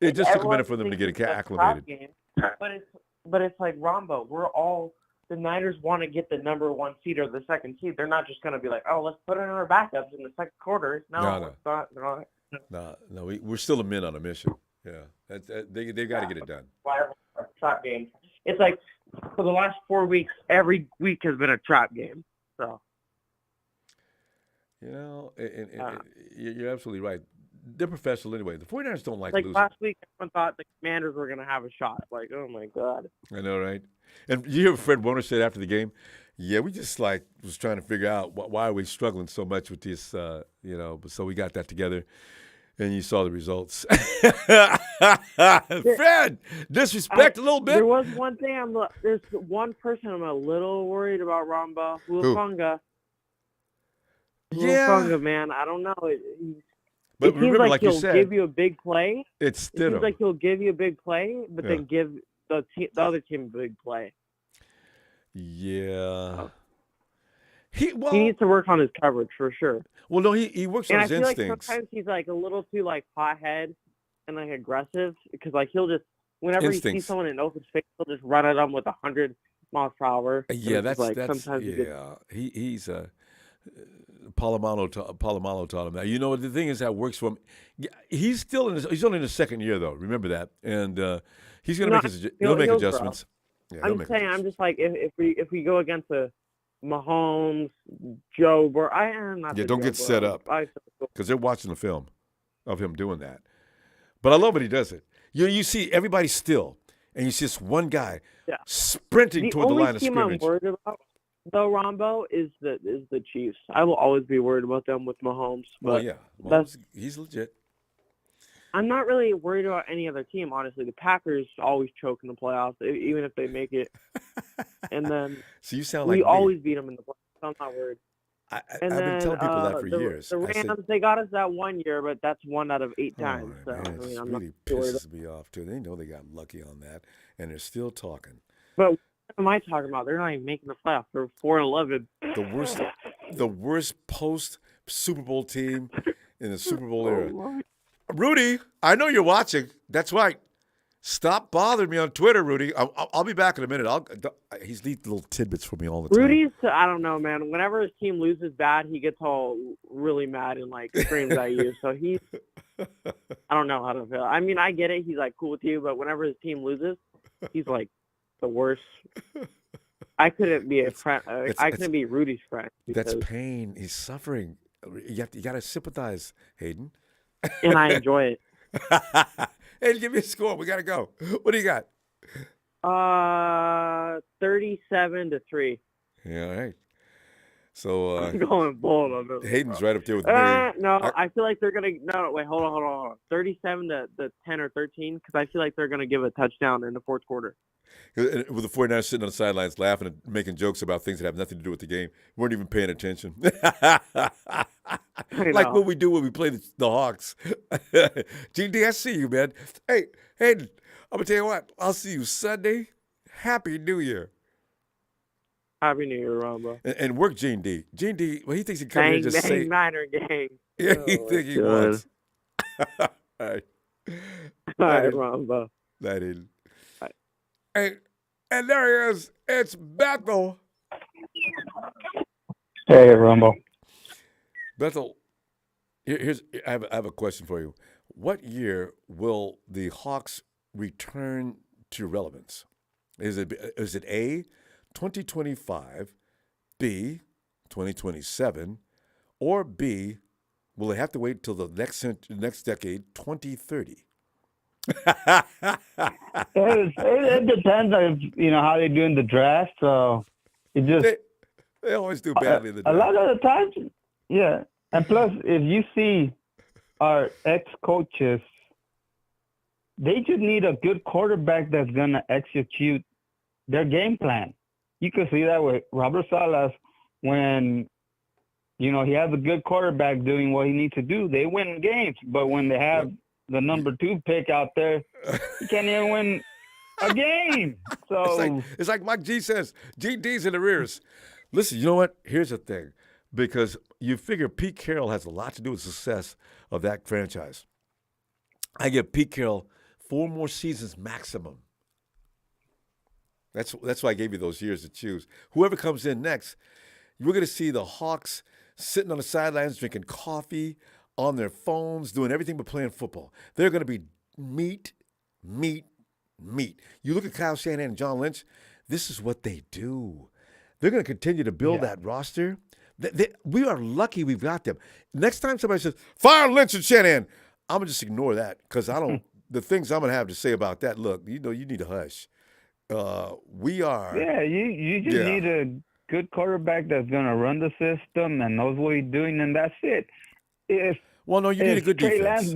It just took a minute for them to get acclimated. But it's like Ronbo. The Niners want to get the number 1 seed or the 2nd seed. They're not just going to be like, oh, let's put in our backups in the second quarter. No. It's not. No, we're still a men on a mission. Yeah, they've got to get it done. Trap game. It's like for the last 4 weeks, every week has been a trap game. So, you know, you're absolutely right. They're professional anyway. The 49ers don't like losing. Last week, everyone thought the Commanders were going to have a shot. Like, oh my God. I know, right? And you hear Fred Warner said after the game, yeah, we just was trying to figure out why are we struggling so much with this, but so we got that together. And you saw the results. Fred, disrespect a little bit. There was one thing there's one person I'm a little worried about, Ronbo. Huafunga. Yeah. Huafunga, man. I don't know. But it remember, seems like you he'll said, give you a big play. It seems like he'll give you a big play, but then give the other team a big play. Yeah. He needs to work on his coverage for sure. Well, no, he works on his instincts. Like sometimes he's a little too hothead and aggressive because he'll just whenever he sees someone in open space, he'll just run at them with 100 miles per hour. Yeah, that's sometimes he's Palomalo taught him that. You know, the thing is that works for him. He's only in his second year though. Remember that, and he's going to make adjustments. Yeah, I'm just like if we go against Mahomes, Joe Burrow. Don't get set up because they're watching the film of him doing that. But I love when he does it. You see everybody still, and you see this one guy sprinting toward the line of scrimmage. The only team I'm worried about, though, Ronbo, is the Chiefs. I will always be worried about them with Mahomes. But he's legit. I'm not really worried about any other team, honestly. The Packers always choke in the playoffs, even if they make it. And then so you sound like we always beat them in the playoffs. So I'm not worried. I've been telling people that for years. The Rams, they got us that 1 year, but that's 1 out of 8 times. So man, it really pisses me off too. They know they got lucky on that, and they're still talking. But what am I talking about? They're not even making the playoffs. They're 4-11. The the worst post-Super Bowl team in the Super Bowl era. Rudy, I know you're watching. That's right. Stop bothering me on Twitter, Rudy. I'll be back in a minute. He's leaving little tidbits for me all the time. Rudy's, I don't know, man. Whenever his team loses bad, he gets all really mad and like screams at you. So I don't know how to feel. I mean, I get it. He's like cool with you, but whenever his team loses, he's like the worst. I couldn't be a friend. I couldn't be Rudy's friend. That's pain. He's suffering. You got to sympathize, Hayden. And I enjoy it. Hey, give me a score. We got to go. What do you got? 37-3. Yeah, all right. So I'm going bold on this. Hayden's right up there with me. No, I feel like they're gonna. No, wait, hold on. 37 to 10 or 13, because I feel like they're gonna give a touchdown in the fourth quarter. With the 49ers sitting on the sidelines laughing and making jokes about things that have nothing to do with the game. Weren't even paying attention. Like what we do when we play the Hawks. GD, I see you, man. Hey, Hayden, I'm going to tell you what. I'll see you Sunday. Happy New Year. Happy New Year, Ronbo. And work Gene D. Gene D, well, he thinks he can come here and just say. Niner gang. Yeah, he thinks he wants. All right. All right, Ronbo. That is. And there he is. It's Bethel. Hey, Ronbo. Bethel, I have a question for you. What year will the Hawks return to relevance? Is it A, 2025, B, 2027, or B, will they have to wait till the next decade, 2030? It depends on how they do in the draft. So it just they always do badly in the draft. A lot of the times, yeah. And plus, if you see our ex-coaches, they just need a good quarterback that's gonna execute their game plan. You can see that with Robert Salas when he has a good quarterback doing what he needs to do. They win games, but when they have the number 2 pick out there, you can't even win a game. So it's like Mike G says, GD's in the rears. Listen, you know what? Here's the thing. Because you figure Pete Carroll has a lot to do with the success of that franchise. I give Pete Carroll 4 more seasons maximum. That's why I gave you those years to choose. Whoever comes in next, we're going to see the Hawks sitting on the sidelines drinking coffee, on their phones, doing everything but playing football. They're going to be meat. You look at Kyle Shanahan and John Lynch, this is what they do. They're going to continue to build that roster. We are lucky we've got them. Next time somebody says, fire Lynch and Shanahan, I'm going to just ignore that because I don't. The things I'm going to have to say about that, look, you need to hush. We are. Yeah, you just need a good quarterback that's going to run the system and knows what he's doing, and that's it. You need a good defense.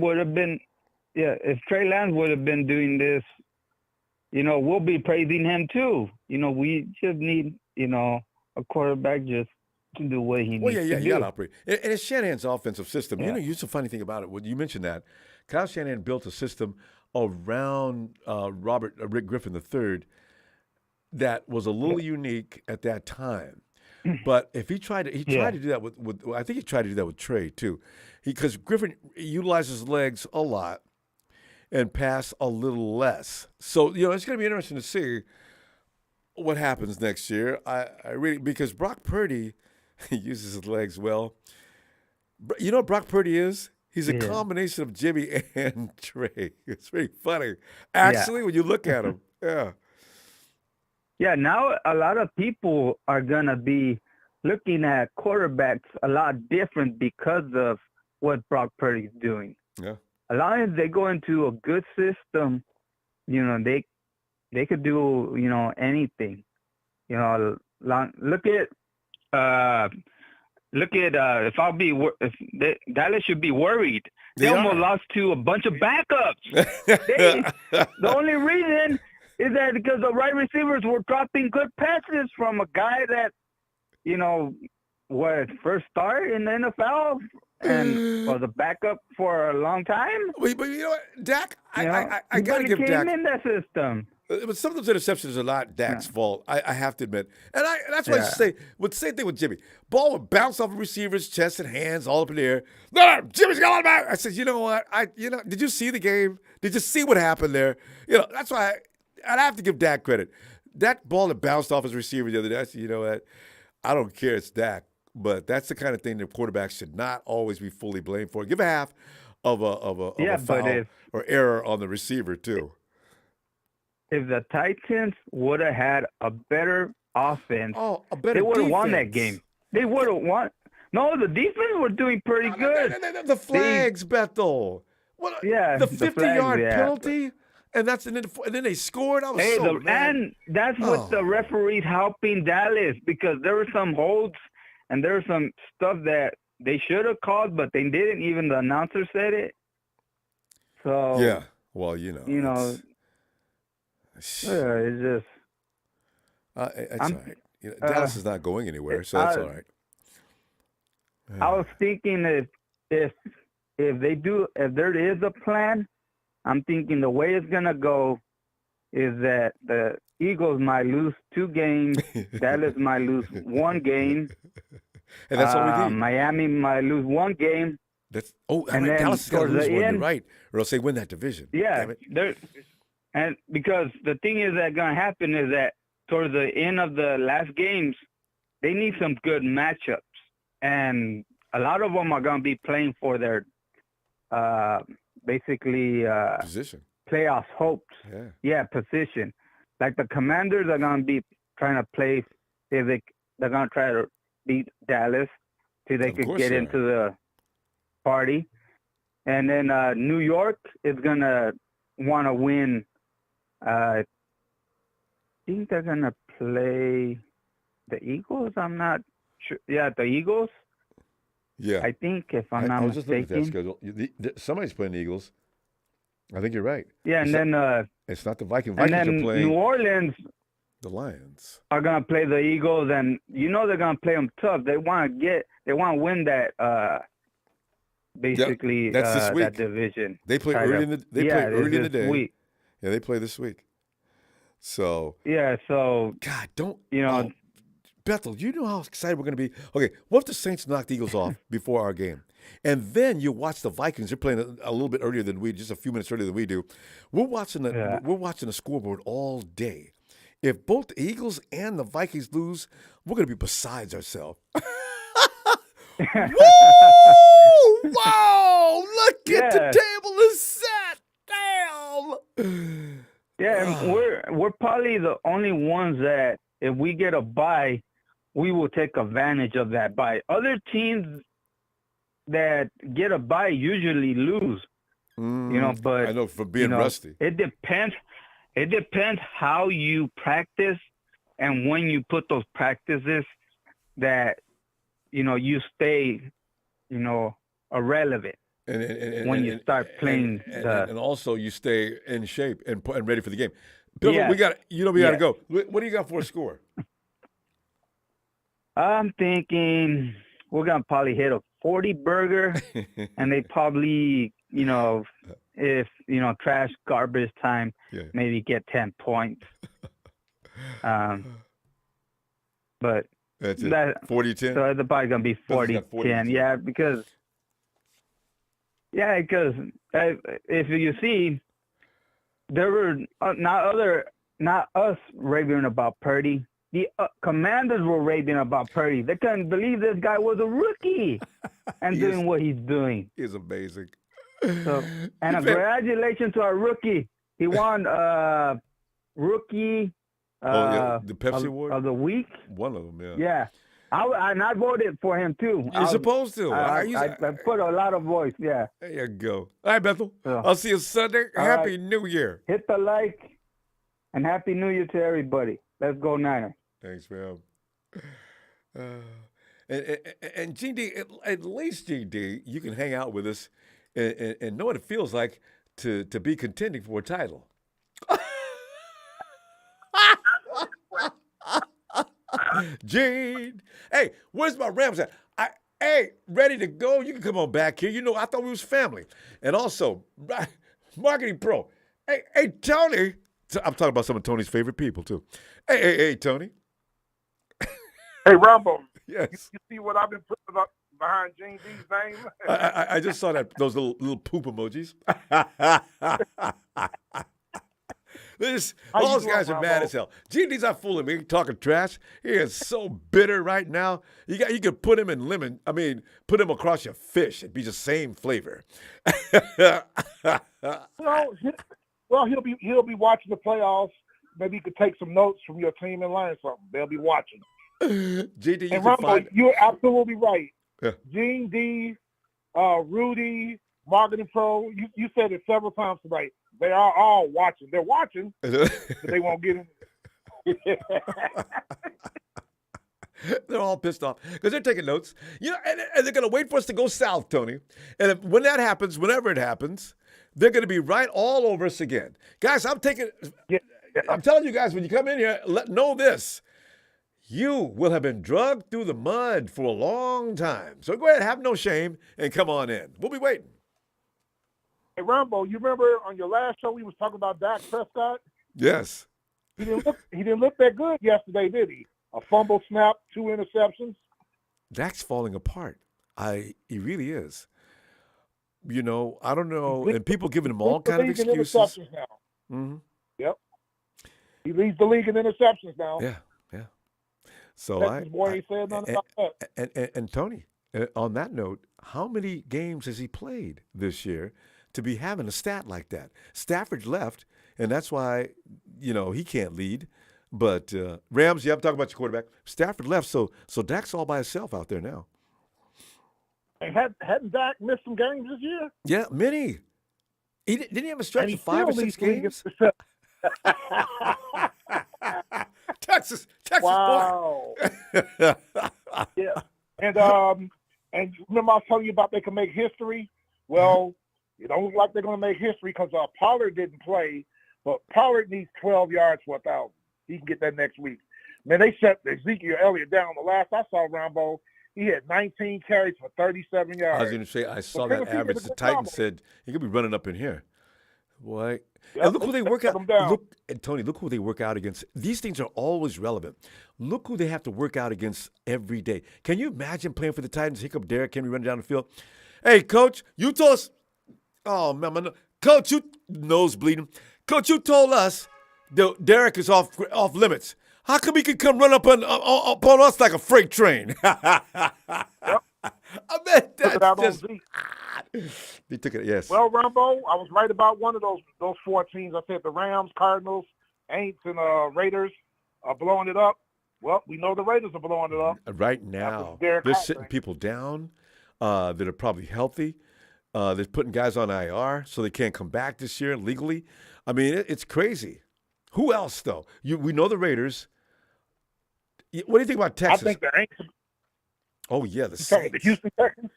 If Trey Lance would have been doing this, we'll be praising him too. We just need, a quarterback just to do what he needs to do. You got to operate. And it's Shanahan's offensive system. Yeah. Here's the funny thing about it. When you mentioned that, Kyle Shanahan built a system around Rick Griffin III that was a little unique at that time. But if he tried to do that with I think he tried to do that with Trey too, because Griffin utilizes his legs a lot and pass a little less. So it's going to be interesting to see what happens next year. I really, because Brock Purdy uses his legs well. You know what Brock Purdy is? He's a combination of Jimmy and Trey. It's pretty funny, actually, when you look at him. Yeah. Yeah, now a lot of people are going to be looking at quarterbacks a lot different because of what Brock Purdy's doing. Yeah. A lot of they go into a good system, they could do, anything. Look at Dallas should be worried. They almost lost to a bunch of backups. The only reason is that because the right receivers were dropping good passes from a guy that, was first start in the NFL and was a backup for a long time. But you know what, Dak, I got to give Dak. in that system. But some of those interceptions are not Dak's fault. I have to admit, and that's why I say. But same thing with Jimmy. Ball would bounce off a receiver's chest and hands all up in the air. No, Jimmy's got it back. I said, you know what? Did you see the game? Did you see what happened there? That's why I'd have to give Dak credit. That ball that bounced off his receiver the other day. I said, you know what? I don't care. It's Dak, but that's the kind of thing that quarterbacks should not always be fully blamed for. Give a half of a foul or error on the receiver too. If the Titans would have had a better offense, they would have won that game. They would have won. No, the defense were doing pretty good. The flags, Bethel. The 50-yard penalty, and then they scored. I was so mad. And that's what the referees helping Dallas, because there were some holds and there was some stuff that they should have called, but they didn't. Even the announcer said it. So yeah, well, it's just. It's all right. Dallas is not going anywhere, so that's all right. I was thinking if there is a plan, I'm thinking the way it's gonna go is that the Eagles might lose 2 games, Dallas might lose 1 game, and that's what we need. Miami might lose 1 game. And Dallas has got to lose 1. You're right, or else they win that division. Yeah, and because the thing is that gonna happen is that towards the end of the last games, they need some good matchups, and a lot of them are gonna be playing for their basically position, playoff hopes. Yeah, position. Like the Commanders are gonna be trying to play. They're gonna try to beat Dallas so they could get into the party, and then New York is gonna want to win. I think they're gonna play the Eagles. I'm not sure. Yeah, the Eagles. Yeah, I think if I'm not I was just mistaken. looking at that schedule. Somebody's playing the Eagles. I think you're right. Yeah, and then it's not the Vikings. And Vikings then are playing New Orleans. The Lions are gonna play the Eagles, and they're gonna play them tough. They want to win that. Basically, that's this week. That division. They play early in the day. Week. Yeah, they play this week. So God, don't Bethel, you know how excited we're going to be. Okay, what if the Saints knock the Eagles off before our game, and then you watch the Vikings? They're playing a little bit earlier than we, just a few minutes earlier than we do. We're watching the scoreboard all day. If both the Eagles and the Vikings lose, we're going to be besides ourselves. Woo! Wow! Look at the table is set. Damn. Yeah, and we're probably the only ones that if we get a bye, we will take advantage of that bye. Other teams that get a bye usually lose. But I know for being rusty. It depends. It depends how you practice and when you put those practices that you stay irrelevant when you start playing and also you stay in shape and ready for the game. Bill, we got to go. What do you got for a score? I'm thinking we're gonna probably hit a 40 burger, and they probably if trash garbage time, maybe get 10 points. But that's it. 40-10. So it's probably gonna be 40-10. Yeah, because if you see, there were not us raving about Purdy. The Commanders were raving about Purdy. They couldn't believe this guy was a rookie and doing what he's doing. He's amazing. So, and congratulations to our rookie. He won rookie. The Pepsi Award of the week. One of them, yeah. Yeah, I voted for him too. You're supposed to. I put a lot of votes. Yeah. There you go. All right, Bethel. I'll see you Sunday. Happy New Year. Hit the like, and Happy New Year to everybody. Let's go Niners. Thanks, man. And GD, at least GD, you can hang out with us and know what it feels like to be contending for a title. Gene, hey, where's my Rams at? Hey, ready to go? You can come on back here. I thought we was family. And also, Marketing Pro. Hey, Tony, I'm talking about some of Tony's favorite people too. Hey, Tony. Hey, Ronbo. Yes. You see what I've been putting up behind Gene D's name? I just saw those little poop emojis. All those guys are mad as hell. GD's not fooling me. Talking trash. He is so bitter right now. You could put him in lemon. I mean, put him across your fish. It'd be the same flavor. Well, he'll be watching the playoffs. Maybe you could take some notes from your team and learn something. They'll be watching. GD, and Ronbo, you're absolutely right. Yeah. Gene D, Rudy, Marketing Pro. You said it several times tonight. They are all watching. They're watching, but they won't get in. They're all pissed off because they're taking notes. And they're going to wait for us to go south, Tony. And when that happens, whenever it happens, they're going to be right all over us again. Guys, I'm telling you guys, when you come in here, know this. You will have been drugged through the mud for a long time. So go ahead, have no shame, and come on in. We'll be waiting. Hey, Ronbo, you remember on your last show we was talking about Dak Prescott? Yes. He didn't look that good yesterday, did he? A fumble snap, 2 interceptions. Dak's falling apart. He really is. I don't know, and people giving him all kind of excuses. Interceptions now. Mm-hmm. Yep. He leads the league in interceptions now. Yeah. So and Tony, on that note, how many games has he played this year to be having a stat like that? Stafford left, and that's why he can't lead. But Rams, I'm talking about your quarterback. Stafford left, so Dak's all by himself out there now. And hadn't Dak missed some games this year? Yeah, many. Didn't he have a stretch of 5 or 6 games? Texas wow. Yeah. And remember I was telling you about they can make history? Well, it don't look like they're going to make history because Pollard didn't play, but Pollard needs 12 yards for 1,000. He can get that next week. Man, they shut Ezekiel Elliott down. The last I saw, Ronbo, he had 19 carries for 37 yards. I was going to say, I saw that average. The Titans said he could be running up in here. Boy. Yep, and look who they work out. Tony, look who they work out against. These things are always relevant. Look who they have to work out against every day. Can you imagine playing for the Titans? Here come Derrick Henry running down the field. Hey, Coach, you told us. Oh, man. Coach, you nose bleeding. Coach, you told us Derrick is off limits. How come he can come run up upon us like a freight train? Yep. I bet that's just... He took it, yes. Well, Ronbo, I was right about one of those 4 teams. I said the Rams, Cardinals, Aints, and Raiders are blowing it up. Well, we know the Raiders are blowing it up. Right now, they're sitting people down that are probably healthy. They're putting guys on IR so they can't come back this year legally. I mean, it's crazy. Who else, though? We know the Raiders. What do you think about Texas? I think the Aints. Oh, yeah, the Saints. The Houston Texans?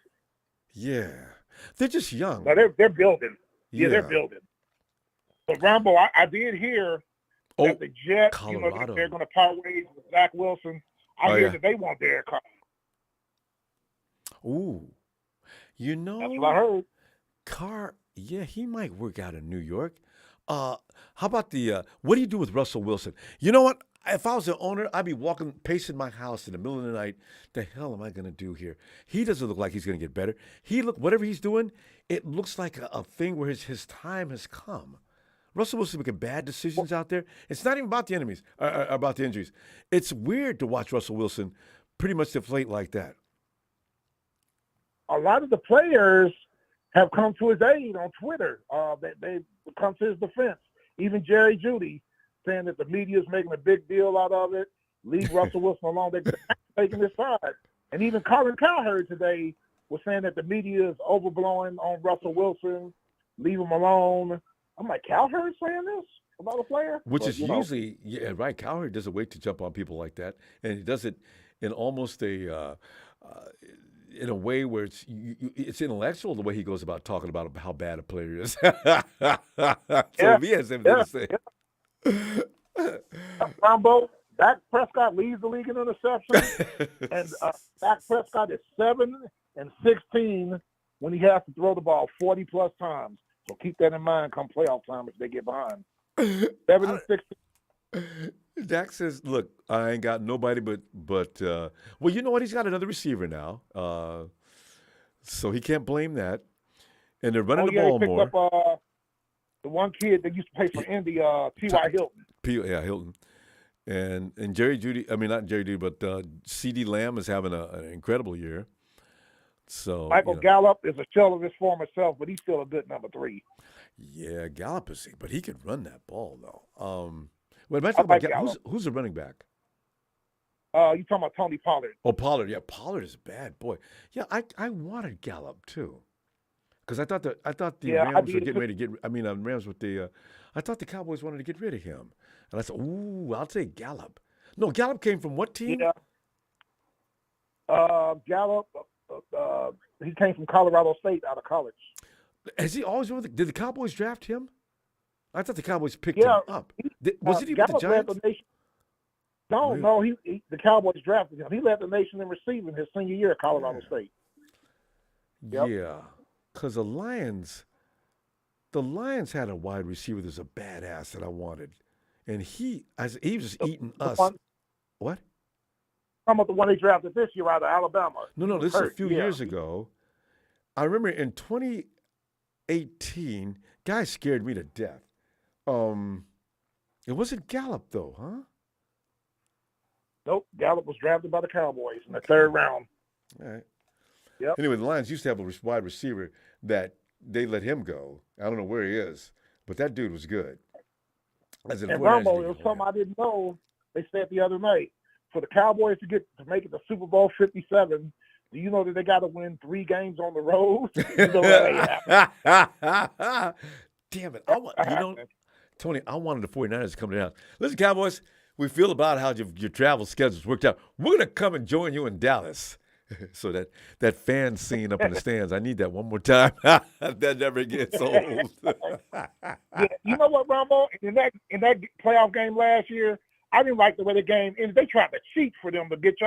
Yeah. They're just young. No, they're building. Yeah, they're building. But, Ronbo, I did hear that the Jets, Colorado. They're going to part ways with Zach Wilson. I hear that they want Derek Carr. Ooh. That's what I heard. Carr, yeah, he might work out in New York. How about what do you do with Russell Wilson? You know what? If I was the owner, I'd be pacing my house in the middle of the night. The hell am I going to do here? He doesn't look like he's going to get better. Whatever he's doing, it looks like a thing where his time has come. Russell Wilson making bad decisions out there. It's not even about the enemies, about the injuries. It's weird to watch Russell Wilson pretty much deflate like that. A lot of the players have come to his aid on Twitter. They've come to his defense. Even Jerry Jeudy saying that the media is making a big deal out of it. Leave Russell Wilson alone. They're taking his side. And even Colin Cowherd today was saying that the media is overblowing on Russell Wilson. Leave him alone. I'm like, Cowherd saying this about a player? Which is usually, yeah, right. Cowherd doesn't wait to jump on people like that. And he does it in almost in a way where it's intellectual the way he goes about talking about how bad a player is. So he has something to say. Ronbo, Dak Prescott leads the league in interceptions, and Dak Prescott is 7-16 when he has to throw the ball 40-plus times. So keep that in mind come playoff time if they get behind. 7-6. Dak says, "Look, I ain't got nobody but well, you know what? He's got another receiver now, so he can't blame that. And they're running the ball he picked more. up the one kid that used to play for Indy, T.Y. Hilton. Hilton, and Jerry Jeudy. I mean, not Jerry Jeudy, but C.D. Lamb is having an incredible year. So Michael Gallup is a shell of his former self, but he's still a good number 3. Yeah, Gallup is, but he could run that ball though. Wait, am I talking about Gallup? Who's the running back? You talking about Tony Pollard? Oh, Pollard. Yeah, Pollard is a bad boy. Yeah, I wanted Gallup too, because I thought the Rams were getting ready to get. I mean, Rams with the. I thought the Cowboys wanted to get rid of him, and I said, "Ooh, I'll take Gallup." No, Gallup came from what team? Yeah. Gallup. He came from Colorado State out of college. Has he always been did the Cowboys draft him? I thought the Cowboys picked him up. Was it even the Giants? No, the Cowboys drafted him. He led the nation in receiving his senior year at Colorado State. Yep. Yeah, because the Lions had a wide receiver that's a badass that I wanted, and he was just eating us. What? Talking about the one they drafted this year out of Alabama. No, this is a few years ago. I remember in 2018, guys scared me to death. It wasn't Gallup though, huh? Nope, Gallup was drafted by the Cowboys in the 3rd round. All right. Yep. Anyway, the Lions used to have a wide receiver that they let him go. I don't know where he is, but that dude was good. And Ronbo, it was something I didn't know. They said the other night, for the Cowboys to make it to Super Bowl 57, do you know that they got to win 3 games on the road? Damn it! Tony, I wanted the 49ers to come down. Listen, Cowboys, we feel about how your travel schedules worked out. We're going to come and join you in Dallas. So that fan scene up in the stands, I need that one more time. That never gets old. Yeah, you know what, Ronbo? In that playoff game last year, I didn't like the way the game ended. They tried to cheat for them to get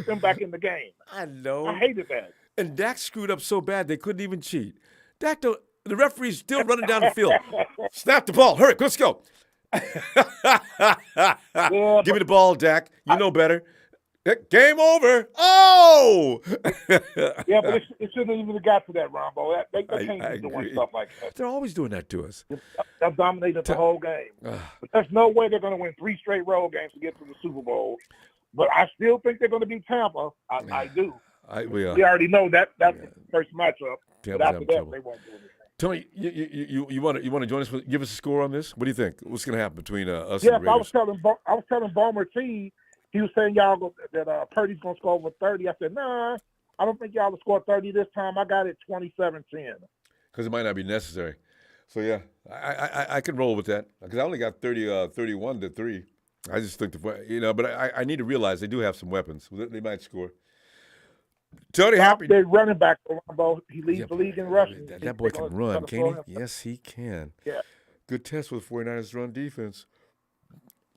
them back in the game. I know. I hated that. And Dak screwed up so bad they couldn't even cheat. The referee's still running down the field. Snap the ball. Hurry, let's go. Give me the ball, Dak. You know better. Game over. Oh! Yeah, but it shouldn't even have got to that, Ronbo. They can't be doing stuff like that. They're always doing that to us. They've dominated the whole game. But there's no way they're going to win 3 straight road games to get to the Super Bowl. But I still think they're going to beat Tampa. I do. We already know that's the first matchup. But after that, they won't do anything. Tony, you want to join us? Give us a score on this. What do you think? What's going to happen between us and the Raiders? I was telling Ballmer T. He was saying that Purdy's going to score over 30. I said, nah, I don't think y'all will score 30 this time. I got it 27-10. Because it might not be necessary. So, yeah, I can roll with that. Because I only got 31-3. I just think, but I need to realize they do have some weapons. They might score. Tony, happy. They're running back, Ronbo. He leads the league in rushing. That boy can run, can't he? Yes, he can. Yeah. Good test with 49ers run defense.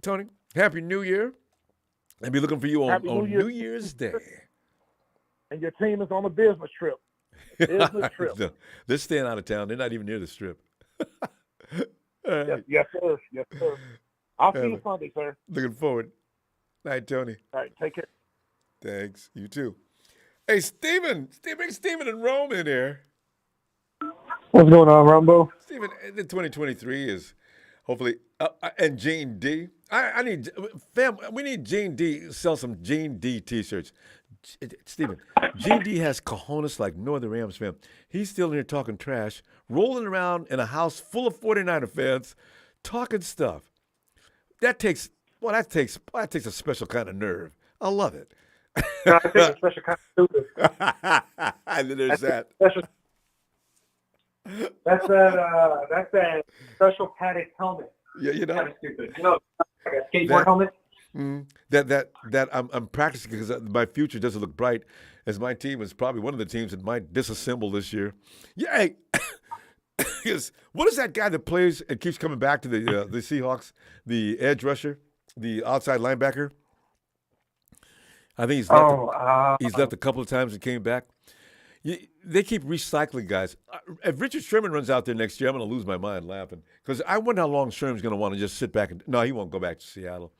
Tony, happy New Year. I'll be looking for you on New Year's Day. And your team is on a business trip. Business trip. No, they're staying out of town. They're not even near the strip. Yes, sir. Yes, sir. I'll see you Sunday, sir. Looking forward. Night, Tony. All right, take care. Thanks. You too. Hey, Steven and Rome in here. What's going on, Ronbo? Steven, the 2023 is hopefully, and Gene D. We need Gene D. Sell some Gene D t-shirts. Steven, Gene D has cojones like no other Rams fan. He's still in here talking trash, rolling around in a house full of 49er fans, talking stuff. That takes a special kind of nerve. I love it. I think a special kind of stupid. And then there's that. That's that special padded helmet. Yeah, you know. Kind of stupid. You know, like a skateboard helmet. That I'm practicing because my future doesn't look bright, as my team is probably one of the teams that might disassemble this year. Yeah. What is that guy that plays and keeps coming back to the Seahawks? The edge rusher, the outside linebacker. I think he's left a couple of times and came back. They keep recycling guys. If Richard Sherman runs out there next year, I'm going to lose my mind laughing. Because I wonder how long Sherman's going to want to just sit back. No, he won't go back to Seattle.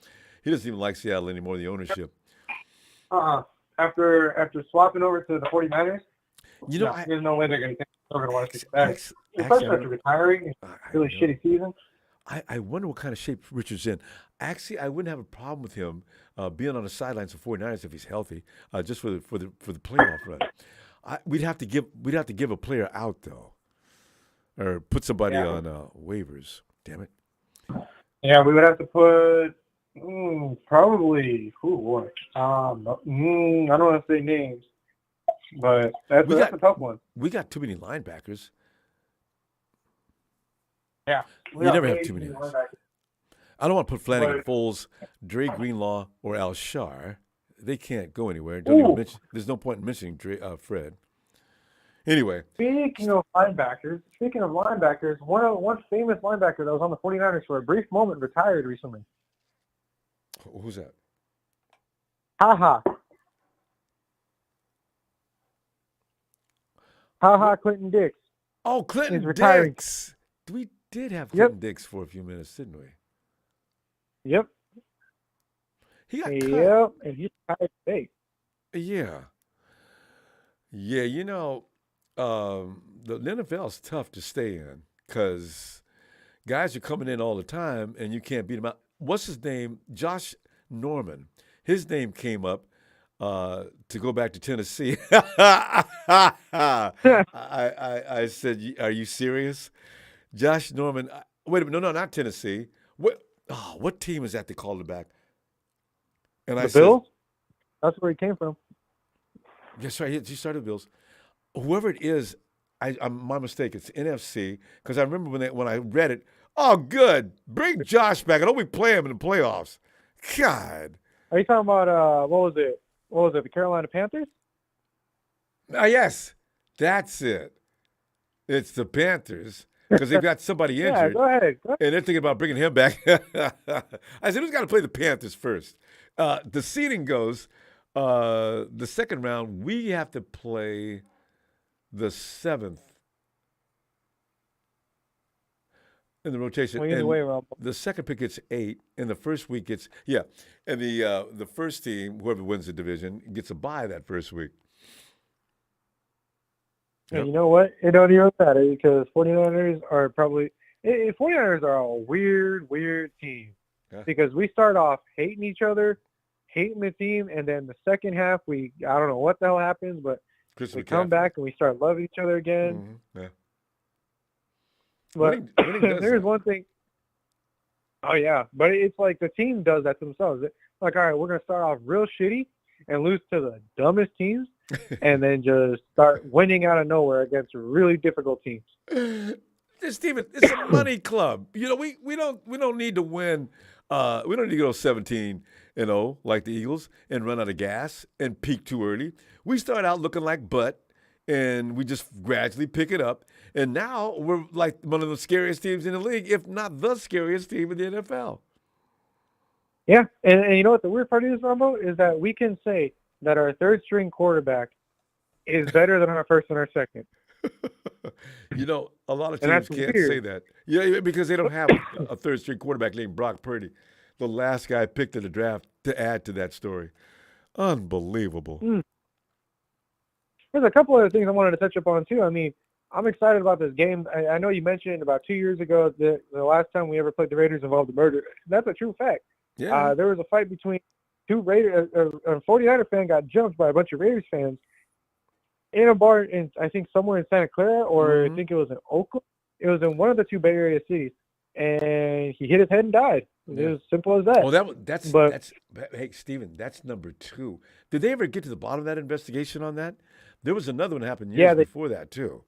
He doesn't even like Seattle anymore, the ownership. After swapping over to the 49ers, there's no way they're going to want to take it back. Especially after retiring. Really shitty season. I wonder what kind of shape Richard's in. Actually, I wouldn't have a problem with him being on the sidelines of 49ers if he's healthy, just for the playoff run. We'd have to give a player out though, or put somebody on waivers. Damn it. Yeah, we would have to put probably what? I don't want to say names, but that's a tough one. We got too many linebackers. Yeah, you never have too many. I don't want to put Flanagan, Foles, Dre Greenlaw, or Alshar. They can't go anywhere. Don't even mention. There's no point in mentioning Fred. Anyway. Speaking of linebackers, one famous linebacker that was on the 49ers for a brief moment retired recently. Who's that? Clinton Dix. Oh, Clinton He's retiring. Dix. We did have Clinton Dix for a few minutes, didn't we? Yep. He got cut. And he's retired today. Yeah. Yeah, the NFL is tough to stay in because guys are coming in all the time and you can't beat them out. What's his name? Josh Norman. His name came up to go back to Tennessee. I said, "Are you serious?" Josh Norman. Wait a minute. No, not Tennessee. What team is that they called it back? And the Bills? That's where he came from. That's right. He started the Bills. Whoever it is, I'm my mistake. It's NFC because I remember when I read it. Oh, good. Bring Josh back. I don't we play him in the playoffs. God. Are you talking about what was it? The Carolina Panthers? Yes, that's it. It's the Panthers because they've got somebody injured. Go ahead. And they're thinking about bringing him back. I said, who's got to play the Panthers first? The seeding goes, the second round, we have to play the 7th in the rotation. Well, either way, Rob. The second pick gets 8, and the first week gets and the first team, whoever wins the division, gets a bye that first week. And you know what? It don't even matter because 49ers are probably 49ers are a weird team because we start off hating each other, hating the team, and then the second half I don't know what the hell happens, but we come back and we start loving each other again. Mm-hmm. Yeah. But there's one thing. Oh yeah, but it's like the team does that to themselves. Like, all right, we're gonna start off real shitty and lose to the dumbest teams, and then just start winning out of nowhere against really difficult teams. Steven, it's a money club. We don't need to win. We don't need to go 17-0 like the Eagles and run out of gas and peak too early. We start out looking like butt, and we just gradually pick it up. And now we're like one of the scariest teams in the league, if not the scariest team in the NFL. Yeah, and you know what the weird part is, Ronbo, is that we can say that our third-string quarterback is better than our first and our second. A lot of teams can't say that. Yeah, because they don't have a third-string quarterback named Brock Purdy, the last guy picked in the draft, to add to that story. Unbelievable. There's a couple other things I wanted to touch up on, too. I mean, I'm excited about this game. I know you mentioned about 2 years ago that the last time we ever played the Raiders involved a murder. That's a true fact. Yeah. There was a fight between two Raiders. A 49er fan got jumped by a bunch of Raiders fans in a bar in, I think, somewhere in Santa Clara, or I think it was in Oakland. It was in one of the two Bay Area cities, and he hit his head and died. It was as simple as that. Oh, that's hey, Steven, that's number 2. Did they ever get to the bottom of that investigation on that? There was another one that happened years before that, too.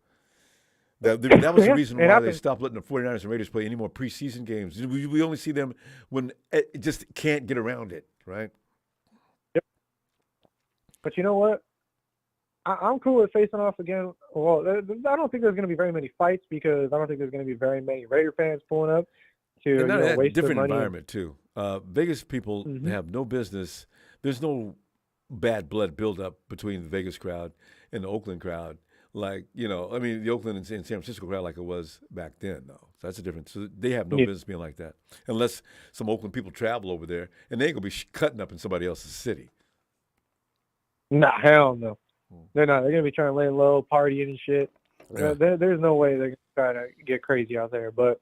That was the reason why they stopped letting the 49ers and Raiders play any more preseason games. We only see them when it just can't get around it, right? Yep. But you know what? I'm cool with facing off again. Well, I don't think there's going to be very many fights because I don't think there's going to be very many Raider fans pulling up to waste their different money. Environment, too. Vegas people have no business. There's no bad blood buildup between the Vegas crowd and the Oakland crowd. like, you know, I mean, the Oakland and San Francisco crowd like it was back then, though. So that's a difference. So they have no business being like that, unless some Oakland people travel over there, and they ain't gonna be cutting up in somebody else's city. Nah, hell no. They're not. They're gonna be trying to lay low, partying and shit. Yeah. There's no way they're gonna try to get crazy out there. But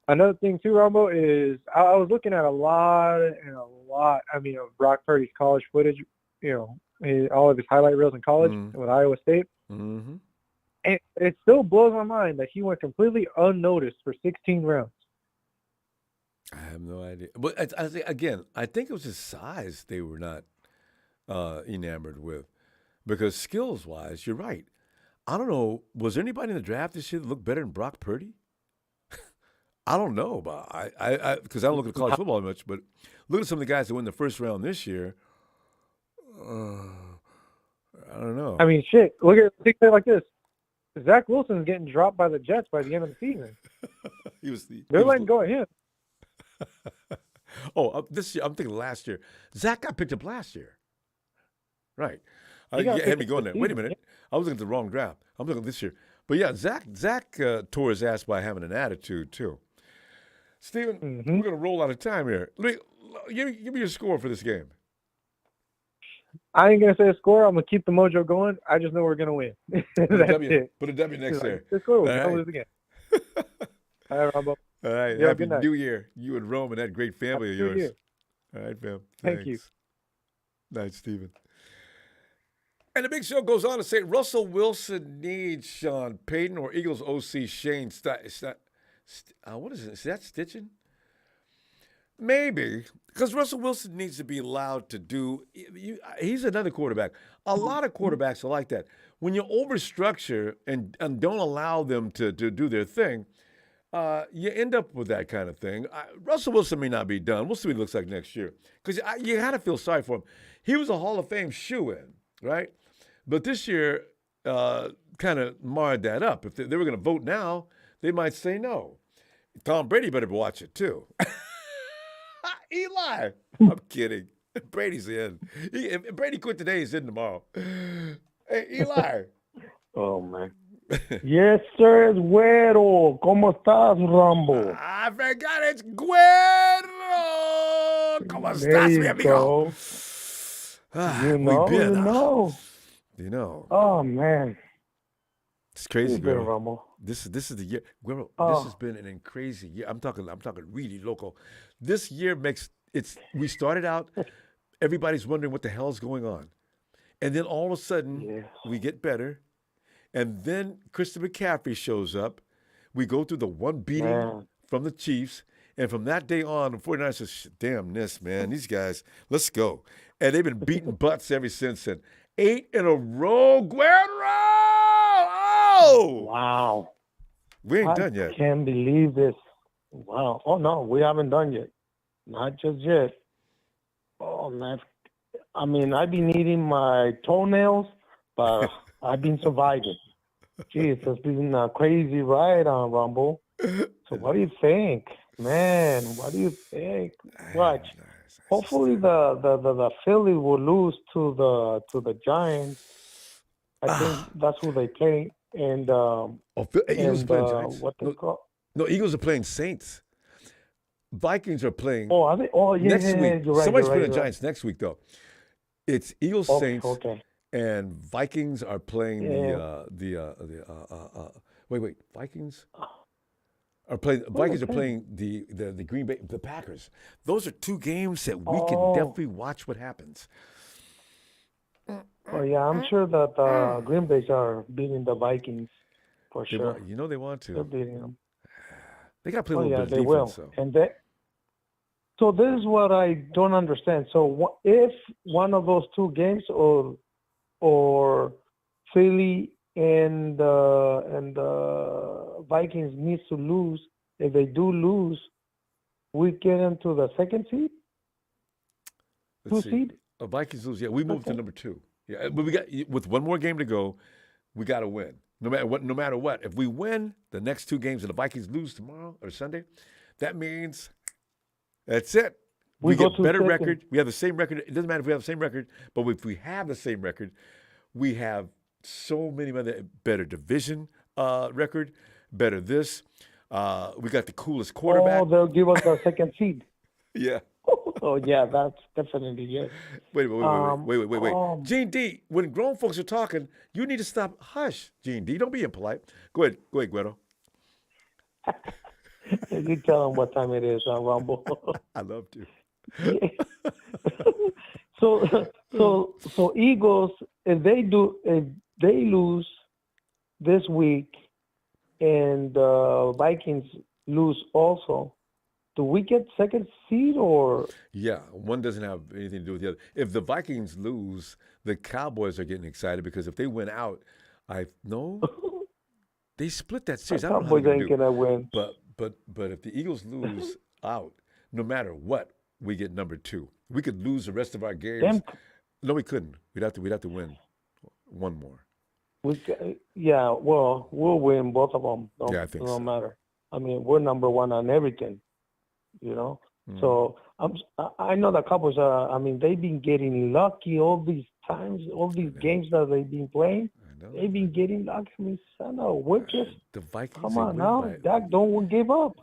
another thing too, Ronbo, is I was looking at a lot of Brock Purdy's college footage. You know, all of his highlight reels in college with Iowa State. Mm-hmm. And it still blows my mind that he went completely unnoticed for 16 rounds. I have no idea. But I think it was his size they were not enamored with. Because skills-wise, you're right. I don't know. Was there anybody in the draft this year that looked better than Brock Purdy? I don't know. But because I don't look at college football much, but look at some of the guys that went in the first round this year. I don't know. I mean, shit. Look at it like this. Zach Wilson's getting dropped by the Jets by the end of the season. They're letting go of him. This year, I'm thinking last year. Zach got picked up last year. Right. You had me going there. Wait a minute. I was looking at the wrong draft. I'm looking at this year. But yeah, Zach tore his ass by having an attitude, too. Steven, we're going to roll out of time here. Give me your score for this game. I ain't going to say a score. I'm going to keep the mojo going. I just know we're going to win. Put a W next there. It's cool. We'll lose again. All right, Ronbo. All right. Yeah, Happy New Year. You and Rome and that great family of yours. Year. All right, fam. Thank you. Night, Steven. And the big show goes on to say Russell Wilson needs Sean Payton or Eagles OC Shane what is it? Is that stitching? Maybe, because Russell Wilson needs to be allowed to do he's another quarterback. A lot of quarterbacks are like that. When you overstructure and don't allow them to do their thing, you end up with that kind of thing. Russell Wilson may not be done. We'll see what he looks like next year. Because you got to feel sorry for him. He was a Hall of Fame shoo-in, right? But this year kind of marred that up. If they were going to vote now, they might say no. Tom Brady better watch it, too. Eli. I'm kidding. Brady's in. If Brady quit today, he's in tomorrow. Hey, Eli. Oh, man. Yes, sir, es Güero. ¿Cómo estás, Ronbo? I forgot it's Güero. ¿Cómo estás, mi amigo? You know. Oh, man. It's crazy, Güero. This is the year. Güero, this has been an crazy year. I'm talking really local. This year we started out, everybody's wondering what the hell's going on. And then all of a sudden, we get better. And then Christian McCaffrey shows up. We go through the one beating from the Chiefs. And from that day on, the 49ers says, damn this, man. These guys, let's go. And they've been beating butts ever since then. 8 in a row. Güero! Oh! Wow. We ain't done yet. I can't believe this. Wow. Oh, no, we haven't done yet. Not just yet. Oh, man. I mean, I've been eating my toenails, but I've been surviving. Geez, it's been a crazy ride on Ronbo. So what do you think? Man, what do you think? Watch. Hopefully the Philly will lose to the Giants. I think that's who they play. And Eagles playing Giants. What they call? No, Eagles are playing Saints. Vikings are playing. Oh, are they? Oh, yeah. Next week. You're right, Somebody's you're right, playing Giants next week, though. It's Eagles, Saints, and Vikings are playing wait. Vikings are playing. Vikings are playing the Green Bay, the Packers. Those are two games that we can definitely watch what happens. Oh yeah, I'm sure that the Green Bay are beating the Vikings for sure. They want to. They're beating them. They got to play a little bit of they defense, will. though. And so this is what I don't understand. So if one of those two games, or Philly and Vikings needs to lose, if they do lose, we get into the second seed. Let's see. Vikings lose. Yeah, we moved to number 2. Yeah, but we got with one more game to go. We got to win. No matter what. If we win the next 2 games and the Vikings lose tomorrow or Sunday, that means that's it. We get a better record. We have the same record. It doesn't matter if we have the same record, but if we have the same record, we have so many other better division record, better this. We got the coolest quarterback. Oh, they'll give us a second seed. Yeah. Oh, yeah, that's definitely yes. Wait. Gene D, when grown folks are talking, you need to stop. Hush, Gene D. Don't be impolite. Go ahead, Guero. You tell them what time it is, Ronbo. I love to. So Eagles, if they lose this week, and Vikings lose also, do we get second seed or? Yeah, one doesn't have anything to do with the other. If the Vikings lose, the Cowboys are getting excited because if they win out, they split that series. The I don't know how Cowboys they're ain't gonna win. But if the Eagles lose out, no matter what, we get number 2. We could lose the rest of our games. No, we couldn't. We'd have to win one more. We'll win both of them. I think so. No matter. I mean, we're number 1 on everything, you know. So I know the Cowboys are. I mean, they've been getting lucky all these times, all these games that they've been playing. They've been getting lucky. I mean, we're just the Vikings. Come on now, Dak, don't give up.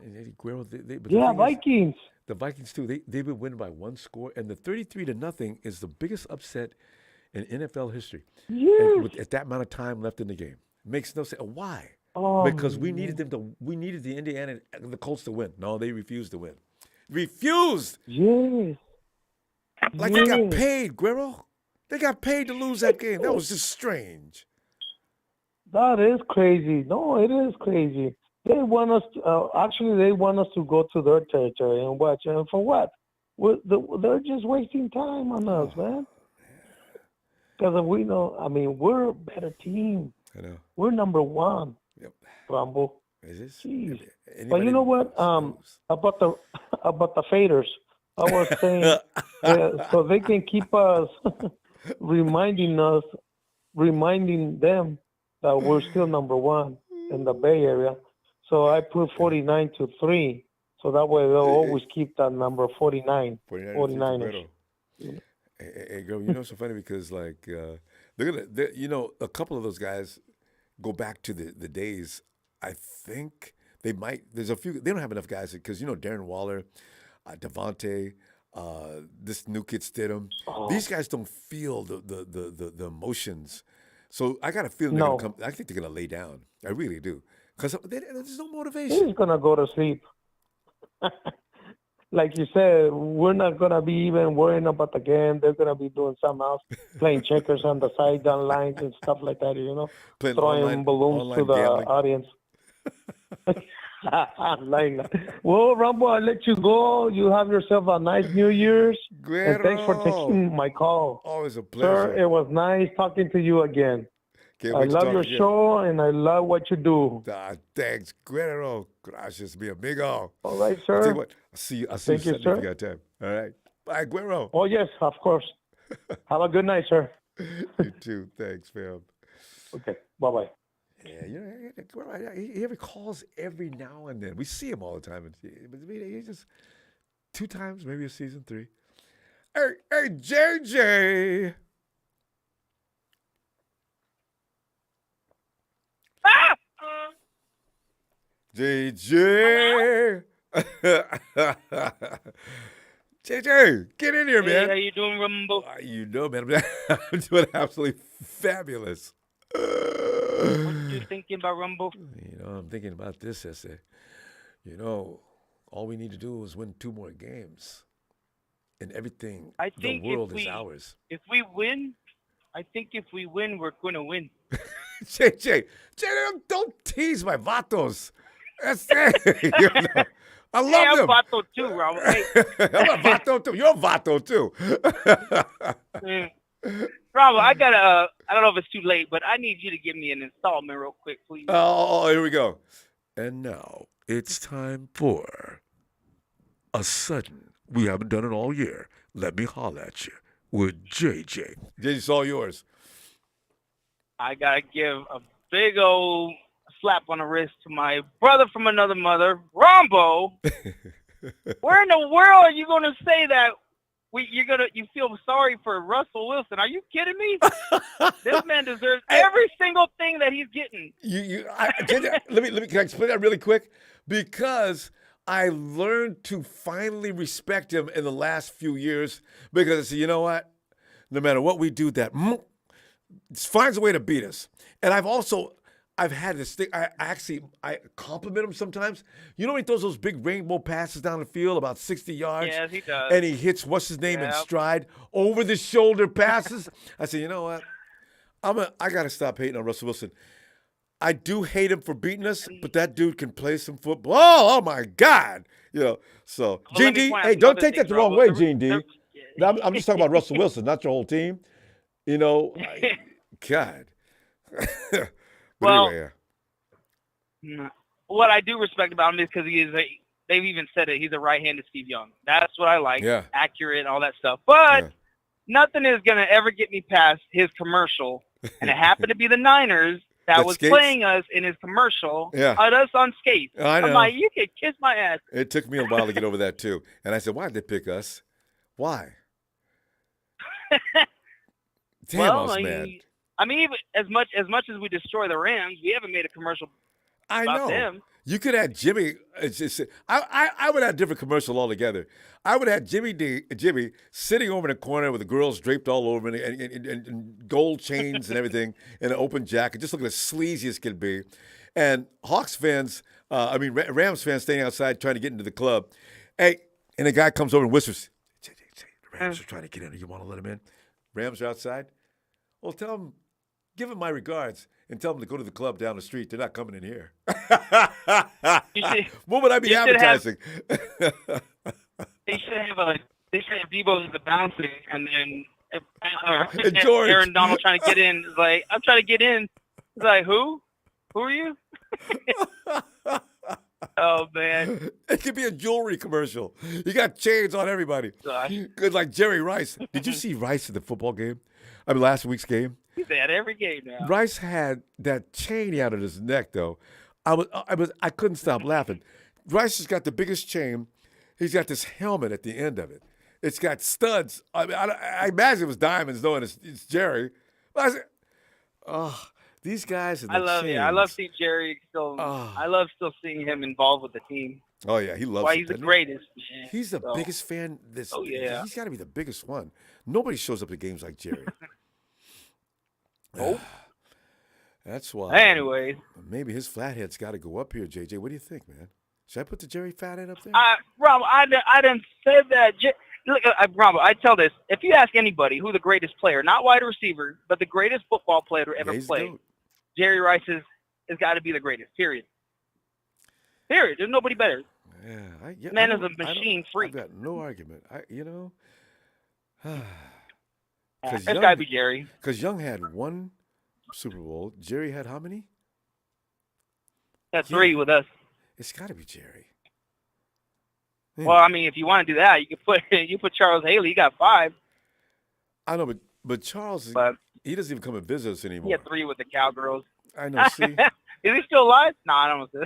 Vikings. The Vikings too. They've been winning by 1 score, and the 33-0 is the biggest upset in NFL history. Yes. At that amount of time left in the game, makes no sense. Why? Because we needed the Indiana and the Colts to win. No, they refused to win. Refused. Yes. Like they got paid, Guero. They got paid to lose that game. That was just strange. That is crazy. No, it is crazy. They want us. They want us to go to their territory and watch. And for what? They're just wasting time on us, man. Because we know. I mean, we're a better team. I know. We're number 1. Yep. Rambo. Is this? Jeez. But you know what? About the faders, I was saying, so they can keep us reminding them that we're still number 1 in the Bay Area. So I put 49-3. So that way they'll always keep that number 49. 49ers. Hey, girl, you know it's so funny because like a couple of those guys go back to the days. I think they might. There's a few. They don't have enough guys because Darren Waller, Devontae, this new kid Stidham. These guys don't feel the emotions. So I got a feeling they're gonna come. I think they're gonna lay down. I really do because there's no motivation. He's gonna go to sleep. Like you said, we're not gonna be even worrying about the game. They're gonna be doing something else, playing checkers on the sideline lines and stuff like that. Playing throwing balloons to the gambling. audience. Well, Ronbo, I'll let you go. You have yourself a nice New Year's. And thanks for taking my call. Always a pleasure. Sir, it was nice talking to you again. I love your show, and I love what you do. Thanks. Guerrero. Gracias, mi amigo. All right, sir. I'll tell you what. I'll see you Sunday if you got time. All right. Bye, Guerrero. Oh, yes, of course. Have a good night, sir. You too. Thanks, fam. Okay. Bye-bye. Yeah, he ever calls every now and then. We see him all the time. But he just 2 times, maybe a season 3. Hey, JJ. JJ. JJ, get in here, man. How you doing, Ronbo? You know, man, I'm doing absolutely fabulous. What are you thinking about, Ronbo? I'm thinking about this, Essay. All we need to do is win 2 more games, and everything. I think the world is ours. If we win, we're going to win. JJ, don't tease my vatos. That's it. I love them. I'm vato too, Ronbo. Hey. I'm a vato too. You're a vato too. Ronbo, I don't know if it's too late, but I need you to give me an installment real quick, please. Oh, here we go. And now it's time for a sudden. We haven't done it all year. Let me holler at you with JJ. JJ, it's all yours. I got to give a big old slap on the wrist to my brother from another mother, Ronbo. Where in the world are you going to say that you feel sorry for Russell Wilson. Are you kidding me? This man deserves every single thing that he's getting. Can I explain that really quick? Because I learned to finally respect him in the last few years because I said, you know what? No matter what we do, that finds a way to beat us. And I've had this thing. I compliment him sometimes. You know when he throws those big rainbow passes down the field about 60 yards? Yes, he does. And he hits, what's his name, in stride, over-the-shoulder passes. I said, you know what? I got to stop hating on Russell Wilson. I do hate him for beating us, but that dude can play some football. Oh my God. So, Gene D, hey, don't take that the wrong way, Gene D. I'm just talking about Russell Wilson, not your whole team. God. Well, anyway, what I do respect about him is because they've even said it, he's a right-handed Steve Young. That's what I like. Yeah. Accurate and all that stuff. But nothing is going to ever get me past his commercial. And it happened to be the Niners that was skates? playing us in his commercial. Yeah. Us on skates. I know. I'm like, you can kiss my ass. It took me a while to get over that, too. And I said, why did they pick us? Why? Damn, I was mad. I mean, even as much as we destroy the Rams, we haven't made a commercial about them. You could have Jimmy. I would have a different commercial altogether. I would have Jimmy sitting over in a corner with the girls draped all over him and gold chains and everything in an open jacket, just looking as sleazy as could be. And Rams fans standing outside trying to get into the club. Hey, and the guy comes over and whispers, the Rams are trying to get in. You want to let him in? Rams are outside. Well, give him my regards and tell him to go to the club down the street. They're not coming in here. What would I be advertising? They should have Debo as the bouncing, and then and George. Aaron Donald trying to get in. Is like, I'm trying to get in. He's like, who? Who are you? Oh, man. It could be a jewelry commercial. You got chains on everybody. Good, like Jerry Rice. Did you see Rice at the football game? Last week's game? He's at every game now. Rice had that chain out of his neck, though. I couldn't stop laughing. Rice has got the biggest chain. He's got this helmet at the end of it. It's got studs. I imagine it was diamonds, though, and it's Jerry. I said, these guys are I love seeing Jerry still. I love still seeing him involved with the team. Oh, yeah, he loves it. Why he's the greatest. Man. He's the biggest fan. He's got to be the biggest one. Nobody shows up at games like Jerry. Nope. That's why. Anyways. Maybe his flathead's got to go up here, JJ. What do you think, man? Should I put the Jerry fathead up there? Rob, I didn't say that. Look, Rob, I tell this. If you ask anybody who the greatest player, not wide receiver, but the greatest football player to ever play, Jerry Rice has got to be the greatest, period. Period. There's nobody better. Yeah, Man is a machine freak. I've got no argument. It's got to be Jerry. Because Young had one Super Bowl. Jerry had how many? That's 3 with us. It's got to be Jerry. Well, I mean, if you want to do that, you put Charles Haley. He got 5. I know, but Charles, he doesn't even come and visit us anymore. He had 3 with the Cowgirls. I know. See, is he still alive? No, I don't know.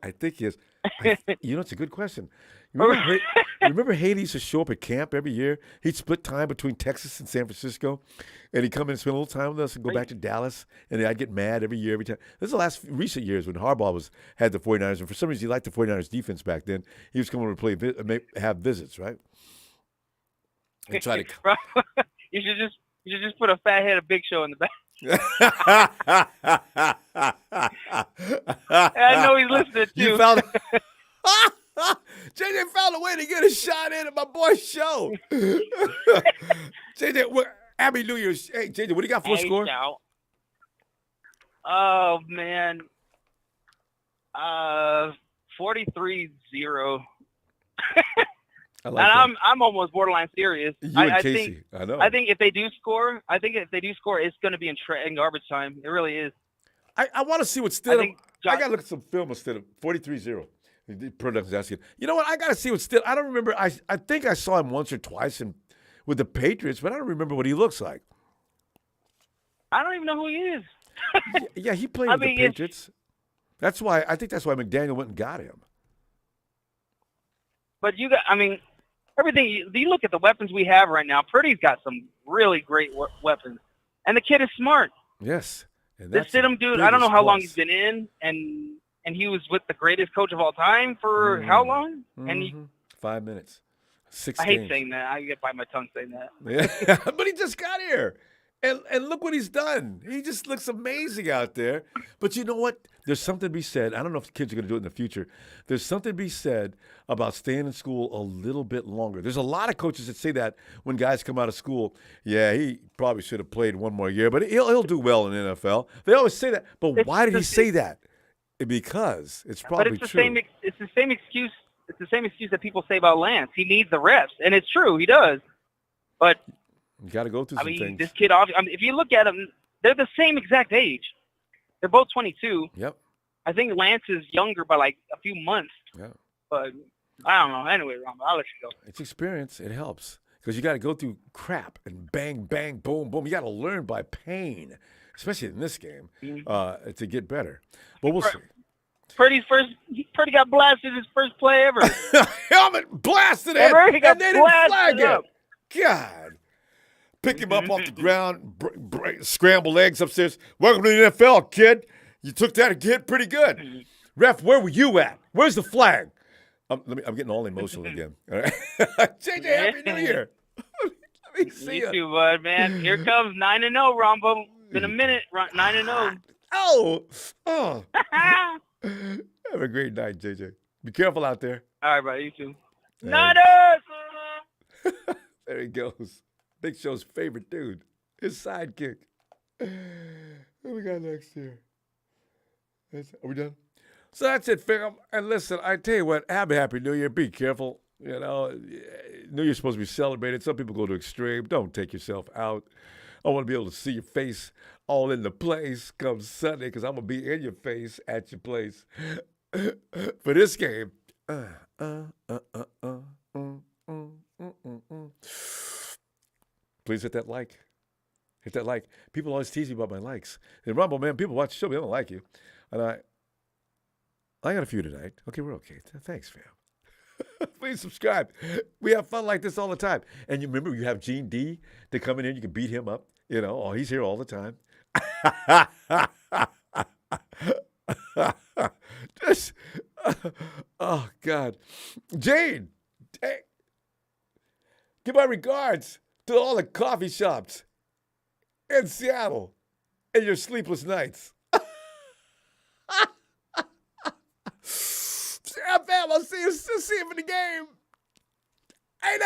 I think he is. It's a good question. Remember Haley used to show up at camp every year? He'd split time between Texas and San Francisco, and he'd come in and spend a little time with us and go back to Dallas, and I'd get mad every year, every time. This is the last recent years when Harbaugh had the 49ers, and for some reason he liked the 49ers defense back then. He was coming over to have visits, right? And try to. You should just put a fat head of Big Show in the back. I know he's listening too. You found JJ found a way to get a shot in at my boy's show. JJ, Happy New Year's. Hey, JJ, what do you got for a score? Oh, man. 43-0. I like and that. I'm almost borderline serious. I Casey. I know. I think if they do score, it's going to be in garbage time. It really is. I want to see what Stidham. I got to look at some film of Stidham. 43-0. Production's asking. You know what? I got to see what Stidham. I don't remember. I think I saw him once or twice with the Patriots, but I don't remember what he looks like. I don't even know who he is. Yeah, he played with the Patriots. I think that's why McDaniel went and got him. But everything. You look at the weapons we have right now. Purdy's got some really great weapons, and the kid is smart. Yes. And This that's the Stidham dude, I don't know biggest how long plus. he's been in, and he was with the greatest coach of all time for how long? And he, 5 minutes. 6 I hate games. saying that. I get by my tongue saying that. Yeah. But he just got here. And look what he's done. He just looks amazing out there. But you know what? There's something to be said. I don't know if the kids are going to do it in the future. There's something to be said about staying in school a little bit longer. There's a lot of coaches that say that when guys come out of school. Yeah, he probably should have played one more year, but he'll do well in the NFL. They always say that. But why did he say that? Because it's probably But it's the true. same. It's the same excuse. It's the same excuse that people say about Lance. He needs the reps, and it's true. He does. But You got to go through I some mean, things. this kid. If you look at them, they're the same exact age. They're both 22. Yep. I think Lance is younger by like a few months. Yeah. But I don't know. Anyway, Ronbo, I'll let you go. It's experience. It helps because you got to go through crap and bang, bang, boom, boom. You got to learn by pain, especially in this game, to get better. But we'll see. Purdy got blasted his first play ever. Helmet blasted it, Ever? He got and they didn't flag blasted it. up. God. Pick him up off the ground, scramble legs upstairs. Welcome to the NFL, kid. You took that again pretty good. Ref, where were you at? Where's the flag? I'm getting all emotional again. All right. JJ, Happy New Year. Let me see You too, bud, man. Here comes 9-0, Ronbo. Been a minute, 9-0. Oh. Have a great night, JJ. Be careful out there. All right, buddy. You too. Thanks. Niners! There he goes. Big Show's favorite dude. His sidekick. What we got next here? Are we done? So that's it, fam. And listen, I tell you what, have a Happy New Year. Be careful. You know, New Year's supposed to be celebrated. Some people go to extreme. Don't take yourself out. I want to be able to see your face all in the place come Sunday because I'm going to be in your face at your place for this game. Please hit that like. Hit that like. People always tease me about my likes. And Rumble, man, people watch the show, they don't like you. And I got a few tonight. Okay, we're okay. Thanks, fam. Please subscribe. We have fun like this all the time. And you remember, you have Gene D to come in here. You can beat him up. You know, he's here all the time. Just, oh, God. Gene, hey, give my regards to all the coffee shops in Seattle and your sleepless nights. Fam, I'll see you for the game. Hey,